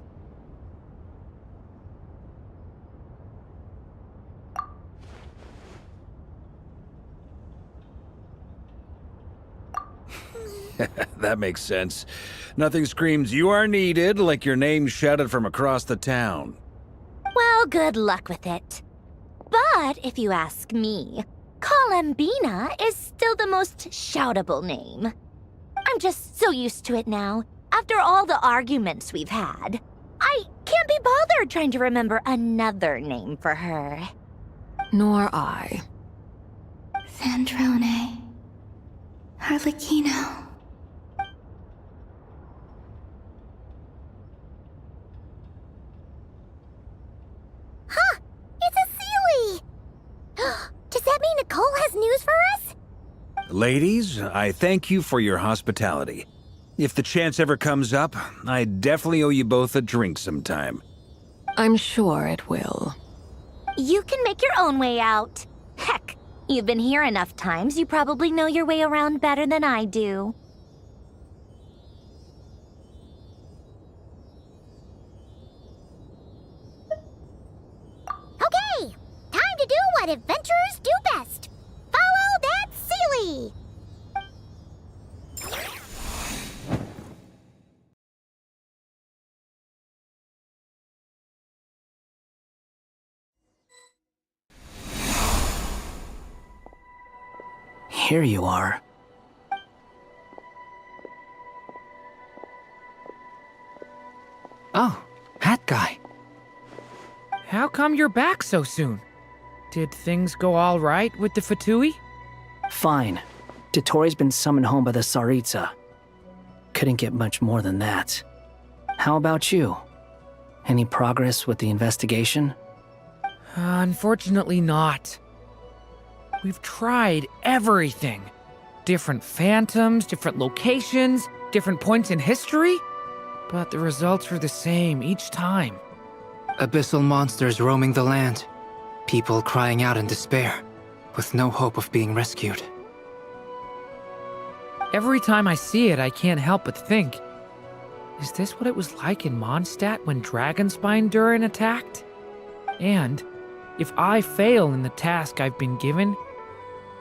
That makes sense. Nothing screams you are needed like your name shouted from across the town. Well, good luck with it. But if you ask me, Columbina is still the most shoutable name. I'm just so used to it now, after all the arguments we've had. I can't be bothered trying to remember another name for her. Nor I. Sandrone. Harlequino. Huh! It's a Sealy! Does that mean Nicole has news for us? Ladies, I thank you for your hospitality. If the chance ever comes up, I definitely owe you both a drink sometime. I'm sure it will. You can make your own way out. Heck, You've been here enough times, you probably know your way around better than I do. Okay, time to do what adventurers do best. Follow that Sealy! Here you are. Oh, hat guy. How come you're back so soon? Did things go all right with the Fatui? Fine. Dottore's been summoned home by the Tsaritsa. Couldn't get much more than that. How about you? Any progress with the investigation? Unfortunately not. We've tried everything. Different phantoms, different locations, different points in history. But the results are the same each time. Abyssal monsters roaming the land. People crying out in despair, with no hope of being rescued. Every time I see it, I can't help but think, is this what it was like in Mondstadt when Dragonspine Durin attacked? And if I fail in the task I've been given,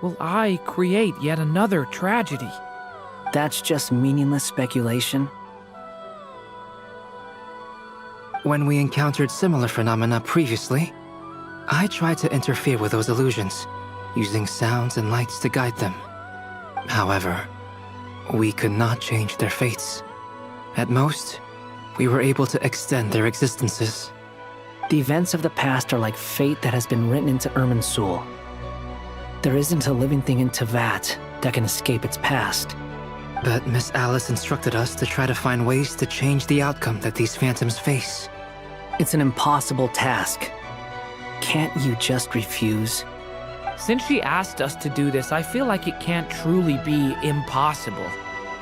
will I create yet another tragedy? That's just meaningless speculation. When we encountered similar phenomena previously, I tried to interfere with those illusions, using sounds and lights to guide them. However, we could not change their fates. At most, we were able to extend their existences. The events of the past are like fate that has been written into Irminsul. There isn't a living thing in Teyvat that can escape its past. But Miss Alice instructed us to try to find ways to change the outcome that these phantoms face. It's an impossible task. Can't you just refuse? Since she asked us to do this, I feel like it can't truly be impossible.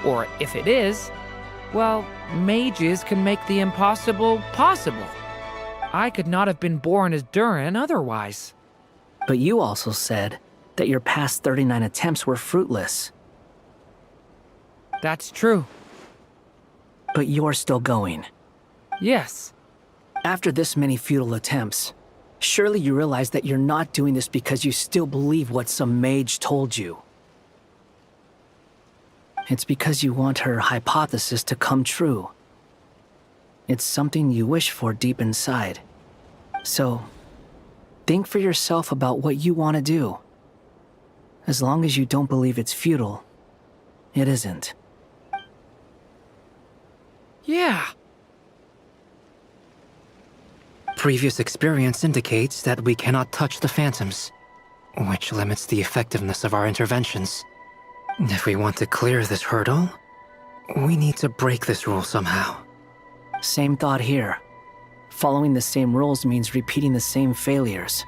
Or if it is, well, mages can make the impossible possible. I could not have been born as Durin otherwise. But you also said that your past 39 attempts were fruitless. That's true. But you're still going. Yes. After this many futile attempts, surely you realize that you're not doing this because you still believe what some mage told you. It's because you want her hypothesis to come true. It's something you wish for deep inside. So, think for yourself about what you want to do. As long as you don't believe it's futile, it isn't. Yeah. Previous experience indicates that we cannot touch the phantoms, which limits the effectiveness of our interventions. If we want to clear this hurdle, we need to break this rule somehow. Same thought here. Following the same rules means repeating the same failures.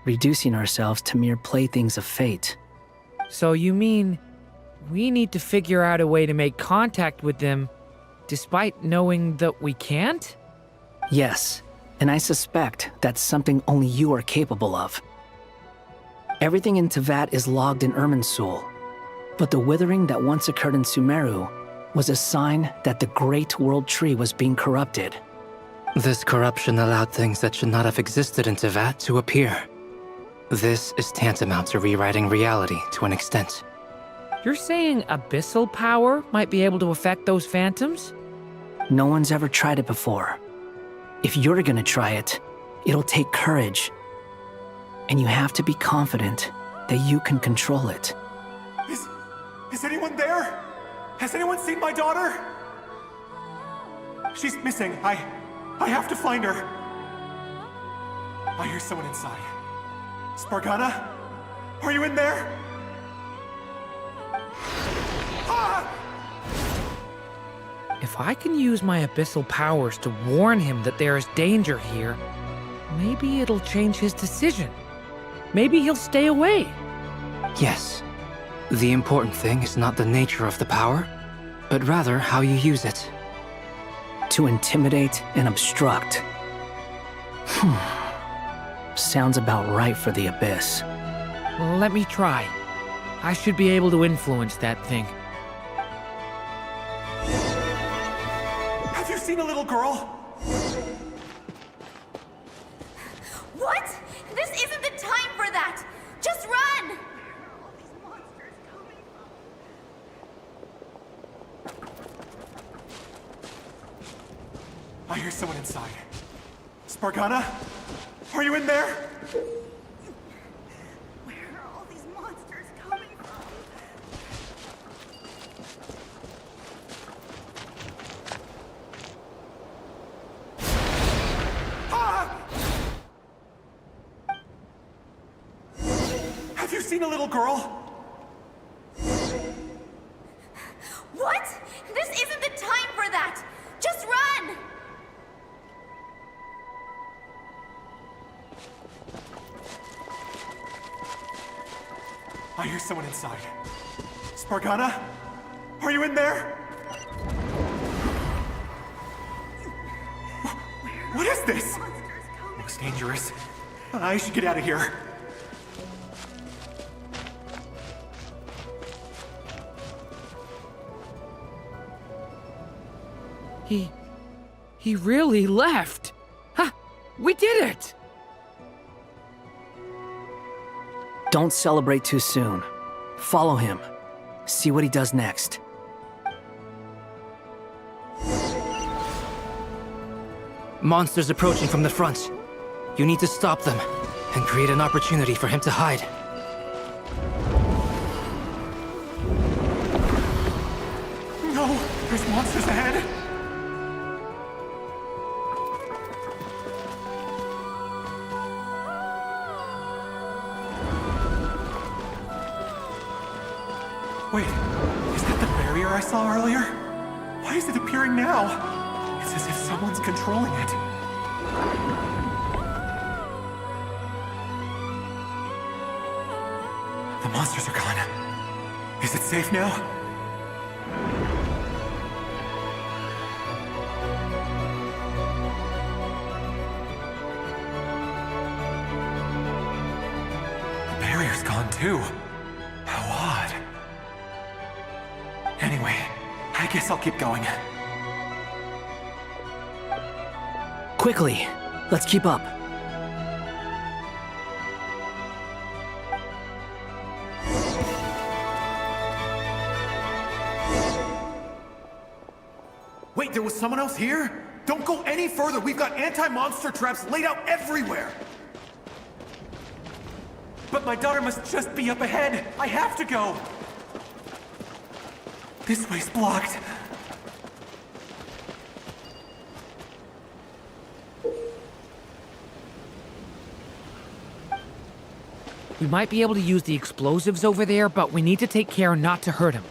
Reducing ourselves to mere playthings of fate. So you mean we need to figure out a way to make contact with them despite knowing that we can't? Yes, and I suspect that's something only you are capable of. Everything in Teyvat is logged in Irminsul, but the withering that once occurred in Sumeru was a sign that the Great World Tree was being corrupted. This corruption allowed things that should not have existed in Teyvat to appear. This is tantamount to rewriting reality to an extent. You're saying abyssal power might be able to affect those phantoms? No one's ever tried it before. If you're gonna try it, it'll take courage. And you have to be confident that you can control it. Is anyone there? Has anyone seen my daughter? She's missing. I have to find her. I hear someone inside. Spargana? Are you in there? Ah! If I can use my abyssal powers to warn him that there is danger here, maybe it'll change his decision. Maybe he'll stay away. Yes. The important thing is not the nature of the power, but rather how you use it. To intimidate and obstruct. Sounds about right for the Abyss. Let me try. I should be able to influence that thing. Have you seen a little girl? What? This isn't the time for that! Just run! I hear someone inside. Spargana? Are you in there? Where are all these monsters coming from? Have you seen a little girl? What? This isn't the time for that! Just run! I hear someone inside. Spargana? Are you in there? What is this? Looks dangerous. I should get out of here. He really left! Ha! We did it! Don't celebrate too soon. Follow him. See what he does next. Monsters approaching from the front. You need to stop them and create an opportunity for him to hide. No! There's monsters ahead! Wait, is that the barrier I saw earlier? Why is it appearing now? It's as if someone's controlling it. The monsters are gone. Is it safe now? The barrier's gone too. How odd. Anyway, I guess I'll keep going. Quickly, let's keep up. Wait, there was someone else here? Don't go any further. We've got anti-monster traps laid out everywhere. But my daughter must just be up ahead. I have to go. This way's blocked. We might be able to use the explosives over there, but we need to take care not to hurt him.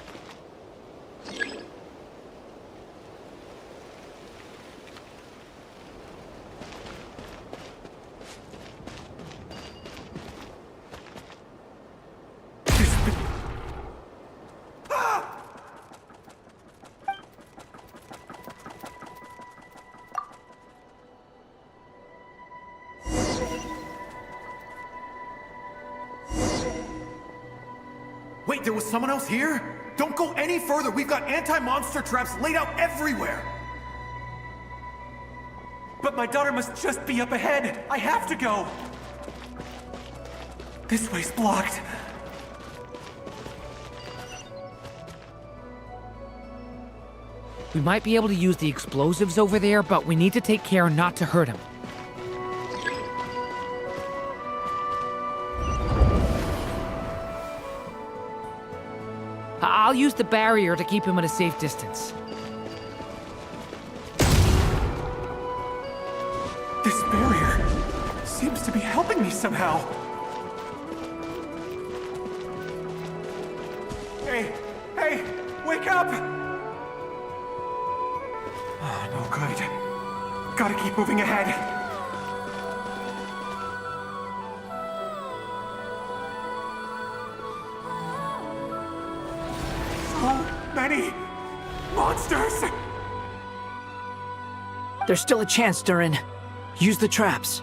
Wait, there was someone else here? Don't go any further. We've got anti-monster traps laid out everywhere. But my daughter must just be up ahead. I have to go. This way's blocked. We might be able to use the explosives over there, but we need to take care not to hurt him. I'll use the barrier to keep him at a safe distance. This barrier seems to be helping me somehow. Hey, wake up! Oh, no good. Gotta keep moving ahead. Many monsters! There's still a chance, Durin. Use the traps.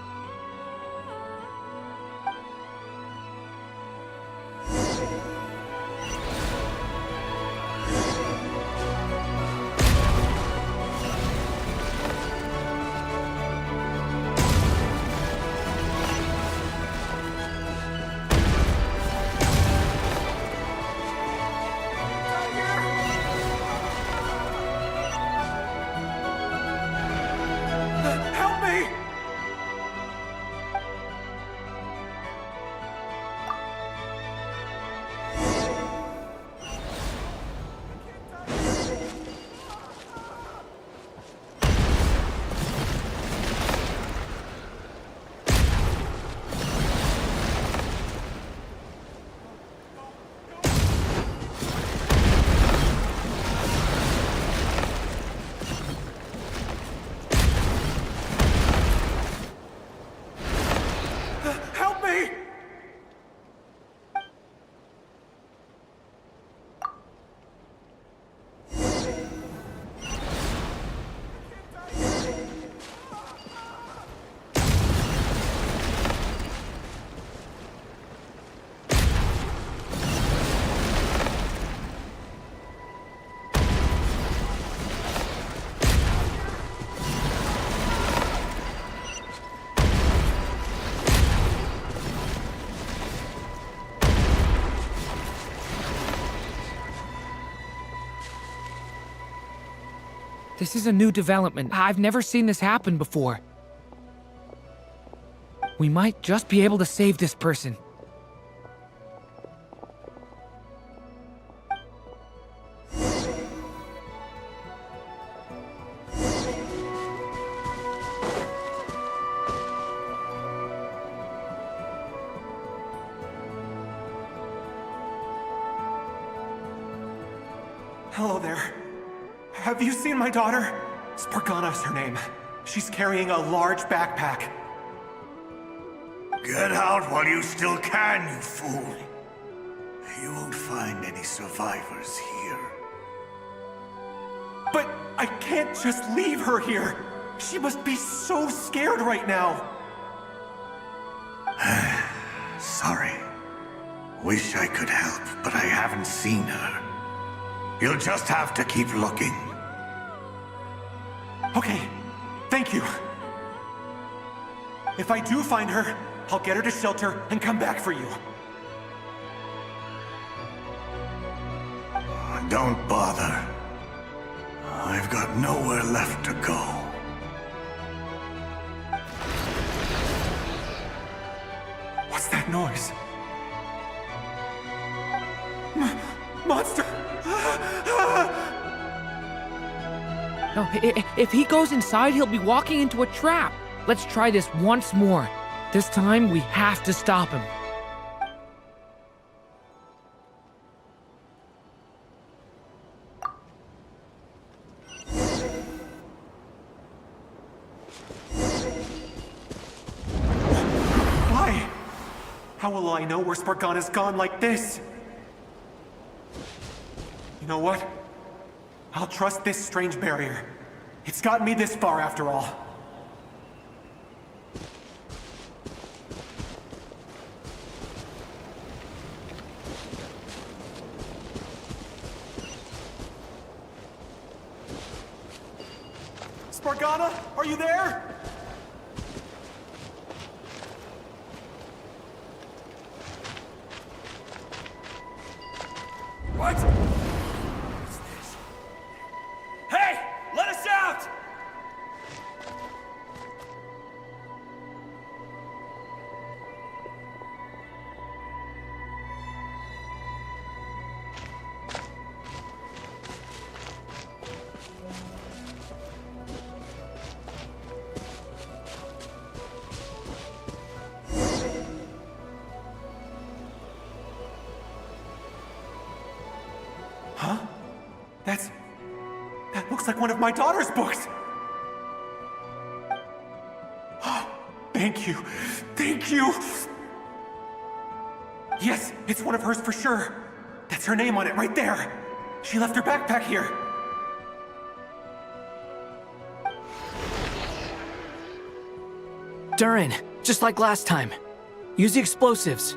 This is a new development. I've never seen this happen before. We might just be able to save this person. Hello there. Have you seen my daughter? Spargana is her name. She's carrying a large backpack. Get out while you still can, you fool. You won't find any survivors here. But I can't just leave her here. She must be so scared right now. Sorry. Wish I could help, but I haven't seen her. You'll just have to keep looking. Okay, thank you. If I do find her, I'll get her to shelter and come back for you. Don't bother. I've got nowhere left to go. What's that noise? Monster! No, if he goes inside, he'll be walking into a trap. Let's try this once more. This time, we have to stop him. Why? How will I know where Spargana's gone like this? You know what? I'll trust this strange barrier. It's gotten me this far after all. Spargana, are you there? What? What's this? Hey! Let us out! Huh? That looks like one of my daughter's books! Thank you. Thank you! Yes, it's one of hers for sure. That's her name on it right there. She left her backpack here. Durin, just like last time. Use the explosives.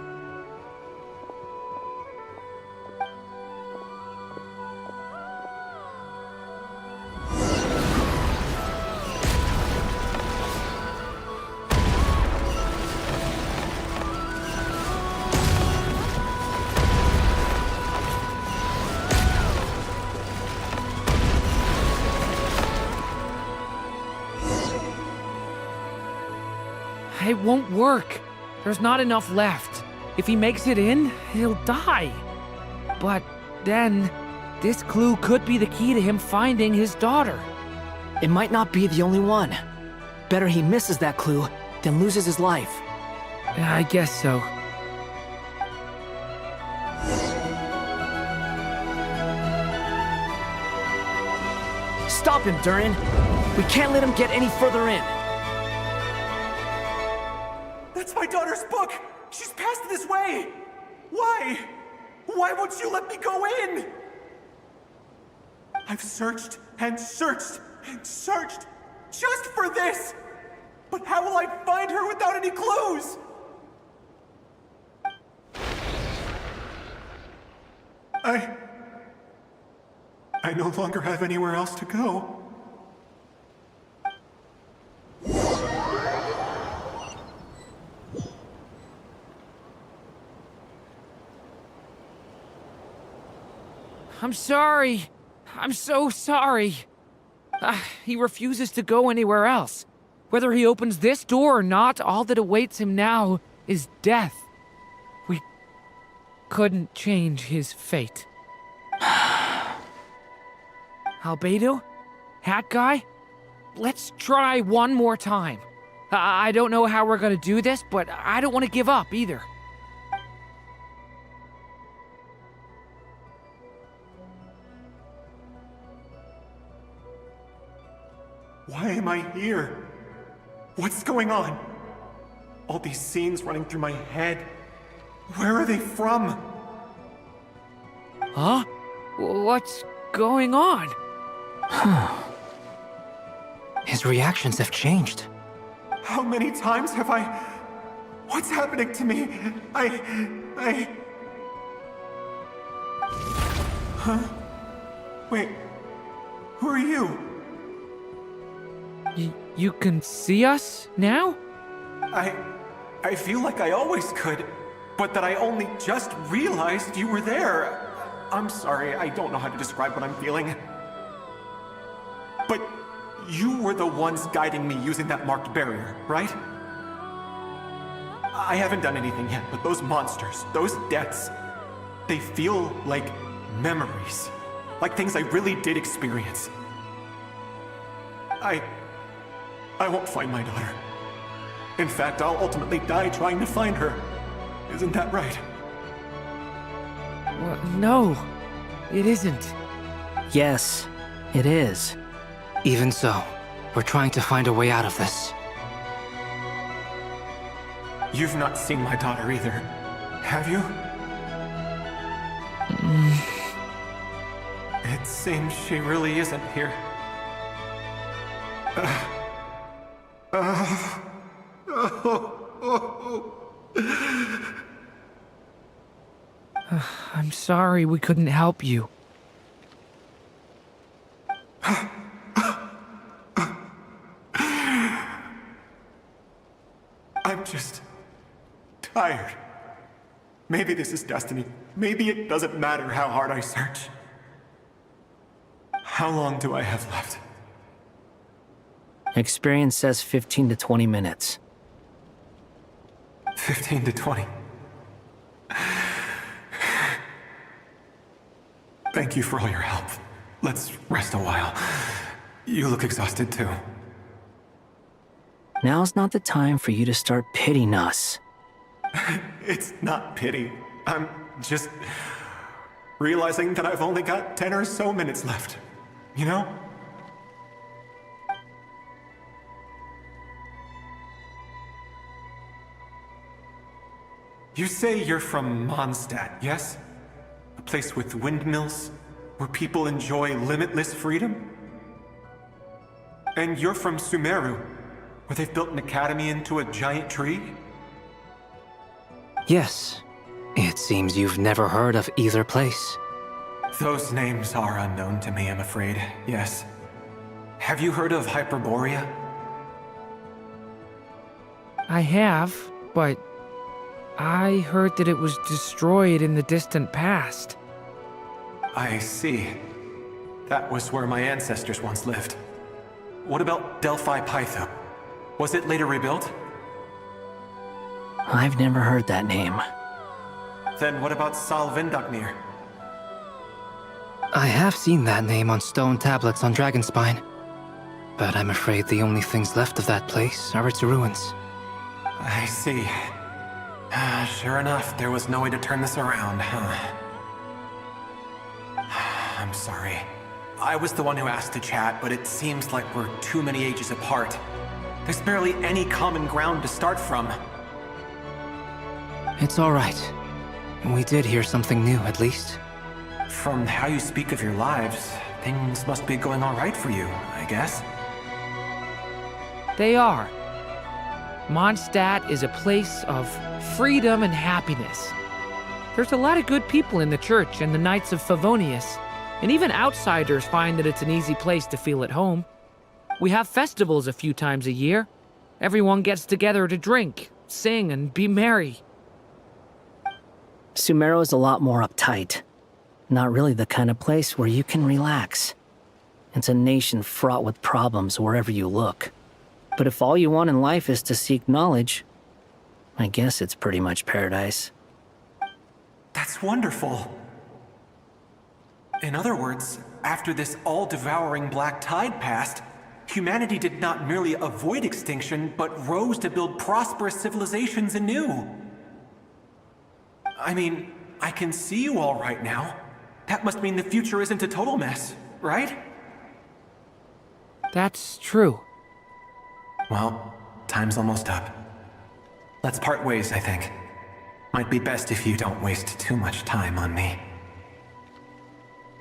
It won't work. There's not enough left. If he makes it in, he'll die. But then, this clue could be the key to him finding his daughter. It might not be the only one. Better he misses that clue than loses his life. I guess so. Stop him, Durin. We can't let him get any further in. That's my daughter's book! She's passed this way! Why? Why won't you let me go in? I've searched and searched and searched just for this! But how will I find her without any clues? I no longer have anywhere else to go. I'm sorry. I'm so sorry. He refuses to go anywhere else. Whether he opens this door or not, all that awaits him now is death. We couldn't change his fate. Albedo? Hat guy? Let's try one more time. I don't know how we're gonna do this, but I don't want to give up either. Why am I here? What's going on? All these scenes running through my head. Where are they from? Huh? What's going on? His reactions have changed. How many times have I... What's happening to me? Huh? Wait. Who are you? You can see us now? I feel like I always could, but that I only just realized you were there. I'm sorry, I don't know how to describe what I'm feeling. But you were the ones guiding me using that marked barrier, right? I haven't done anything yet, but those monsters, those deaths, they feel like memories. Like things I really did experience. I won't find my daughter. In fact, I'll ultimately die trying to find her. Isn't that right? Well, no, it isn't. Yes, it is. Even so, we're trying to find a way out of this. You've not seen my daughter either, have you? It seems she really isn't here. I'm sorry we couldn't help you. I'm just tired. Maybe this is destiny. Maybe it doesn't matter how hard I search. How long do I have left? Experience says 15 to 20 minutes. 15 to 20. Thank you for all your help. Let's rest a while. You look exhausted too. Now's not the time for you to start pitying us. It's not pity. I'm just realizing that I've only got 10 or so minutes left. You know? You say you're from Mondstadt, yes? A place with windmills, where people enjoy limitless freedom? And you're from Sumeru, where they've built an academy into a giant tree? Yes. It seems you've never heard of either place. Those names are unknown to me, I'm afraid, yes. Have you heard of Hyperborea? I have, but I heard that it was destroyed in the distant past. I see. That was where my ancestors once lived. What about Delphi Pytho? Was it later rebuilt? I've never heard that name. Then what about Sal Vindagnir? I have seen that name on stone tablets on Dragonspine. But I'm afraid the only things left of that place are its ruins. I see. Sure enough, there was no way to turn this around, huh? I'm sorry. I was the one who asked to chat, but it seems like we're too many ages apart. There's barely any common ground to start from. It's all right. We did hear something new, at least. From how you speak of your lives, things must be going all right for you, I guess. They are. Mondstadt is a place of freedom and happiness. There's a lot of good people in the church and the Knights of Favonius, and even outsiders find that it's an easy place to feel at home. We have festivals a few times a year. Everyone gets together to drink, sing, and be merry. Sumeru is a lot more uptight. Not really the kind of place where you can relax. It's a nation fraught with problems wherever you look. But if all you want in life is to seek knowledge, I guess it's pretty much paradise. That's wonderful. In other words, after this all-devouring black tide passed, humanity did not merely avoid extinction, but rose to build prosperous civilizations anew. I mean, I can see you all right now. That must mean the future isn't a total mess, right? That's true. Well, time's almost up. Let's part ways, I think. Might be best if you don't waste too much time on me.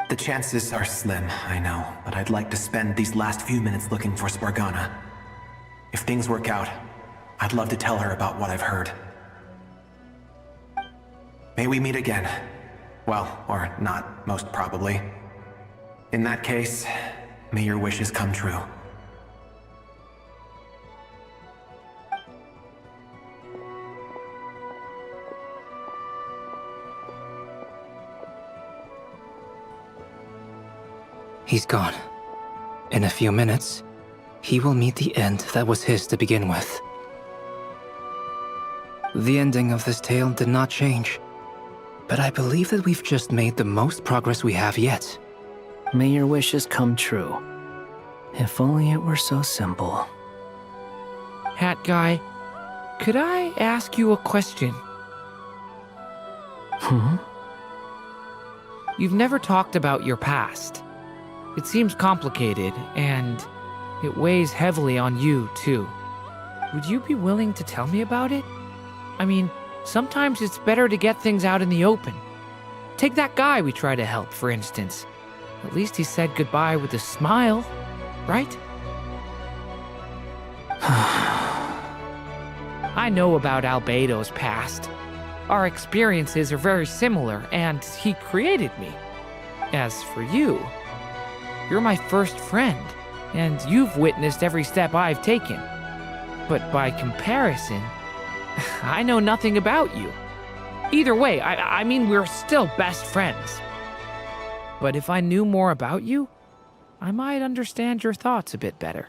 The chances are slim, I know, but I'd like to spend these last few minutes looking for Spargana. If things work out, I'd love to tell her about what I've heard. May we meet again. Well, or not, most probably. In that case, may your wishes come true. He's gone. In a few minutes, he will meet the end that was his to begin with. The ending of this tale did not change, but I believe that we've just made the most progress we have yet. May your wishes come true. If only it were so simple. Hat guy, could I ask you a question? You've never talked about your past. It seems complicated, and it weighs heavily on you, too. Would you be willing to tell me about it? I mean, sometimes it's better to get things out in the open. Take that guy we try to help, for instance. At least he said goodbye with a smile, right? I know about Albedo's past. Our experiences are very similar, and he created me. As for you, you're my first friend, and you've witnessed every step I've taken. But by comparison, I know nothing about you. Either way, I mean, we're still best friends. But if I knew more about you, I might understand your thoughts a bit better.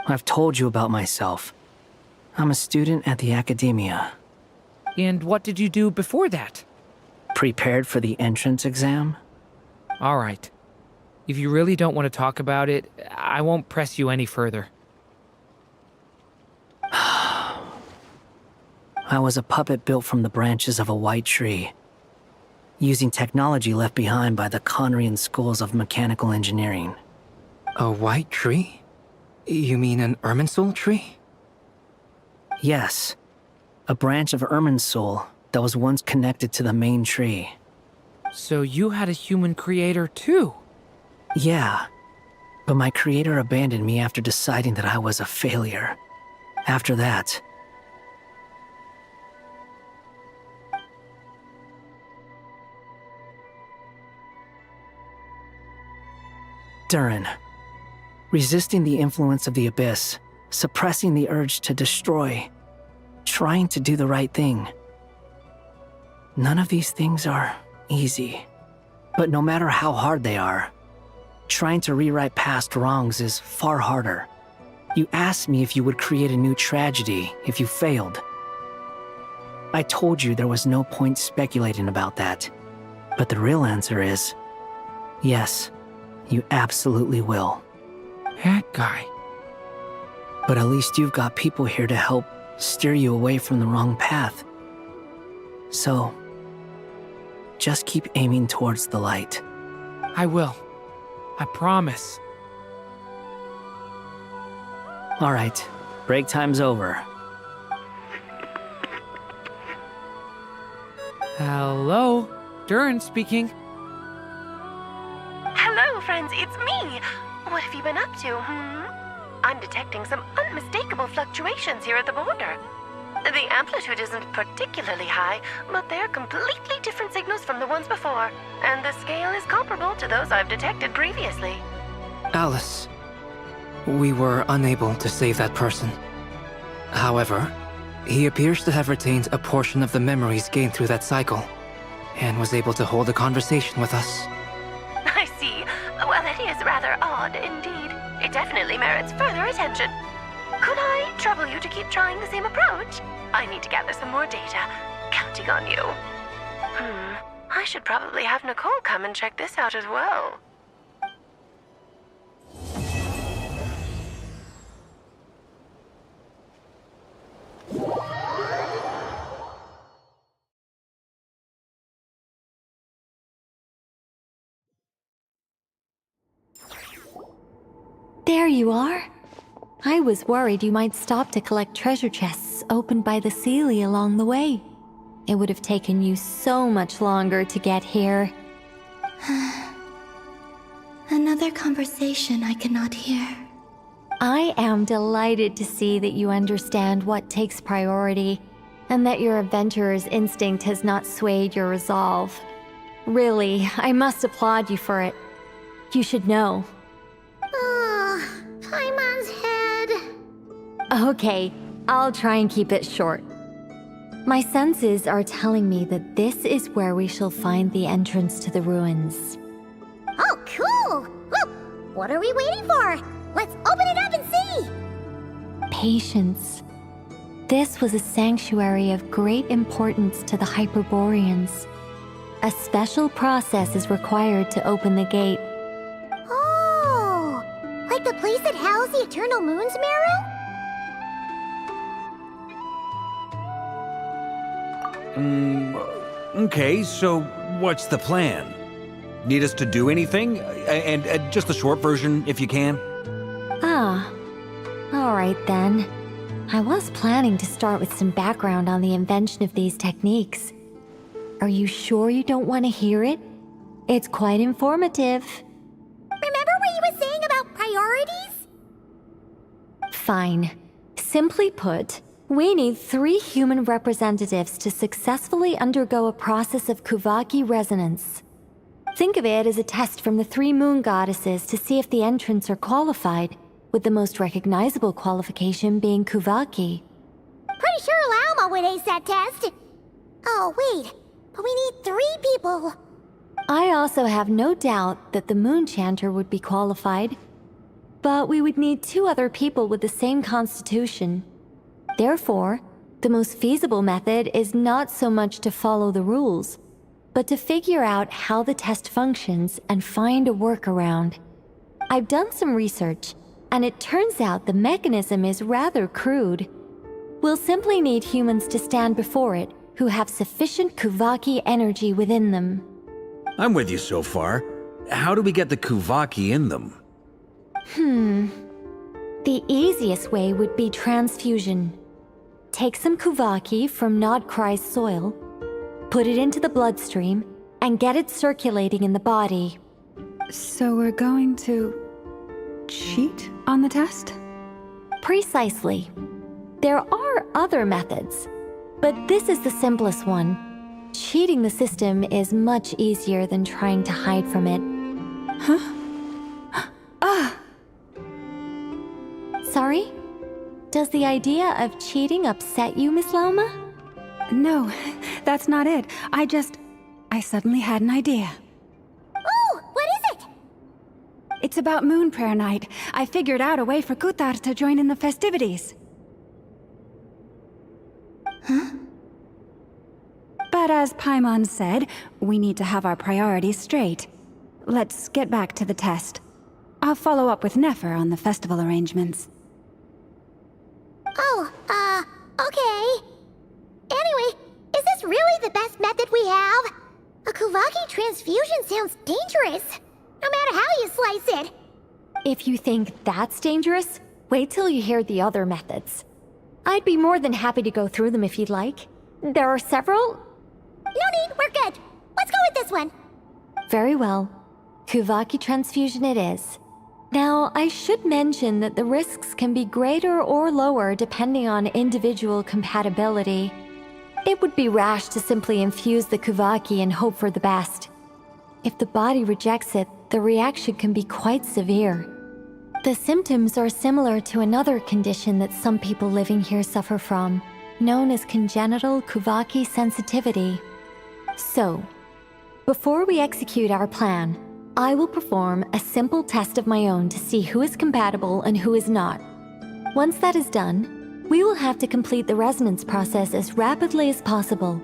I've told you about myself. I'm a student at the academia. And what did you do before that? Prepared for the entrance exam? All right. If you really don't want to talk about it, I won't press you any further. I was a puppet built from the branches of a white tree, using technology left behind by the Conrian schools of mechanical engineering. A white tree? You mean an Irminsul tree? Yes. A branch of Irminsul that was once connected to the main tree. So you had a human creator too? Yeah. But my creator abandoned me after deciding that I was a failure. After that, Durin. Resisting the influence of the Abyss, suppressing the urge to destroy, trying to do the right thing. None of these things are easy. But no matter how hard they are, trying to rewrite past wrongs is far harder. You asked me if you would create a new tragedy if you failed. I told you there was no point speculating about that. But the real answer is, yes, you absolutely will. That guy. But at least you've got people here to help steer you away from the wrong path. So, just keep aiming towards the light. I will. I promise. All right, break time's over. Hello, Durin speaking. Hello, friends, it's me. What have you been up to, I'm detecting some unmistakable fluctuations here at the border. The amplitude isn't particularly high, but they're completely different signals from the ones before, and the scale is comparable to those I've detected previously. Alice, we were unable to save that person. However, he appears to have retained a portion of the memories gained through that cycle, and was able to hold a conversation with us. I see. Well, it is rather odd indeed. It definitely merits further attention. Could I trouble you to keep trying the same approach? I need to gather some more data. Counting on you. I should probably have Nicole come and check this out as well. There you are. I was worried you might stop to collect treasure chests opened by the Seelie along the way. It would have taken you so much longer to get here. Another conversation I cannot hear. I am delighted to see that you understand what takes priority, and that your adventurer's instinct has not swayed your resolve. Really, I must applaud you for it. You should know. Paimon's head. Okay, I'll try and keep it short. My senses are telling me that this is where we shall find the entrance to the ruins. Oh, cool! Well, what are we waiting for? Let's open it up and see! Patience. This was a sanctuary of great importance to the Hyperboreans. A special process is required to open the gate. Oh! Like the place that housed the Eternal Moon's Marrow? Okay, so what's the plan? Need us to do anything? And just the short version, if you can. All right then. I was planning to start with some background on the invention of these techniques. Are you sure you don't want to hear it? It's quite informative. Remember what you were saying about priorities? Fine. Simply put, we need 3 human representatives to successfully undergo a process of Kuvaki resonance. Think of it as a test from the 3 moon goddesses to see if the entrants are qualified, with the most recognizable qualification being Kuvaki. Pretty sure Lauma would ace that test. Oh, wait. But we need 3 people. I also have no doubt that the Moon Chanter would be qualified. But we would need 2 other people with the same constitution. Therefore, the most feasible method is not so much to follow the rules, but to figure out how the test functions and find a workaround. I've done some research, and it turns out the mechanism is rather crude. We'll simply need humans to stand before it who have sufficient Kuvaki energy within them. I'm with you so far. How do we get the Kuvaki in them? The easiest way would be transfusion. Take some Kuvaki from Nod Krai's soil, put it into the bloodstream, and get it circulating in the body. So we're going to cheat on the test? Precisely. There are other methods, but this is the simplest one. Cheating the system is much easier than trying to hide from it. Sorry? Does the idea of cheating upset you, Miss Lauma? No, that's not it. I suddenly had an idea. Oh, what is it? It's about Moon Prayer Night. I figured out a way for Kutar to join in the festivities. But as Paimon said, we need to have our priorities straight. Let's get back to the test. I'll follow up with Nefer on the festival arrangements. Okay. Anyway, is this really the best method we have? A Kuvaki transfusion sounds dangerous, no matter how you slice it. If you think that's dangerous, wait till you hear the other methods. I'd be more than happy to go through them if you'd like. There are several. No need, we're good. Let's go with this one. Very well. Kuvaki transfusion it is. Now, I should mention that the risks can be greater or lower depending on individual compatibility. It would be rash to simply infuse the Kuvaki and hope for the best. If the body rejects it, the reaction can be quite severe. The symptoms are similar to another condition that some people living here suffer from, known as congenital Kuvaki sensitivity. So, before we execute our plan, I will perform a simple test of my own to see who is compatible and who is not. Once that is done, we will have to complete the resonance process as rapidly as possible.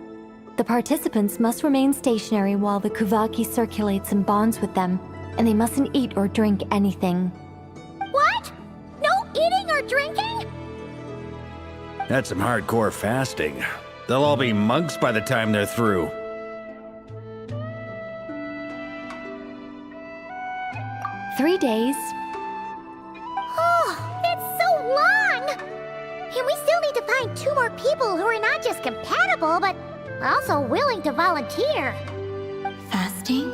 The participants must remain stationary while the Kuvaki circulates and bonds with them, and they mustn't eat or drink anything. What? No eating or drinking? That's some hardcore fasting. They'll all be monks by the time they're through. "3 days. Oh, it's so long! And we still need to find 2 more people who are not just compatible, but also willing to volunteer. Fasting?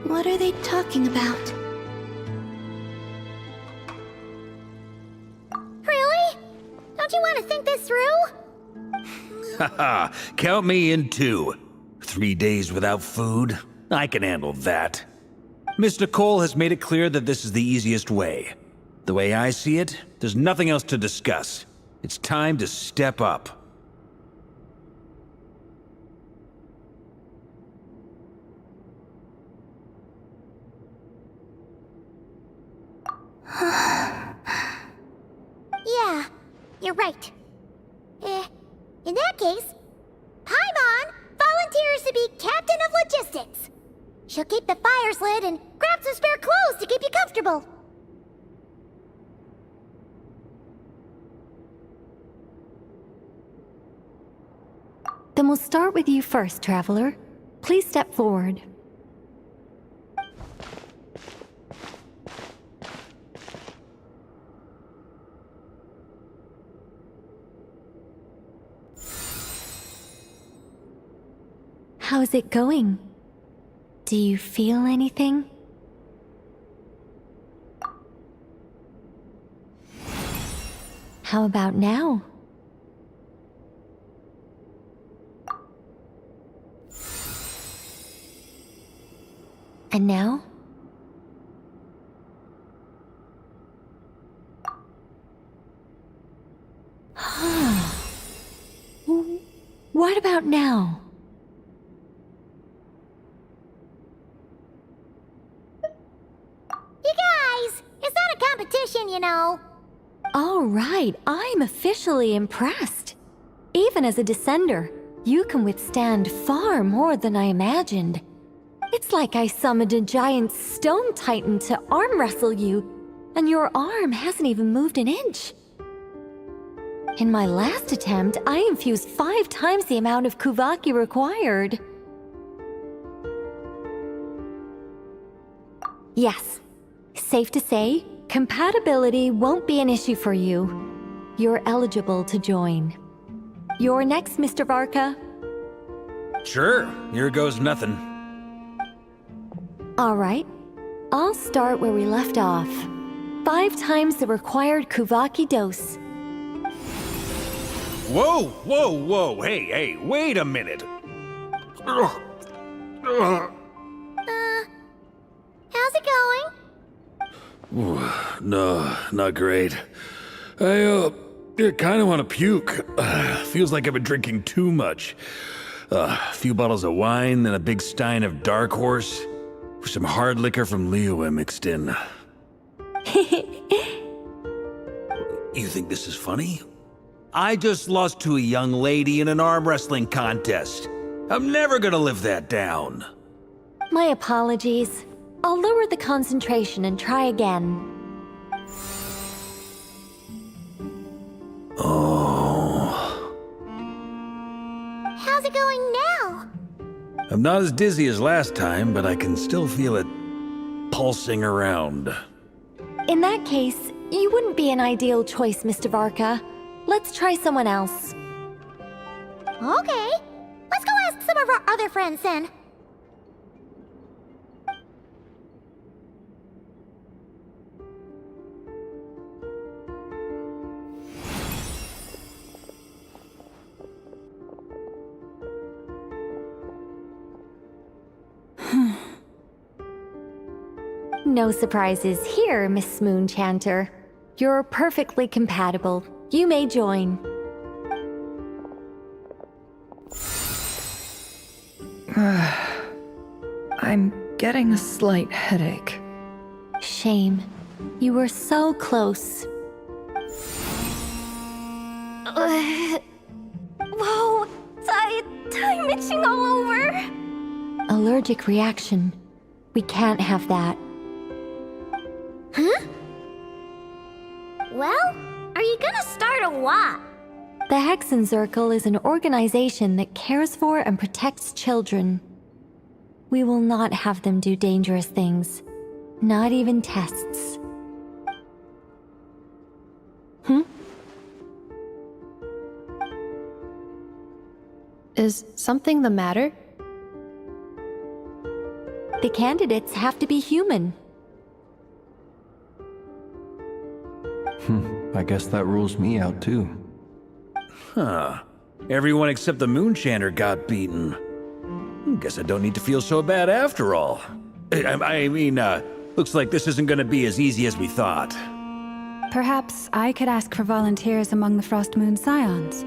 What are they talking about? Really? Don't you want to think this through? Haha, count me in too. 3 days without food? I can handle that. Miss Nicole has made it clear that this is the easiest way. The way I see it, there's nothing else to discuss. It's time to step up. Yeah, you're right. In that case, Paimon volunteers to be Captain of Logistics. She'll keep the fires lit and grab some spare clothes to keep you comfortable. Then we'll start with you first, Traveler. Please step forward. How's it going? Do you feel anything? How about now? And now? What about now? You guys, it's not a competition, you know. All right, I'm officially impressed. Even as a descender, you can withstand far more than I imagined. It's like I summoned a giant stone titan to arm wrestle you, and your arm hasn't even moved an inch. In my last attempt, I infused 5 times the amount of Kuvaki required. Yes, safe to say, compatibility won't be an issue for you. You're eligible to join. You're next, Mr. Varka. Sure, here goes nothing. All right, I'll start where we left off. 5 times the required Kuvaki dose. Whoa, whoa, whoa, hey, wait a minute. How's it going? Ooh, no, not great. I kind of want to puke. Feels like I've been drinking too much. A few bottles of wine and a big stein of Dark Horse. With some hard liquor from Liyue mixed in. You think this is funny? I just lost to a young lady in an arm wrestling contest. I'm never gonna live that down. My apologies. I'll lower the concentration and try again. Oh. How's it going now? I'm not as dizzy as last time, but I can still feel it pulsing around. In that case, you wouldn't be an ideal choice, Mr. Varka. Let's try someone else. Okay, let's go ask some of our other friends then. No surprises here, Miss Moonchanter. You're perfectly compatible. You may join. I'm getting a slight headache. Shame. You were so close. Whoa! I'm itching all over! Allergic reaction. We can't have that. Huh? Well, are you gonna start a what? The Hexen Circle is an organization that cares for and protects children. We will not have them do dangerous things. Not even tests. Is something the matter? The candidates have to be human. I guess that rules me out too. Huh. Everyone except the Moonchanter got beaten. Guess I don't need to feel so bad after all. I mean, looks like this isn't gonna be as easy as we thought. Perhaps I could ask for volunteers among the Frost Moon Scions.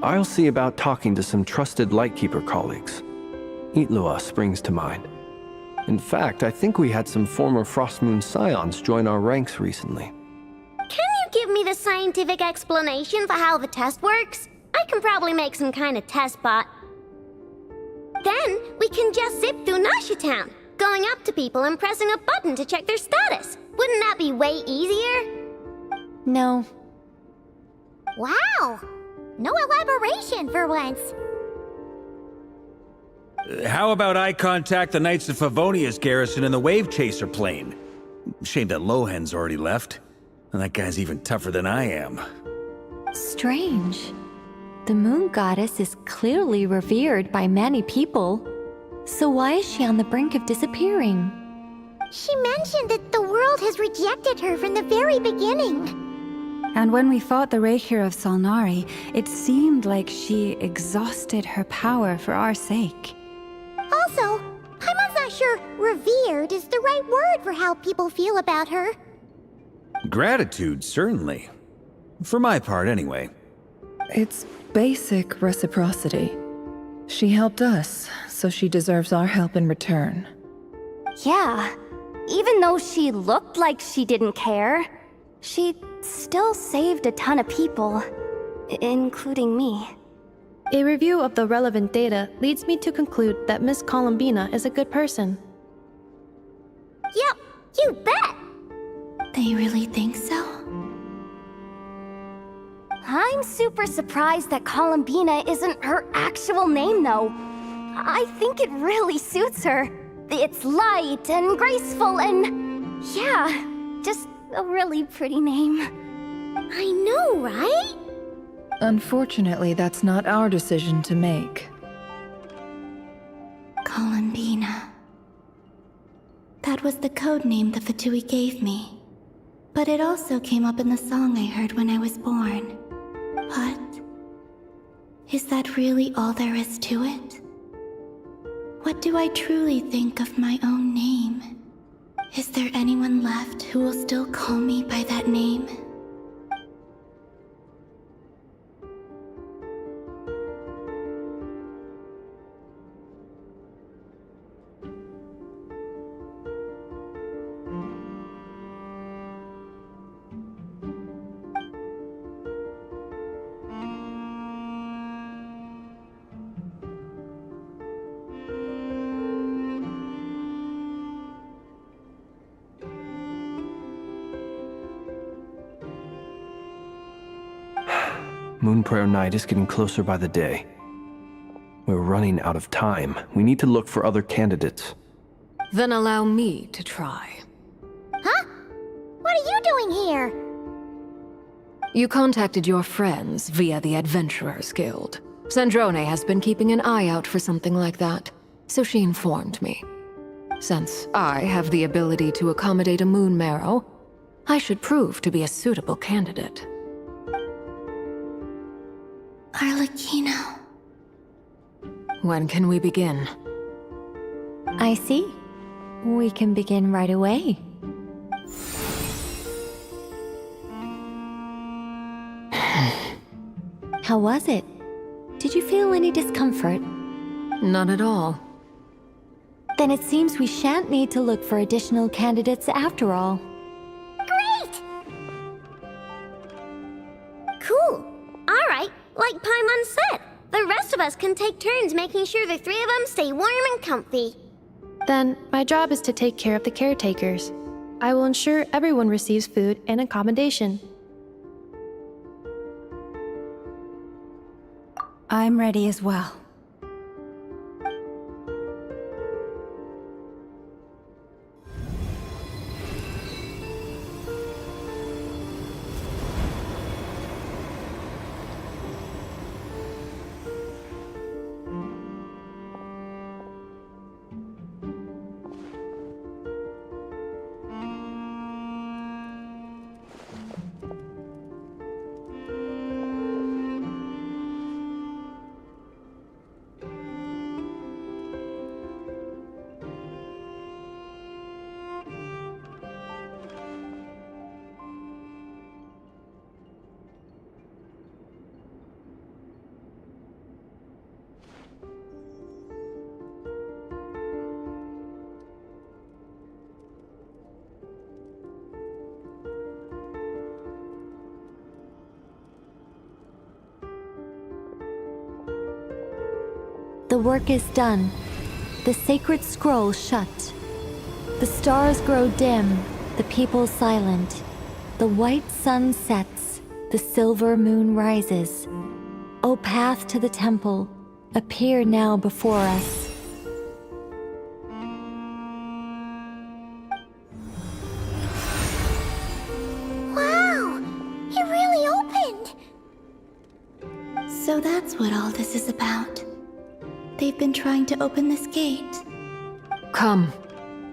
I'll see about talking to some trusted Lightkeeper colleagues. Itlua springs to mind. In fact, I think we had some former Frost Moon Scions join our ranks recently. Can you give me the scientific explanation for how the test works? I can probably make some kind of test bot. Then we can just zip through Nasha Town, going up to people and pressing a button to check their status. Wouldn't that be way easier? No. Wow! No elaboration for once. How about I contact the Knights of Favonia's garrison in the Wave Chaser plane? Shame that Lohan's already left. And that guy's even tougher than I am. Strange. The Moon Goddess is clearly revered by many people. So why is she on the brink of disappearing? She mentioned that the world has rejected her from the very beginning. And when we fought the Reikir of Solnari, it seemed like she exhausted her power for our sake. Also, I'm not sure revered is the right word for how people feel about her. Gratitude, certainly. For my part, anyway. It's basic reciprocity. She helped us, so she deserves our help in return. Yeah. Even though she looked like she didn't care, she still saved a ton of people, including me. A review of the relevant data leads me to conclude that Miss Columbina is a good person. Yep, you bet! They really think so? I'm super surprised that Columbina isn't her actual name, though. I think it really suits her. It's light and graceful and... yeah, just a really pretty name. I know, right? Unfortunately, that's not our decision to make. Columbina. That was the code name the Fatui gave me. But it also came up in the song I heard when I was born. But... is that really all there is to it? What do I truly think of my own name? Is there anyone left who will still call me by that name? Moonprayer Night is getting closer by the day. We're running out of time. We need to look for other candidates. Then allow me to try. Huh? What are you doing here? You contacted your friends via the Adventurers Guild. Sandrone has been keeping an eye out for something like that, so she informed me. Since I have the ability to accommodate a moon marrow, I should prove to be a suitable candidate. Arlecchino. When can we begin? I see. We can begin right away. How was it? Did you feel any discomfort? Not at all. Then it seems we shan't need to look for additional candidates after all. Great! Cool. Alright, like Paimon said, the rest of us can take turns making sure the three of them stay warm and comfy. Then, my job is to take care of the caretakers. I will ensure everyone receives food and accommodation. I'm ready as well. The work is done. The sacred scroll shut. The stars grow dim, the people silent. The white sun sets, the silver moon rises. O path to the temple, appear now before us. Wow! It really opened! So that's what all this is about. They've been trying to open this gate. Come,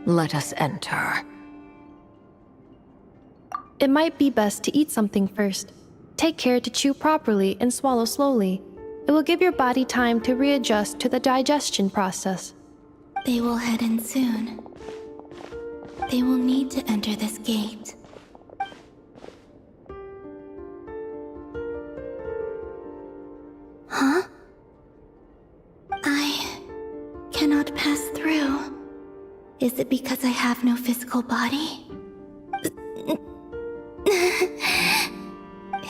let us enter. It might be best to eat something first. Take care to chew properly and swallow slowly. It will give your body time to readjust to the digestion process. They will head in soon. They will need to enter this gate. Huh? I cannot pass through. Is it because I have no physical body?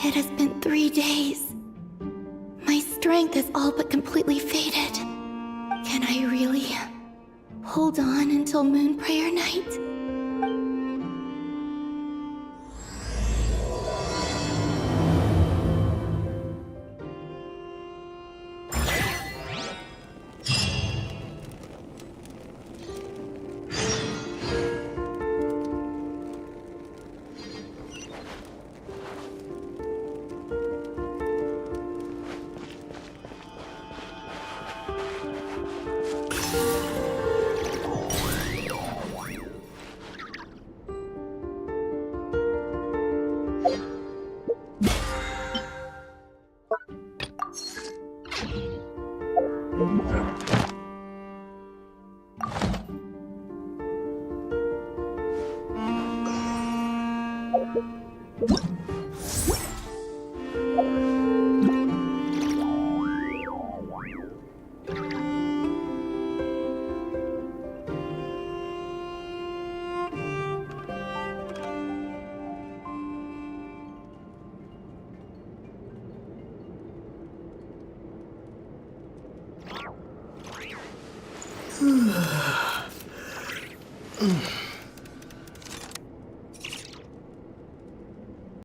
It has been 3 days. My strength has all but completely faded. Can I really hold on until Moon Prayer Night?